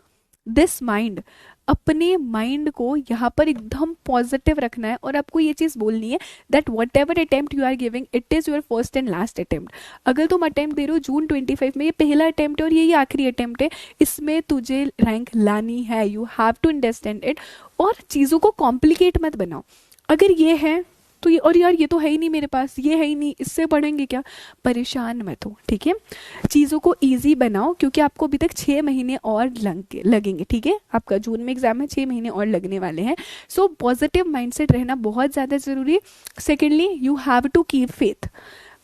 Speaker 1: दिस माइंड। अपने माइंड को यहाँ पर एकदम पॉजिटिव रखना है और आपको ये चीज़ बोलनी है that whatever attempt you are giving it is your first and last attempt. अगर तुम अटेम्प्ट दे रहे हो जून 25 में, ये पहला अटेम्प्ट है और यही आखिरी अटेम्प्ट है, इसमें तुझे रैंक लानी है। You have to understand it. और चीज़ों को कॉम्प्लिकेट मत बनाओ। अगर ये है तो ये, और यार ये तो है ही नहीं मेरे पास, ये है ही नहीं, इससे पढ़ेंगे क्या? परेशान मत हो, ठीक है। चीज़ों को ईजी बनाओ, क्योंकि आपको अभी तक 6 महीने और लगेंगे, ठीक है। आपका जून में एग्जाम है, 6 महीने और लगने वाले हैं। सो पॉजिटिव माइंडसेट रहना बहुत ज़्यादा ज़रूरी है। Secondly, you have to keep faith,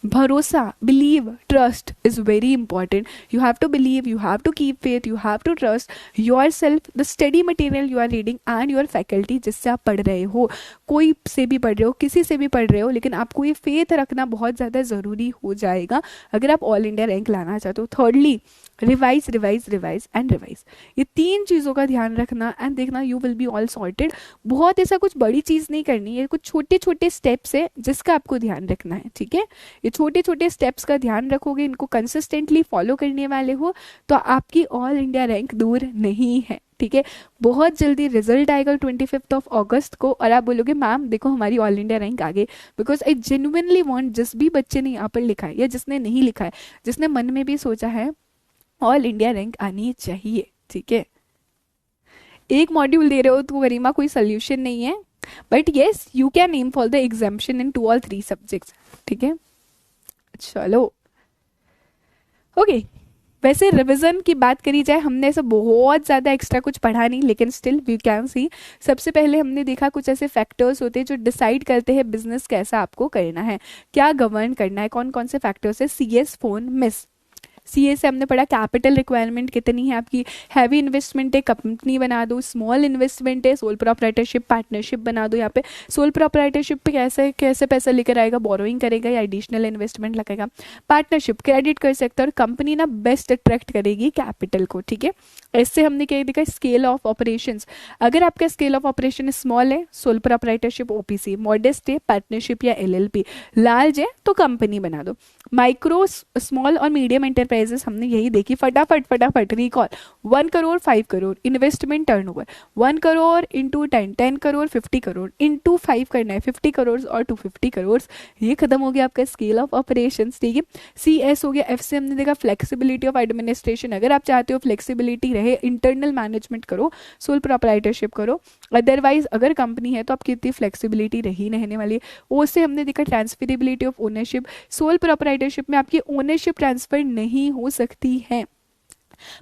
Speaker 1: भरोसा, believe, trust is very important. You have to believe, you have to keep faith, you have to trust yourself, the study material you are reading and your faculty जिससे आप पढ़ रहे हो। कोई से भी पढ़ रहे हो, किसी से भी पढ़ रहे हो, लेकिन आपको ये फेथ रखना बहुत ज़्यादा ज़रूरी हो जाएगा अगर आप ऑल इंडिया रैंक लाना चाहते हो। Thirdly, revise revise revise and revise, ये 3 चीज़ों का ध्यान रखना एंड देखना you will be all sorted. बहुत ऐसा कुछ बड़ी चीज़ नहीं करनी है, कुछ छोटे छोटे स्टेप्स है जिसका आपको ध्यान रखना है, ठीक है। ये छोटे छोटे स्टेप्स का ध्यान रखोगे, इनको कंसिस्टेंटली फॉलो करने वाले हो, तो आपकी ऑल इंडिया रैंक दूर नहीं है, ठीक है। बहुत जल्दी रिजल्ट आएगा 25 अगस्त को, और आप बोलोगे मैम देखो हमारी ऑल इंडिया रैंक आ गई, बिकॉज आई जेन्युइनली वांट, जिस भी बच्चे ने यहाँ पर लिखा है या जिसने नहीं लिखा है, जिसने मन में भी सोचा है ऑल इंडिया रैंक आनी चाहिए, ठीक है। एक मॉड्यूल दे रहे हो तो गरिमा कोई सोल्यूशन नहीं है, but yes you can aim for the exemption in 2 और 3 सब्जेक्ट्स, ठीक है। चलो ओके, वैसे रिवीजन की बात करी जाए, हमने ऐसा बहुत ज़्यादा एक्स्ट्रा कुछ पढ़ा नहीं, लेकिन स्टिल वी कैन सी। सबसे पहले हमने देखा कुछ ऐसे फैक्टर्स होते हैं जो डिसाइड करते हैं बिजनेस कैसा आपको करना है, क्या गवर्न करना है, कौन कौन से फैक्टर्स है। CS फोन मिस, सीए से हमने पढ़ा कैपिटल रिक्वायरमेंट कितनी है आपकी, हैवी इन्वेस्टमेंट है कंपनी बना दो, स्मॉल इन्वेस्टमेंट है सोल प्रोप्राइटरशिप पार्टनरशिप बना दो। यहाँ पे सोल प्रोप्राइटरशिप पे कैसे कैसे पैसा लेकर आएगा, बोरोइंग करेगा या एडिशनल इन्वेस्टमेंट लगेगा। पार्टनरशिप क्रेडिट कर सकता है, और कंपनी ना बेस्ट अट्रैक्ट करेगी कैपिटल को, ठीक है। इससे हमने क्या देखा, स्केल ऑफ ऑपरेशन, अगर आपका स्केल ऑफ ऑपरेशन स्मॉल है सोल प्रोप्राइटरशिप OPC, मॉडेस्ट है पार्टनरशिप या LLP, लार्ज है तो कंपनी बना दो। माइक्रो स्मॉल और मीडियम एंटरप्राइजेस हमने यही देखी, फटाफट फटाफट recall. 1 crore 5 crore investment turnover, 1 crore into 10, 10 crore 50 crore into 5 करना है, 50 करोड़ और 250 करोड़। ये खत्म हो गया आपका स्केल ऑफ ऑपरेशन, ठीक है। CS हो गया। F से हमने देखा फ्लेक्सिबिलिटी ऑफ एडमिनिस्ट्रेशन, अगर आप चाहते हो फ्लेक्सिबिलिटी रहे, इंटरनल मैनेजमेंट करो, सोल प्रोप्राइटरशिप करो। अदरवाइज अगर कंपनी है तो आपकी इतनी फ्लेक्सिबिलिटी रही रहने वाली है। O से हमने देखा transferability of ownership, sole proprietorship में आपकी ओनरशिप ट्रांसफर नहीं हो सकती है।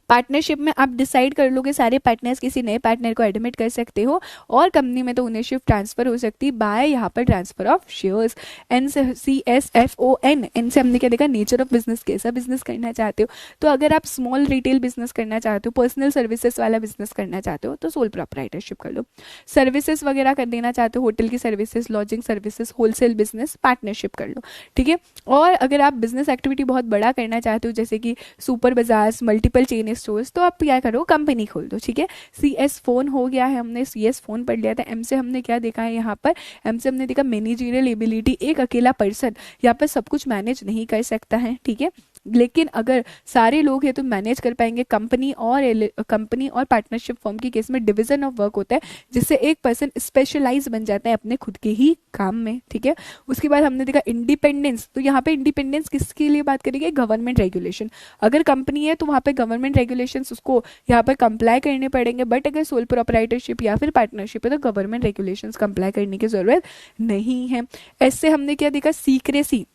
Speaker 1: पार्टनरशिप में आप डिसाइड कर लोगे सारे पार्टनर्स किसी नए पार्टनर को एडमिट कर सकते हो, और कंपनी में तो ओनरशिप ट्रांसफर हो सकती है बाय यहाँ पर transfer of shares. NCSFON, N से हमने क्या देखा, नेचर ऑफ बिजनेस, कैसा बिजनेस करना चाहते हो। तो अगर आप स्मॉल रिटेल बिजनेस करना चाहते हो, पर्सनल सर्विसेज वाला बिजनेस करना चाहते हो, तो सोल प्रोप्राइटरशिप कर लो। सर्विसेज वगैरह कर देना चाहते हो, होटल की services, lodging services, wholesale business, partnership कर लो, ठीक है। और अगर आप बिजनेस एक्टिविटी बहुत बड़ा करना चाहते हो, जैसे कि सुपर बाजार, मल्टीपल चेन स्टोर्स, तो आप क्या करो, कंपनी खोल दो, ठीक है। CS फोन हो गया है, हमने CS फोन पढ़ लिया था। M से हमने क्या देखा है यहाँ पर, M से हमने देखा मैनेजरियल एबिलिटी, एक अकेला पर्सन यहाँ पर सब कुछ मैनेज नहीं कर सकता है, ठीक है। लेकिन अगर सारे लोग हैं तो मैनेज कर पाएंगे। कंपनी और पार्टनरशिप फॉर्म के केस में डिवीजन ऑफ वर्क होता है, जिससे एक पर्सन स्पेशलाइज बन जाता है अपने खुद के ही काम में, ठीक है। उसके बाद हमने देखा इंडिपेंडेंस, तो यहाँ पे इंडिपेंडेंस किसके लिए बात करेंगे, गवर्नमेंट रेगुलेशन। अगर कंपनी है तो वहाँ पे गवर्नमेंट रेगुलेशंस उसको यहाँ पर कंप्लाई करने पड़ेंगे, बट अगर सोल प्रोप्राइटरशिप या फिर पार्टनरशिप है तो गवर्नमेंट रेगुलेशंस कंप्लाई करने की जरूरत नहीं है। ऐसे हमने क्या देखा, सीक्रेसी,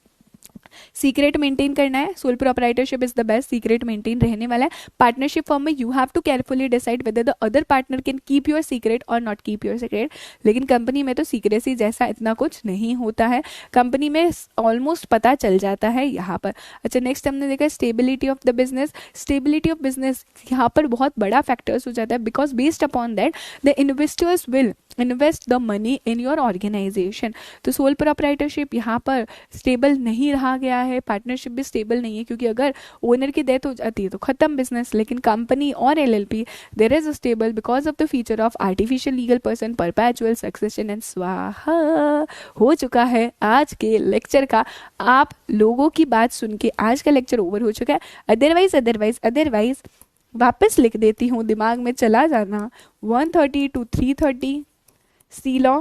Speaker 1: सीक्रेट मेंटेन करना है। Sole proprietorship is the best, secret maintain रहने वाला है। पार्टनरशिप फॉर्म में you have to carefully decide whether the other partner can keep your secret और नॉट कीप योर सीक्रेट। लेकिन कंपनी में तो सीक्रेसी जैसा इतना कुछ नहीं होता है, कंपनी में ऑलमोस्ट पता चल जाता है यहाँ पर। अच्छा, नेक्स्ट हमने देखा stability of the business. Stability of business यहाँ पर बहुत बड़ा फैक्टर्स हो जाता है, because based upon that the investors will invest the money in your organisation. तो सोल प्रोप्राइटरशिप यहाँ पर स्टेबल नहीं रहा गया है, पार्टनरशिप भी स्टेबल नहीं है, क्योंकि अगर ओनर की डेथ हो जाती है तो खत्म बिजनेस। लेकिन कंपनी और LLP there is stable because of the feature of artificial legal person, perpetual succession and स्वाहा। हो चुका है आज के लेक्चर का, आप लोगों की बात सुन के आज का लेक्चर ओवर हो चुका है। अदरवाइज वापस लिख देती हूँ, दिमाग में चला जाना। 130 to 330 C law,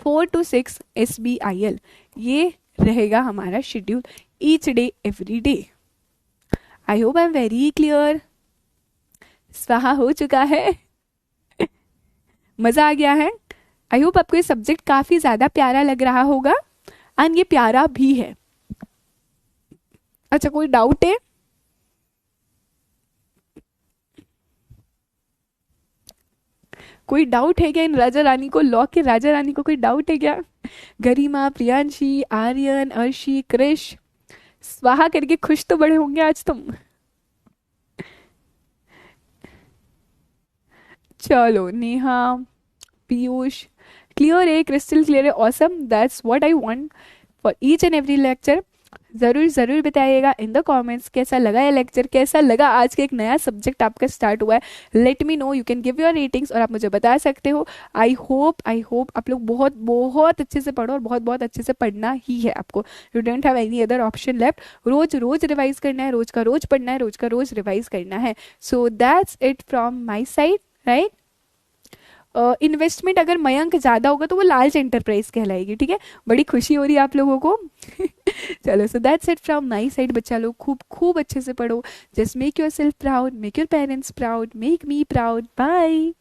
Speaker 1: 4 to 6 SBIL, ये रहेगा हमारा schedule each day every day. I hope I am very clear. स्वाहा हो चुका है। मजा आ गया है। आई होप आपको ये सब्जेक्ट काफी ज्यादा प्यारा लग रहा होगा, एंड ये प्यारा भी है। अच्छा, कोई डाउट है? कोई डाउट है क्या इन राजा रानी को, लॉ के राजा रानी को कोई डाउट है क्या? गरिमा, प्रियांशी, आर्यन, अर्शी, क्रिश, स्वाहा करके खुश तो बड़े होंगे आज तुम। चलो नेहा, पीयूष, क्लियर है, क्रिस्टल क्लियर है, awesome, that's what I want for each and every lecture. ज़रूर ज़रूर बताइएगा इन द कमेंट्स कैसा लगा ये लेक्चर, कैसा लगा आज का एक नया सब्जेक्ट आपका स्टार्ट हुआ है। Late me no, you can give your ratings और आप मुझे बता सकते हो। आई होप आप लोग बहुत बहुत अच्छे से पढ़ो, और बहुत बहुत अच्छे से पढ़ना ही है आपको। You don't have any other option left. रोज रोज रिवाइज करना है, रोज का रोज पढ़ना है, रोज का रोज रिवाइज करना है। सो that's it from my side, right. Investment अगर मयंक ज़्यादा होगा तो वो लार्ज एंटरप्राइज कहलाएगी, ठीक है। बड़ी खुशी हो रही है आप लोगों को। चलो, so that's it from my side. बच्चा लोग खूब खूब अच्छे से पढ़ो। Just make yourself proud, make your parents proud, make me proud. Bye.